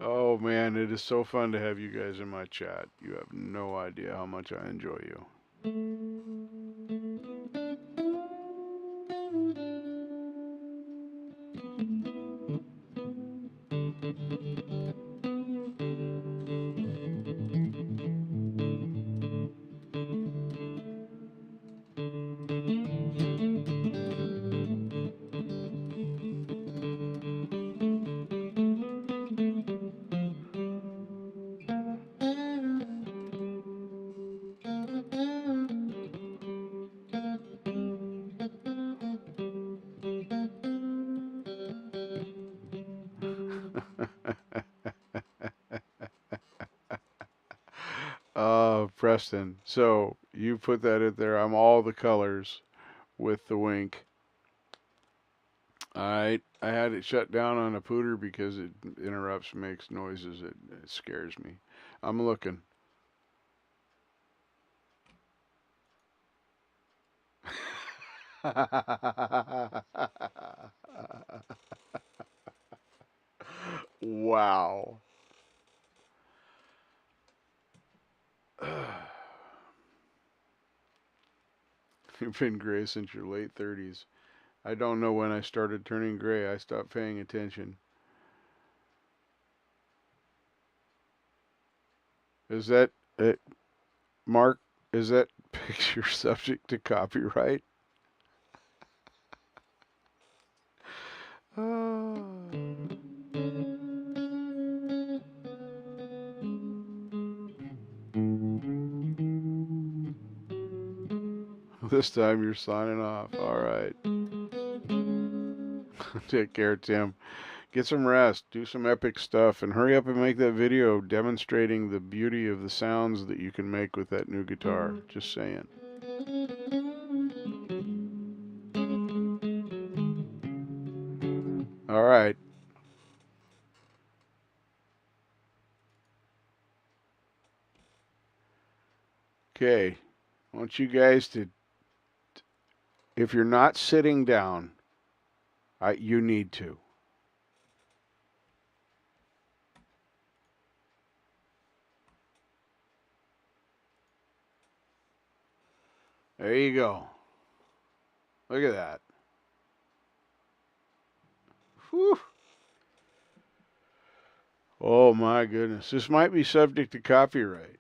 Oh man, it is so fun to have you guys in my chat. You have no idea how much I enjoy you. Preston. So you put that in there. I'm all the colors with the wink. I had it shut down on a pooter because it interrupts, makes noises. It scares me. I'm looking. Wow. You've been gray since your late 30s. I don't know when I started turning gray. I stopped paying attention. Is that it, Mark? Is that picture subject to copyright? This time you're signing off. All right. Take care, Tim. Get some rest. Do some epic stuff. And hurry up and make that video demonstrating the beauty of the sounds that you can make with that new guitar. Just saying. All right. Okay. I want you guys to, if you're not sitting down, you need to. There you go. Look at that. Whew. Oh my goodness. This might be subject to copyright.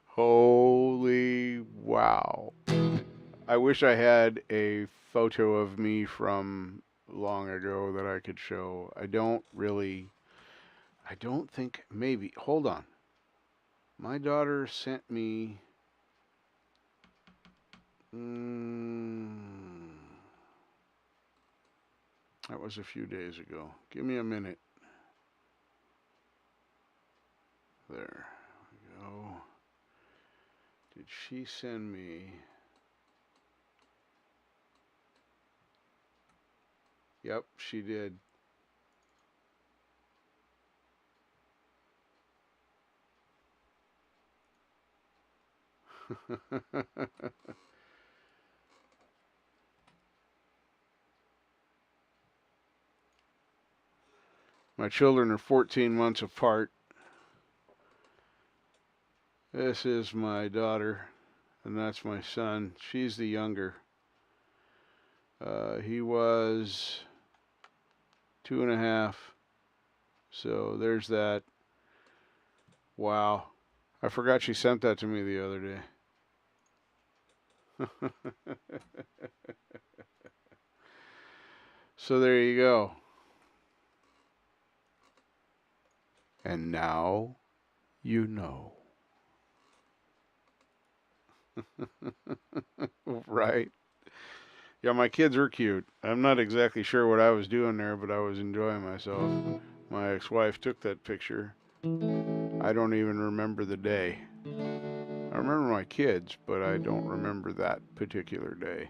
Holy wow. I wish I had a photo of me from long ago that I could show. I don't think, maybe, hold on. My daughter sent me That was a few days ago. Give me a minute. There we go. Did she send me? Yep, she did. My children are 14 months apart. This is my daughter, and that's my son. She's the younger. He was 2.5. So there's that. Wow. I forgot she sent that to me the other day. So there you go. And now you know. Right? Yeah, my kids are cute. I'm not exactly sure what I was doing there, but I was enjoying myself. My ex-wife took that picture. I don't even remember the day. I remember my kids, but I don't remember that particular day.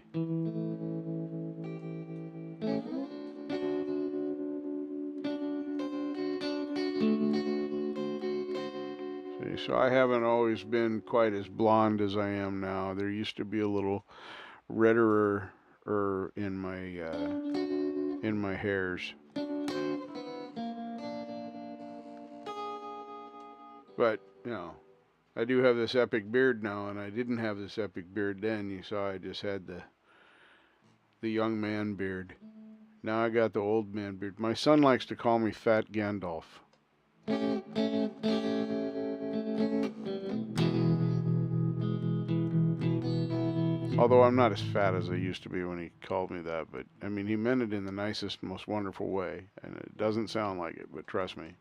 See, so I haven't always been quite as blonde as I am now. There used to be a little redder in my hairs. But, you know, I do have this epic beard now, and I didn't have this epic beard then. You saw I just had the young man beard. Now I got the old man beard. My son likes to call me Fat Gandalf. Although I'm not as fat as I used to be when he called me that, but I mean, he meant it in the nicest, most wonderful way, and it doesn't sound like it, but trust me,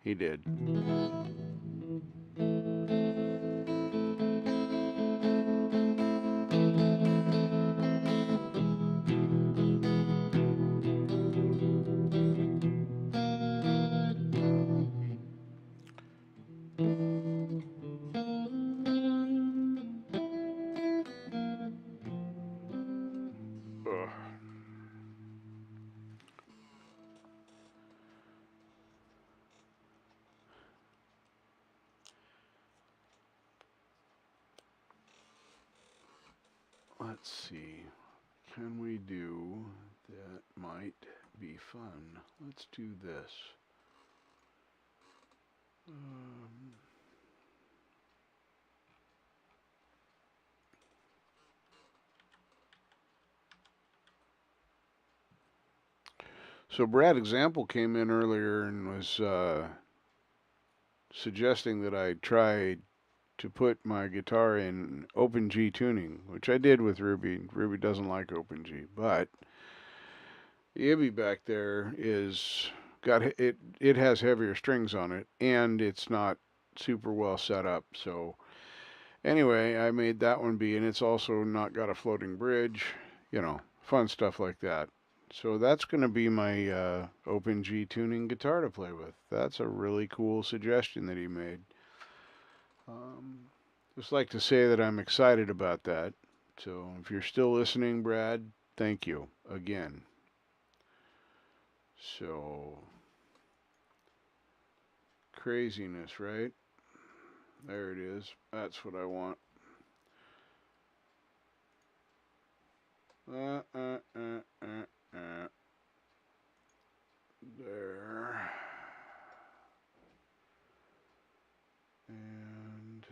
he did. Let's see. Can we do that? Might be fun. Let's do this. So Brad Example came in earlier and was suggesting that I try to put my guitar in open G tuning, which I did with Ruby. Ruby doesn't like open G, but the Ibby back there is got it. It has heavier strings on it, and it's not super well set up. So anyway, I made that one be, and it's also not got a floating bridge. You know, fun stuff like that. So that's going to be my open G tuning guitar to play with. That's a really cool suggestion that he made. Just like to say that I'm excited about that. So if you're still listening, Brad, thank you again. So craziness, right? There it is. That's what I want. There. And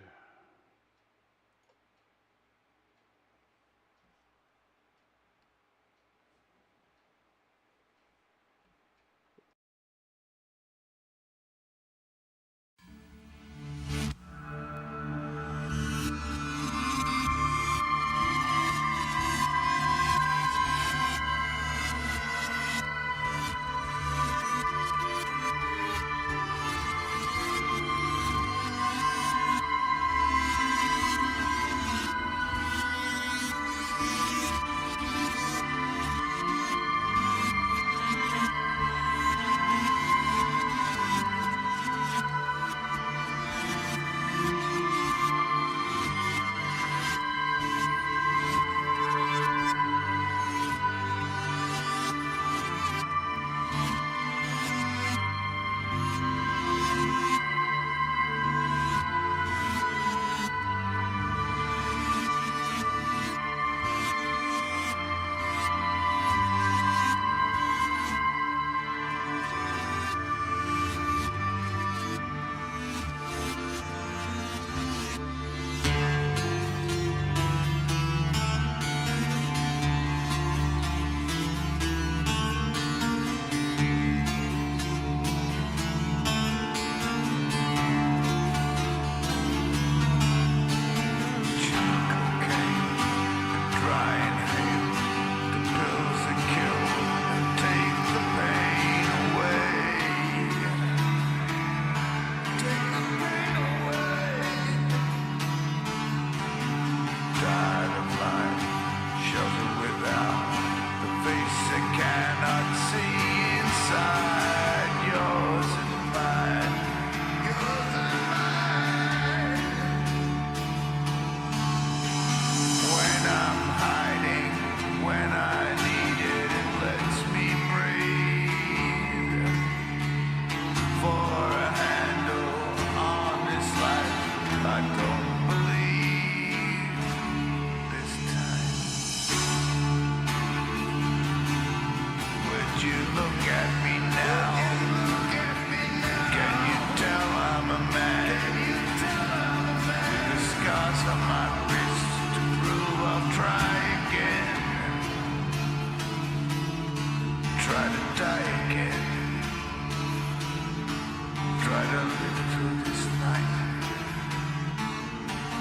Try to live through this night.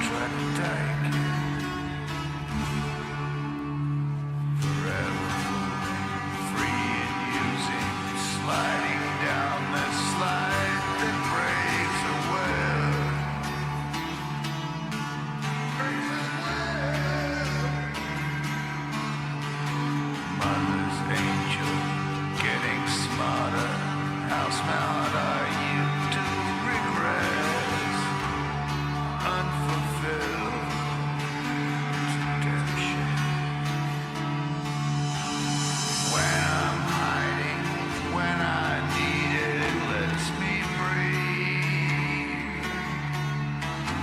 Try to die again. Forever free and using, sliding down the slide that breaks a well. Mother's angel, getting smarter. How smart are you to regress? Unfulfilled redemption. When I'm hiding, when I need it, it lets me breathe.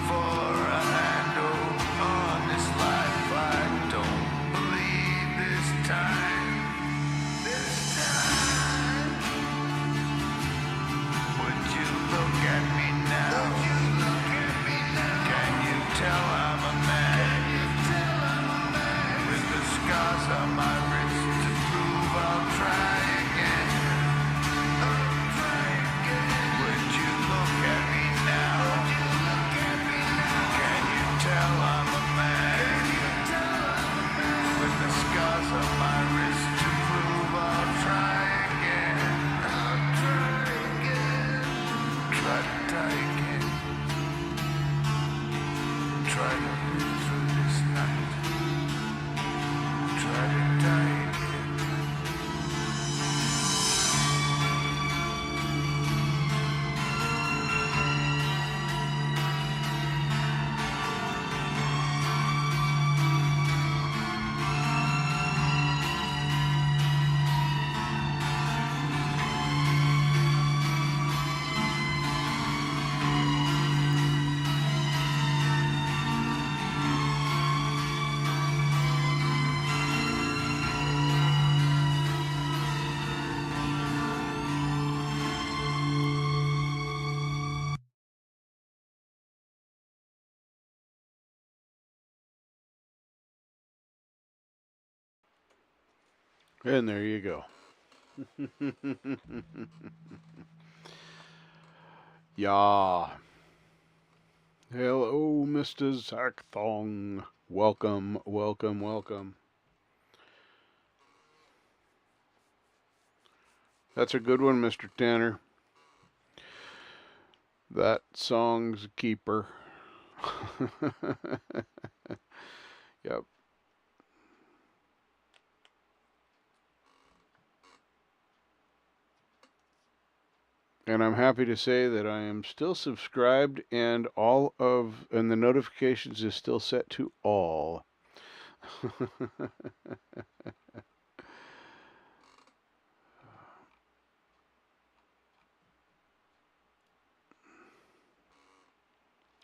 For a handle on this life, I don't believe this time. This time. Would you look at me now? Can you tell I'm a man? With the scars on my wrist to prove I'll try again. Would you look at me now? Can you tell I'm a man? With the scars on my wrist to prove I'll try again. Try to die again. Try to live through this night. Try to die again. And there you go. Yeah. Hello, Mr. Zach Thong. Welcome, welcome, welcome. That's a good one, Mr. Tanner. That song's a keeper. Yep. And I'm happy to say that I am still subscribed and and the notifications is still set to all.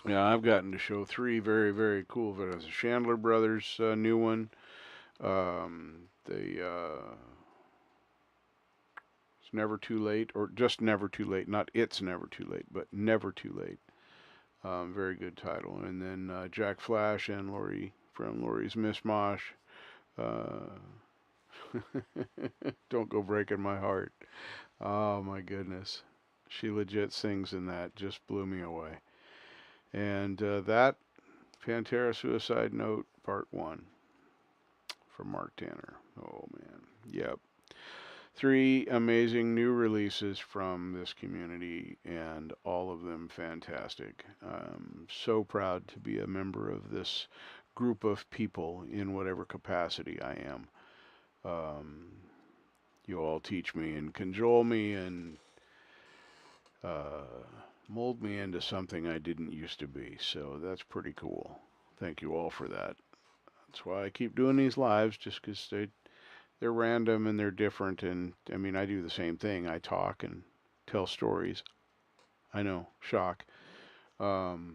Yeah, I've gotten to show 3 very, very cool videos. The Chandler Brothers new one. It's Never Too Late, or just Never Too Late. Not It's Never Too Late, but Never Too Late. Very good title. And then Jack Flash and Lori from Lori's Mishmash. Don't Go Breaking My Heart. Oh my goodness. She legit sings in that. Just blew me away. And that Pantera Suicide Note Part 1 from Mark Tanner. Oh man. Yep. 3 amazing new releases from this community, and all of them fantastic. I'm so proud to be a member of this group of people in whatever capacity I am. You all teach me and cajole me and mold me into something I didn't used to be. So that's pretty cool. Thank you all for that. That's why I keep doing these lives, just because they're random and they're different. And I mean, I do the same thing. I talk and tell stories. I know, shock. But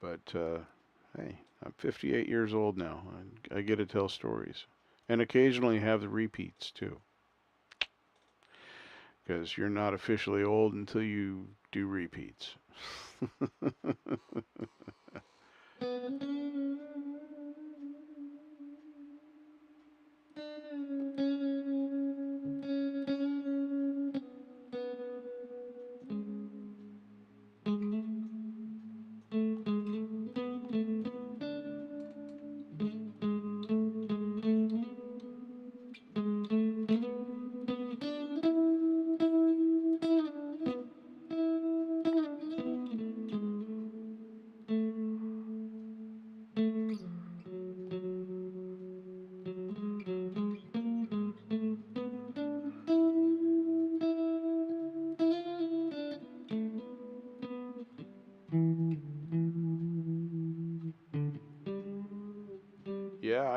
hey, I'm 58 years old now. I get to tell stories, and occasionally have the repeats too. Because you're not officially old until you do repeats.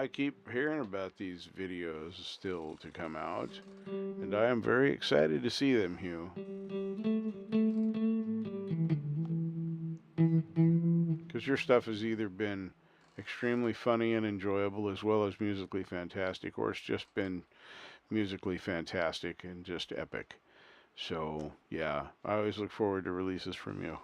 I keep hearing about these videos still to come out, and I am very excited to see them, Hugh. Because your stuff has either been extremely funny and enjoyable as well as musically fantastic, or it's just been musically fantastic and just epic. So, yeah, I always look forward to releases from you.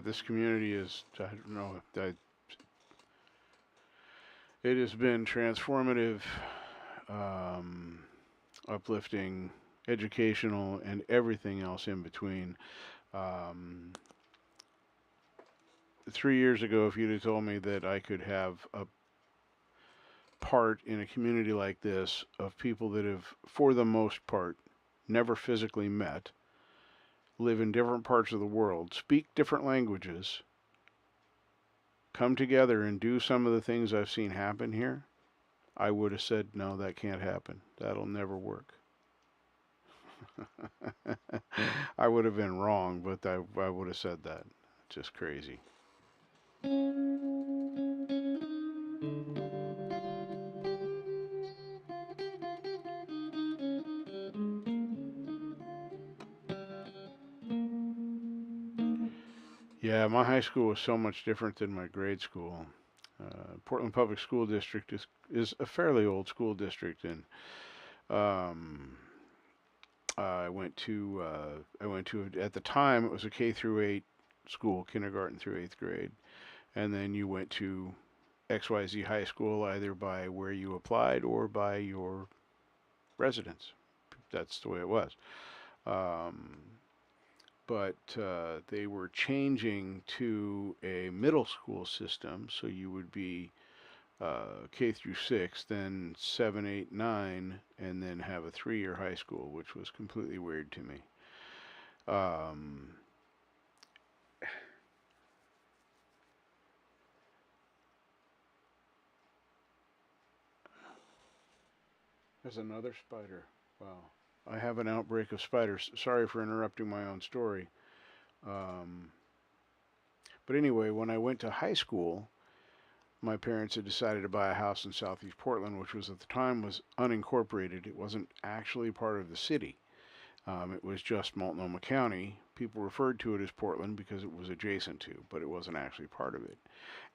This community is, I don't know, it has been transformative, um, uplifting, educational, and everything else in between. Um, 3 years ago, if you'd have told me that I could have a part in a community like this of people that have, for the most part, never physically met, live in different parts of the world, speak different languages, come together and do some of the things I've seen happen here, I would have said, no, that can't happen. That'll never work. I would have been wrong, but I would have said that. Just crazy. Yeah, my high school was so much different than my grade school. Portland Public School District is a fairly old school district, and um, I went to at the time it was a K through 8 school, kindergarten through 8th grade, and then you went to XYZ high school either by where you applied or by your residence. That's the way it was. Um, but they were changing to a middle school system, so you would be K through 6, then 7, 8, 9, and then have a 3-year high school, which was completely weird to me. Um, there's another spider. Wow. I have an outbreak of spiders. Sorry for interrupting my own story. Um, but anyway, when I went to high school, my parents had decided to buy a house in southeast Portland, which was at the time was unincorporated. It wasn't actually part of the city. It was just Multnomah County. People referred to it as Portland because it was adjacent to, but it wasn't actually part of it.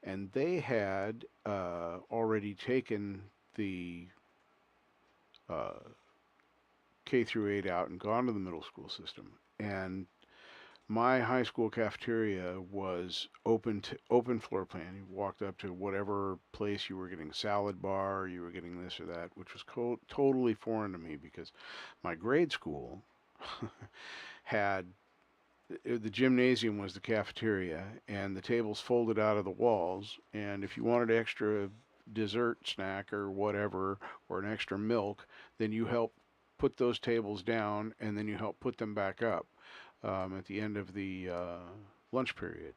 And they had already taken the uh, K through 8 out and gone to the middle school system. And my high school cafeteria was open floor plan. You walked up to whatever place you were getting salad bar, you were getting this or that, which was totally foreign to me because my grade school had the gymnasium was the cafeteria and the tables folded out of the walls, and if you wanted extra dessert snack or whatever or an extra milk, then you help put those tables down and then you help put them back up at the end of the lunch period.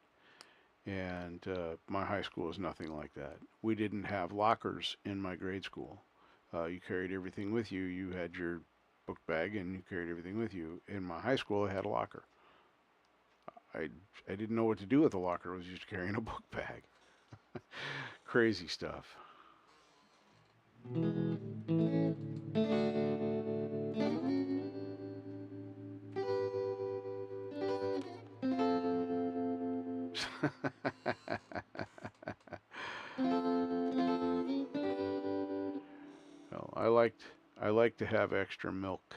And my high school is nothing like that. We didn't have lockers in my grade school. You carried everything with you. You had your book bag and you carried everything with you. In my high school, I had a locker. I didn't know what to do with a locker. I was just carrying a book bag. Crazy stuff. Well, I liked to have extra milk.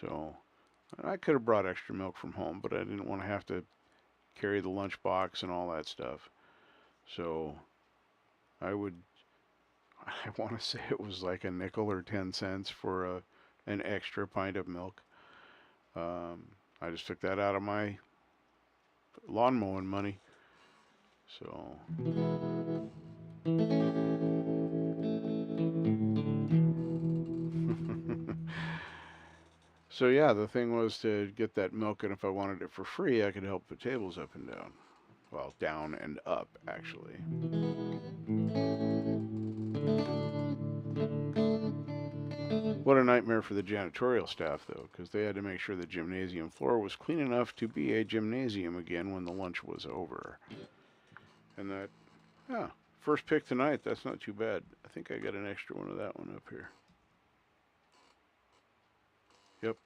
So I could have brought extra milk from home, but I didn't want to have to carry the lunch box and all that stuff. So I would, I want to say it was like a nickel or 10 cents for an extra pint of milk. I just took that out of my lawn mowing money. So so yeah, the thing was to get that milk, and if I wanted it for free, I could help put tables up and down. Well, down and up, actually. What a nightmare for the janitorial staff, though, because they had to make sure the gymnasium floor was clean enough to be a gymnasium again when the lunch was over. And that, yeah, first pick tonight, that's not too bad. I think I got an extra one of that one up here. Yep.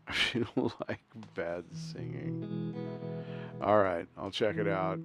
I feel like bad singing. All right, I'll check it out.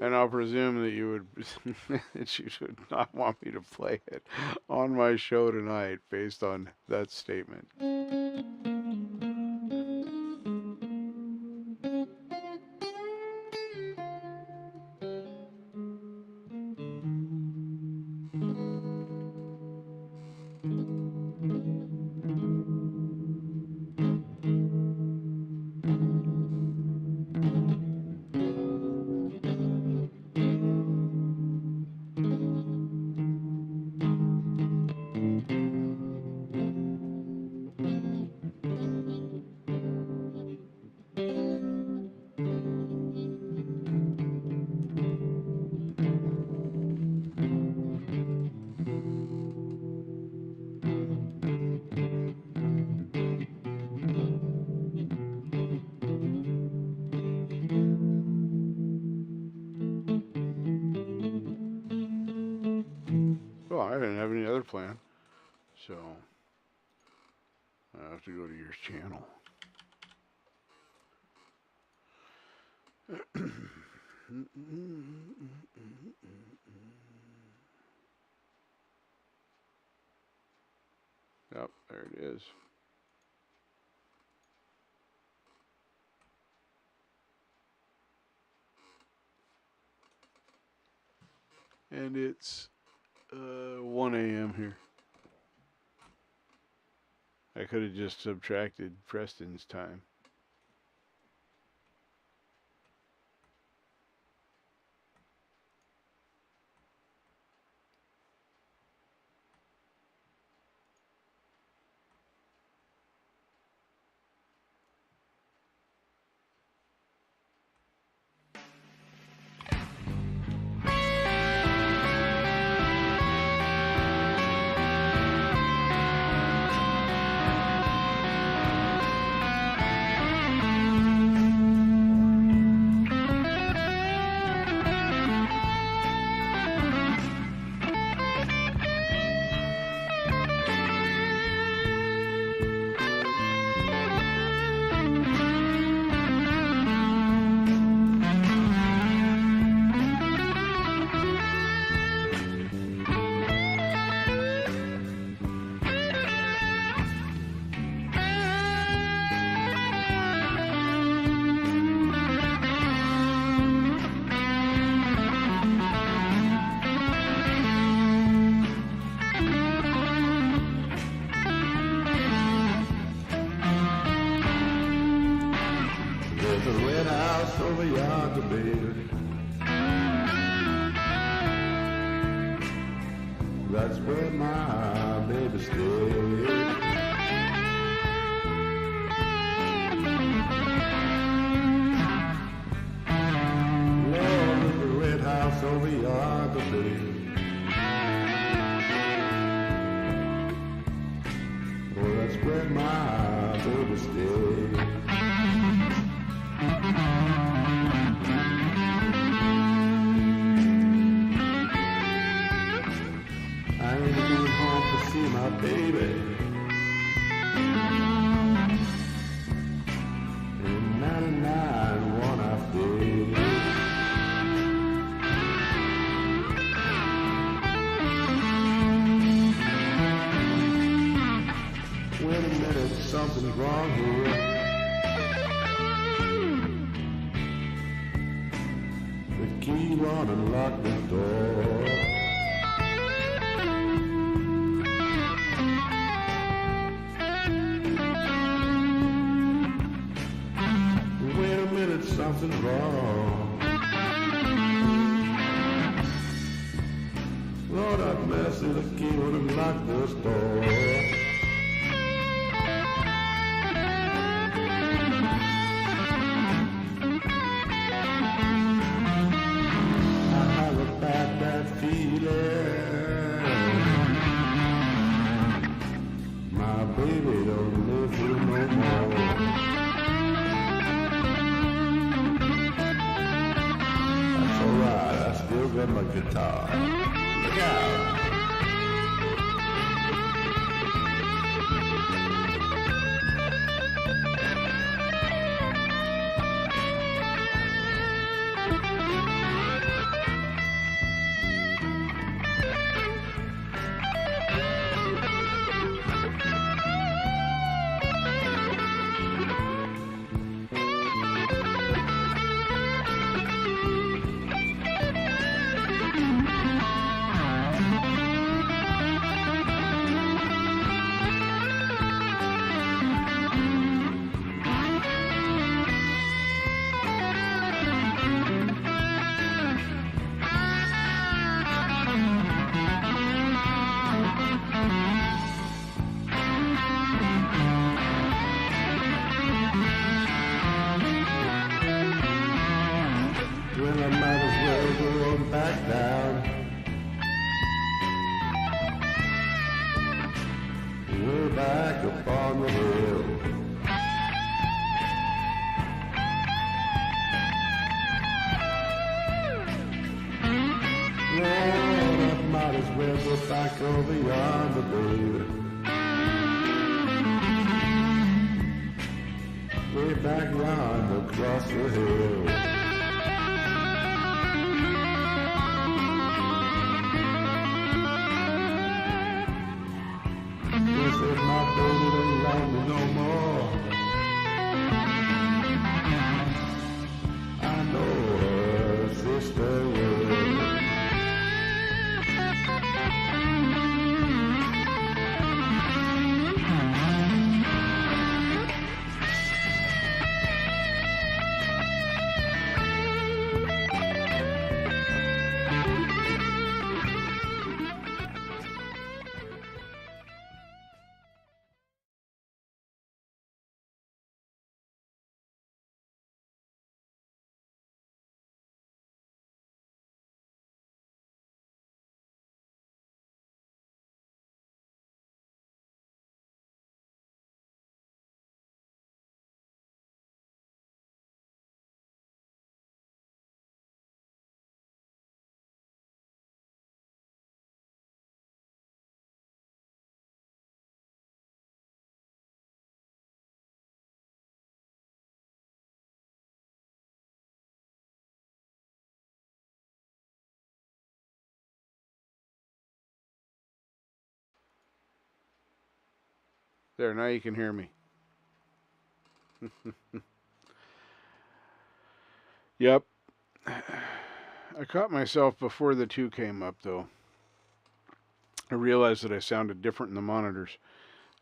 And I'll presume that you would that you would not want me to play it on my show tonight based on that statement. Well, I didn't have any other plan, so I have to go to your channel. Yep, there it is. And it's 1 a.m. here. I could have just subtracted Preston's time. There's a red house over yonder, baby. That's where my baby stays. Lord, there's a red house over yonder, baby. Oh, that's where my baby stays. I ain't going home to see my baby. In 99, one I stayed. Wait a minute, something's wrong here. The key won't unlock the door. Wait a minute, something's wrong. Lord have mercy, the key would unlock this door. My baby don't live here no more. That's alright, I still got my guitar. Look out! Well, I might as well go on back down. We're back upon the hill. Lord, I might as well go back over yonder, baby. Way back yonder across the hill. There, now you can hear me. Yep. I caught myself before the 2 came up, though. I realized that I sounded different in the monitors.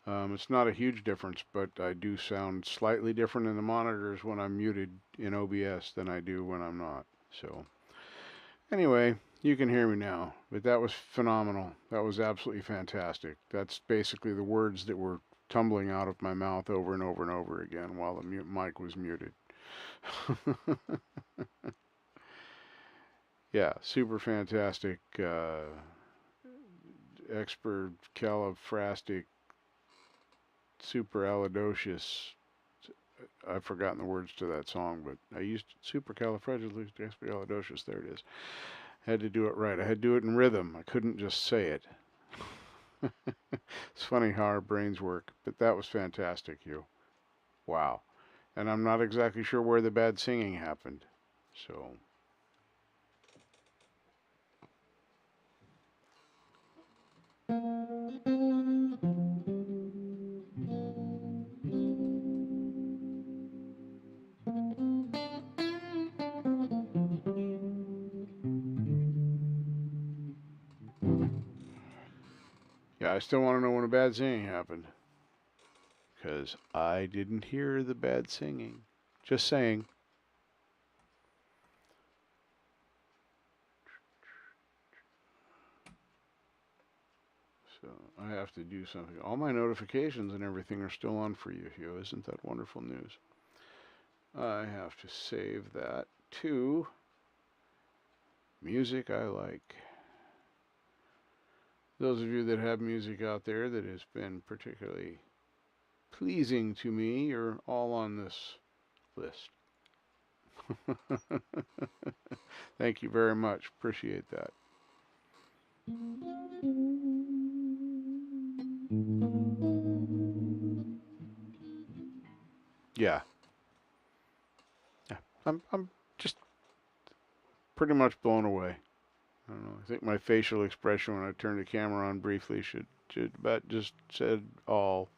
It's not a huge difference, but I do sound slightly different in the monitors when I'm muted in OBS than I do when I'm not. So, anyway, you can hear me now, but that was phenomenal. That was absolutely fantastic. That's basically the words that were tumbling out of my mouth over and over and over again while the mic was muted. Yeah, super fantastic. Expert caliphrastic superalidocious. I've forgotten the words to that song, but I used supercalifragilisticexpialidocious. There it is. I had to do it right. I had to do it in rhythm. I couldn't just say it. It's funny how our brains work, but that was fantastic, Hugh. Wow. And I'm not exactly sure where the bad singing happened. So. Yeah, I still want to know when the bad singing happened. Because I didn't hear the bad singing. Just saying. So I have to do something. All my notifications and everything are still on for you, Hugh. Isn't that wonderful news? I have to save that to music I like. Those of you that have music out there that has been particularly pleasing to me, you're all on this list. Thank you very much. Appreciate that. Yeah. Yeah. I'm just pretty much blown away. I don't know. I think my facial expression when I turned the camera on briefly should about just said all.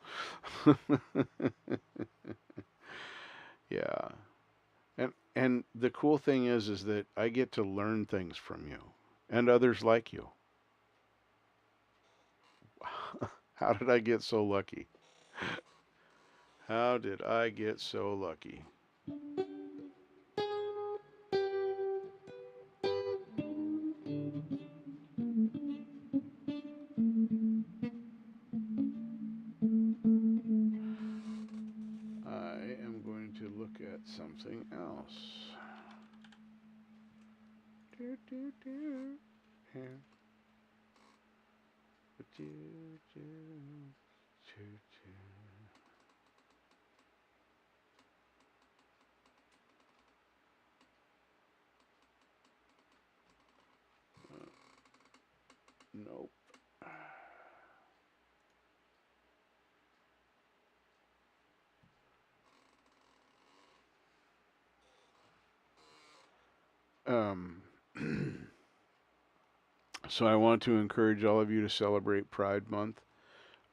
Yeah. And the cool thing is that I get to learn things from you and others like you. How did I get so lucky? How did I get so lucky? I am going to look at something else. Do, do, do. Yeah. Do, do, do, do. Nope. Um, so I want to encourage all of you to celebrate Pride Month.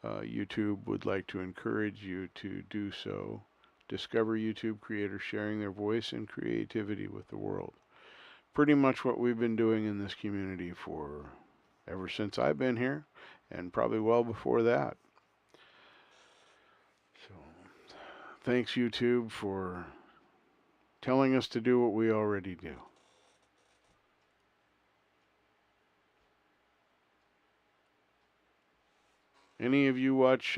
YouTube would like to encourage you to do so. Discover YouTube creators sharing their voice and creativity with the world. Pretty much what we've been doing in this community for ever since I've been here, and probably well before that. So, thanks YouTube for telling us to do what we already do. Any of you watch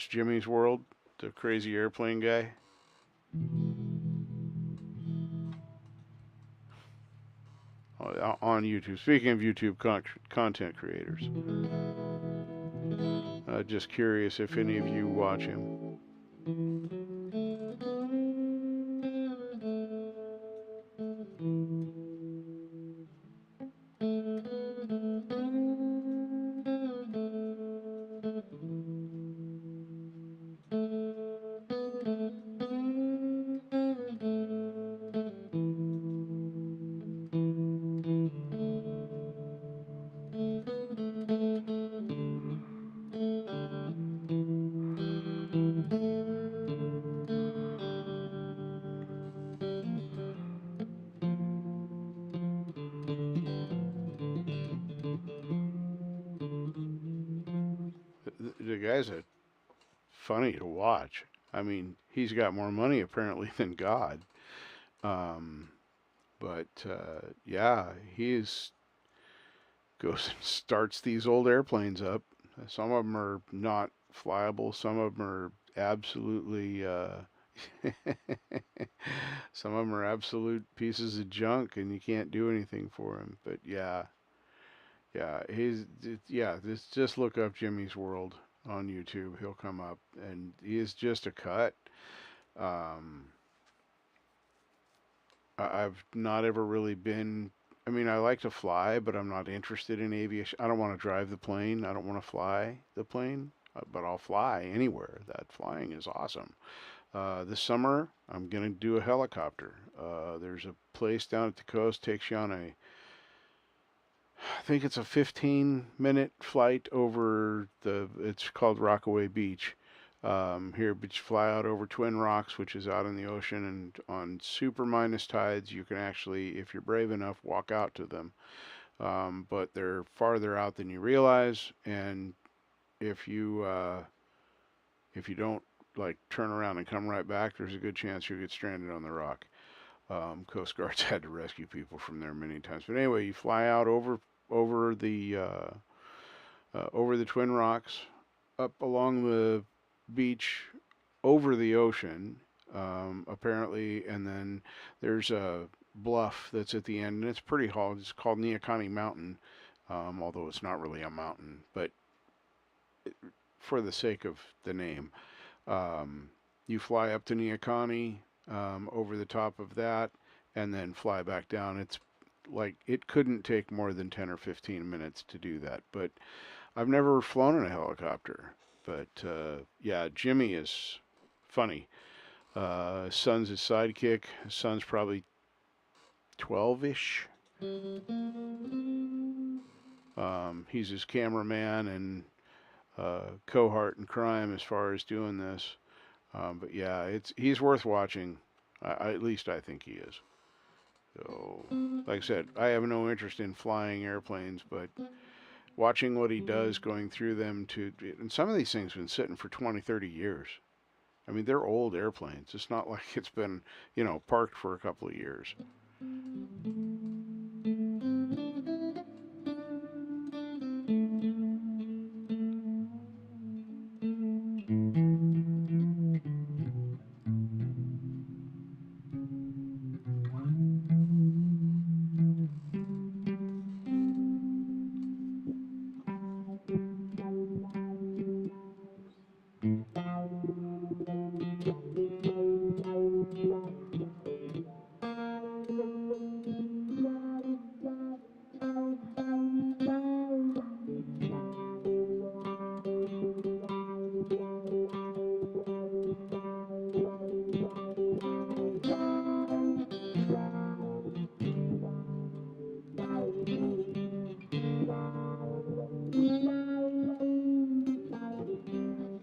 Jimmy's World, the crazy airplane guy? On YouTube. Speaking of YouTube content creators, just curious if any of you watch him. funny to watch. I mean, he's got more money apparently than God. Um, but yeah, he's goes and starts these old airplanes up. Some of them are not flyable. Some of them are absolutely. Some of them are absolute pieces of junk, and you can't do anything for him. But yeah, yeah, yeah. Just look up Jimmy's World on YouTube. He'll come up, and he is just a cut. Um, I've not ever really been. I mean, I like to fly, but I'm not interested in aviation. I don't want to drive the plane. I don't want to fly the plane, but I'll fly anywhere. That flying is awesome. This summer, I'm gonna do a helicopter. There's a place down at the coast takes you on I think it's a 15-minute flight over it's called Rockaway Beach. Here, but you fly out over Twin Rocks, which is out in the ocean, and on super minus tides, you can actually, if you're brave enough, walk out to them. But they're farther out than you realize, and if you if you don't like turn around and come right back, there's a good chance you'll get stranded on the rock. Coast Guard's had to rescue people from there many times. But anyway, you fly out over over the Twin Rocks, up along the beach, over the ocean, apparently, and then there's a bluff that's at the end, and it's pretty tall. It's called Neocani Mountain, although it's not really a mountain, but for the sake of the name, you fly up to Neocani, over the top of that, and then fly back down. It's like it couldn't take more than 10 or 15 minutes to do that, but I've never flown in a helicopter. But yeah, Jimmy is funny. Son's his sidekick. His son's probably 12-ish. He's his cameraman and cohort in crime as far as doing this. But yeah, he's worth watching. At least I think he is. So, like I said, I have no interest in flying airplanes, but watching what he does going through them and some of these things have been sitting for 20, 30 years. I mean, they're old airplanes. It's not like it's been, parked for a couple of years.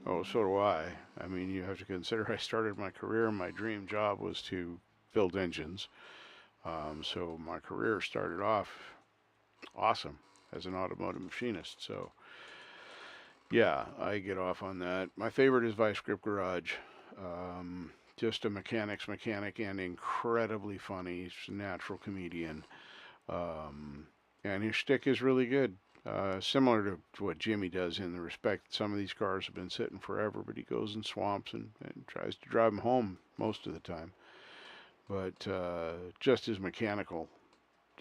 Oh, so do I. I mean, you have to consider I started my career, my dream job was to build engines. So my career started off awesome as an automotive machinist. So yeah, I get off on that. My favorite is Vice Grip Garage. Just a mechanic's mechanic and incredibly funny. He's a natural comedian. And his shtick is really good. Similar to what Jimmy does in the respect that some of these cars have been sitting forever, but he goes in swamps and tries to drive them home most of the time. But just as mechanical.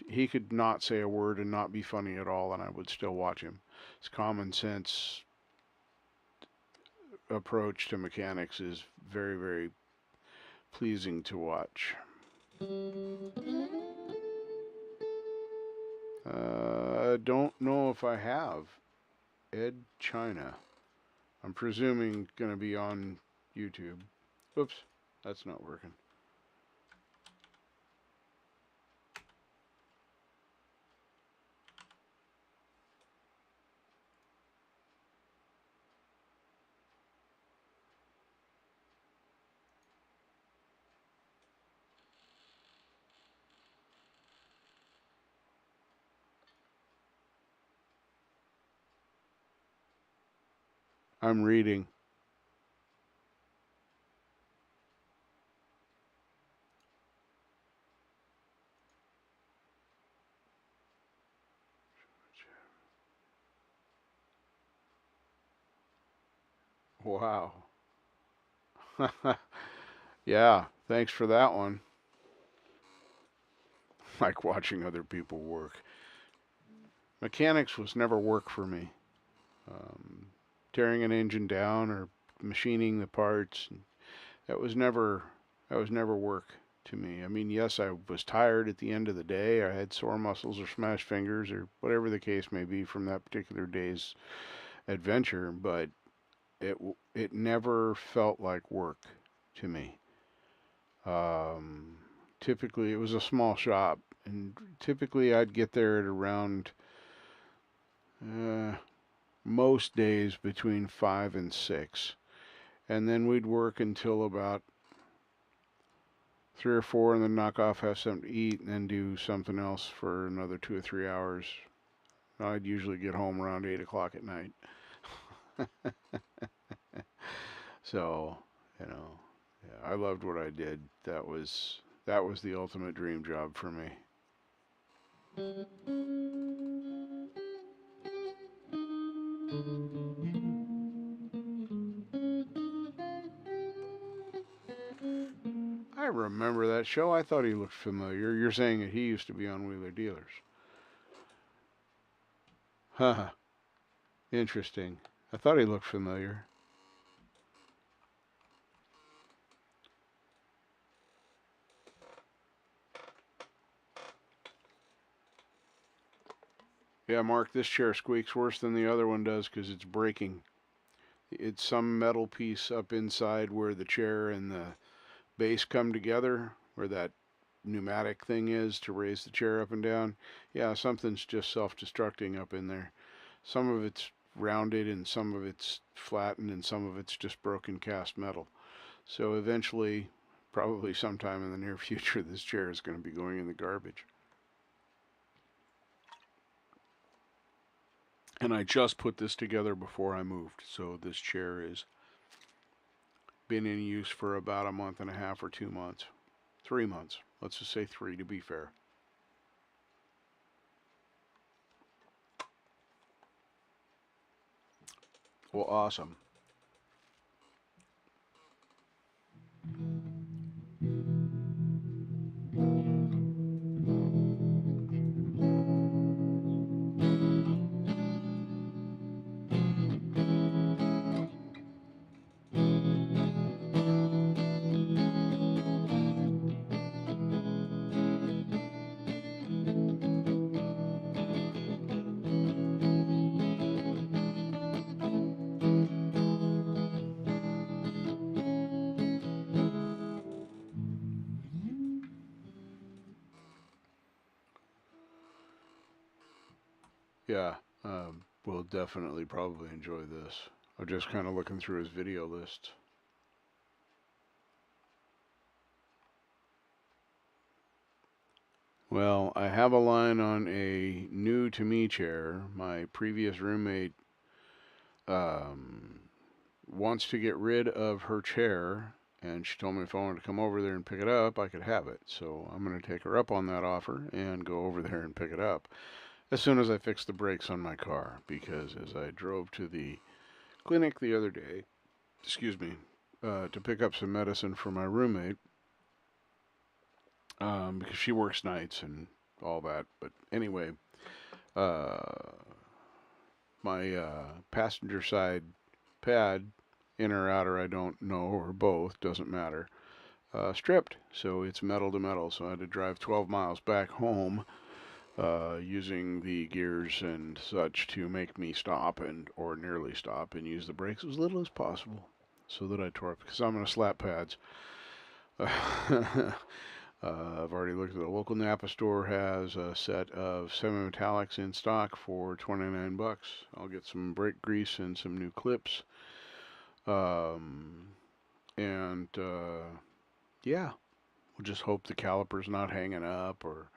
He could not say a word and not be funny at all, and I would still watch him. His common sense approach to mechanics is very, very pleasing to watch. I don't know if I have Ed China. I'm presuming going to be on YouTube. Oops, that's not working. I'm reading. Wow. Yeah, thanks for that one. Like watching other people work. Mechanics was never work for me. Um, Tearing an engine down or machining the parts, that was never that was never work to me. I mean, yes, I was tired at the end of the day. I had sore muscles or smashed fingers or whatever the case may be from that particular day's adventure, but it never felt like work to me. Um, Typically, it was a small shop, and typically I'd get there at around uh, most days between 5 and 6, and then we'd work until about 3 or 4, and then knock off, have something to eat, and then do something else for another 2 or 3 hours. I'd usually get home around 8 o'clock at night. So, you know, yeah, I loved what I did. That was the ultimate dream job for me. I remember that show. I thought he looked familiar. You're saying that he used to be on Wheeler Dealers. Huh. Interesting. I thought he looked familiar. Yeah, Mark, this chair squeaks worse than the other one does because it's breaking. It's some metal piece up inside where the chair and the base come together, where that pneumatic thing is to raise the chair up and down. Yeah, something's just self-destructing up in there. Some of it's rounded and some of it's flattened and some of it's just broken cast metal. So eventually, probably sometime in the near future, this chair is going to be going in the garbage. And I just put this together before I moved, so this chair has been in use for about a month and a half or 2 months. 3 months. Let's just say 3 to be fair. Well, awesome. Yeah, we'll definitely probably enjoy this. I'm just kind of looking through his video list. Well, I have a line on a new to me chair. My previous roommate um, wants to get rid of her chair, and she told me if I wanted to come over there and pick it up, I could have it. So I'm going to take her up on that offer and go over there and pick it up as soon as I fix the brakes on my car. Because as I drove to the clinic the other day, excuse me, to pick up some medicine for my roommate, because she works nights and all that. But anyway, uh, my passenger side pad, in or outer, I don't know, or both, doesn't matter, stripped. So it's metal to metal. So I had to drive 12 miles back home using the gears and such to make me stop and or nearly stop and use the brakes as little as possible so that I tore up because I'm going to slap pads. I've already looked at the local Napa store has a set of semi-metallics in stock for 29 bucks. I'll get some brake grease and some new clips. Um, and yeah, we'll just hope the caliper's not hanging up or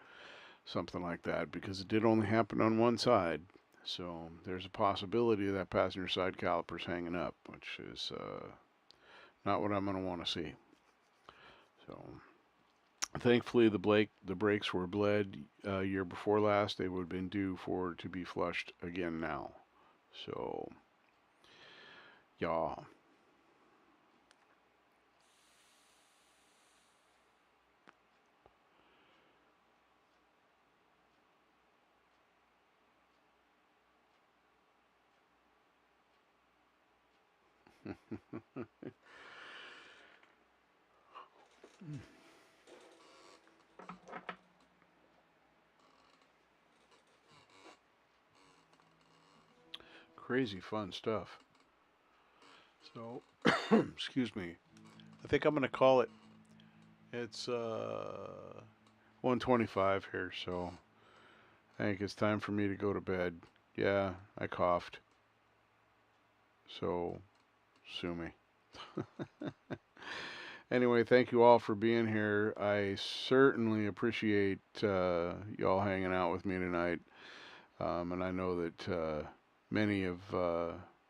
something like that because it did only happen on one side. So there's a possibility that passenger side caliper's hanging up, which is not what I'm going to want to see. So thankfully, the brakes were bled year before last. They would have been due for to be flushed again now. So, yeah. Crazy fun stuff. So, excuse me. I think I'm gonna call it. It's 1:25 here, so I think it's time for me to go to bed. Yeah, I coughed. So, sue me. Anyway, thank you all for being here. I certainly appreciate y'all hanging out with me tonight. And I know that many of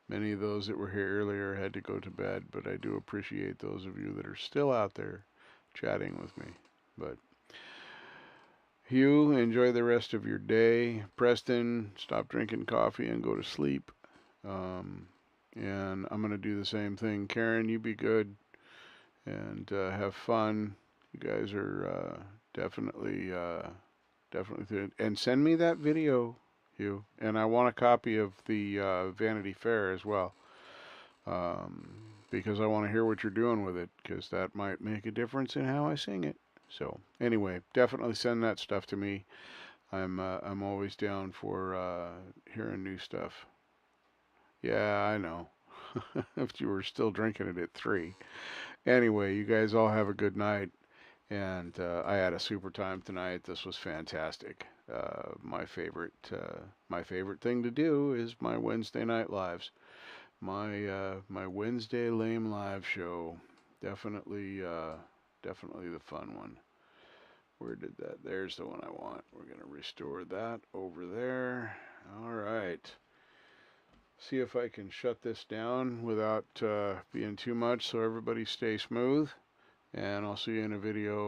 many of those that were here earlier had to go to bed, but I do appreciate those of you that are still out there chatting with me. But Hugh, enjoy the rest of your day. Preston, stop drinking coffee and go to sleep. And I'm gonna do the same thing. Karen, you be good and have fun. You guys are definitely good. And send me that video, Hugh. And I want a copy of the Vanity Fair as well, because I want to hear what you're doing with it, because that might make a difference in how I sing it. So anyway, definitely send that stuff to me. I'm always down for hearing new stuff. Yeah, I know. If you were still drinking it at 3. Anyway, you guys all have a good night. And I had a super time tonight. This was fantastic. My favorite thing to do is my Wednesday night lives. My Wednesday lame live show. Definitely definitely the fun one. Where did that? There's the one I want. We're gonna restore that over there. All right. See if I can shut this down without being too much, so everybody stay smooth. And I'll see you in a video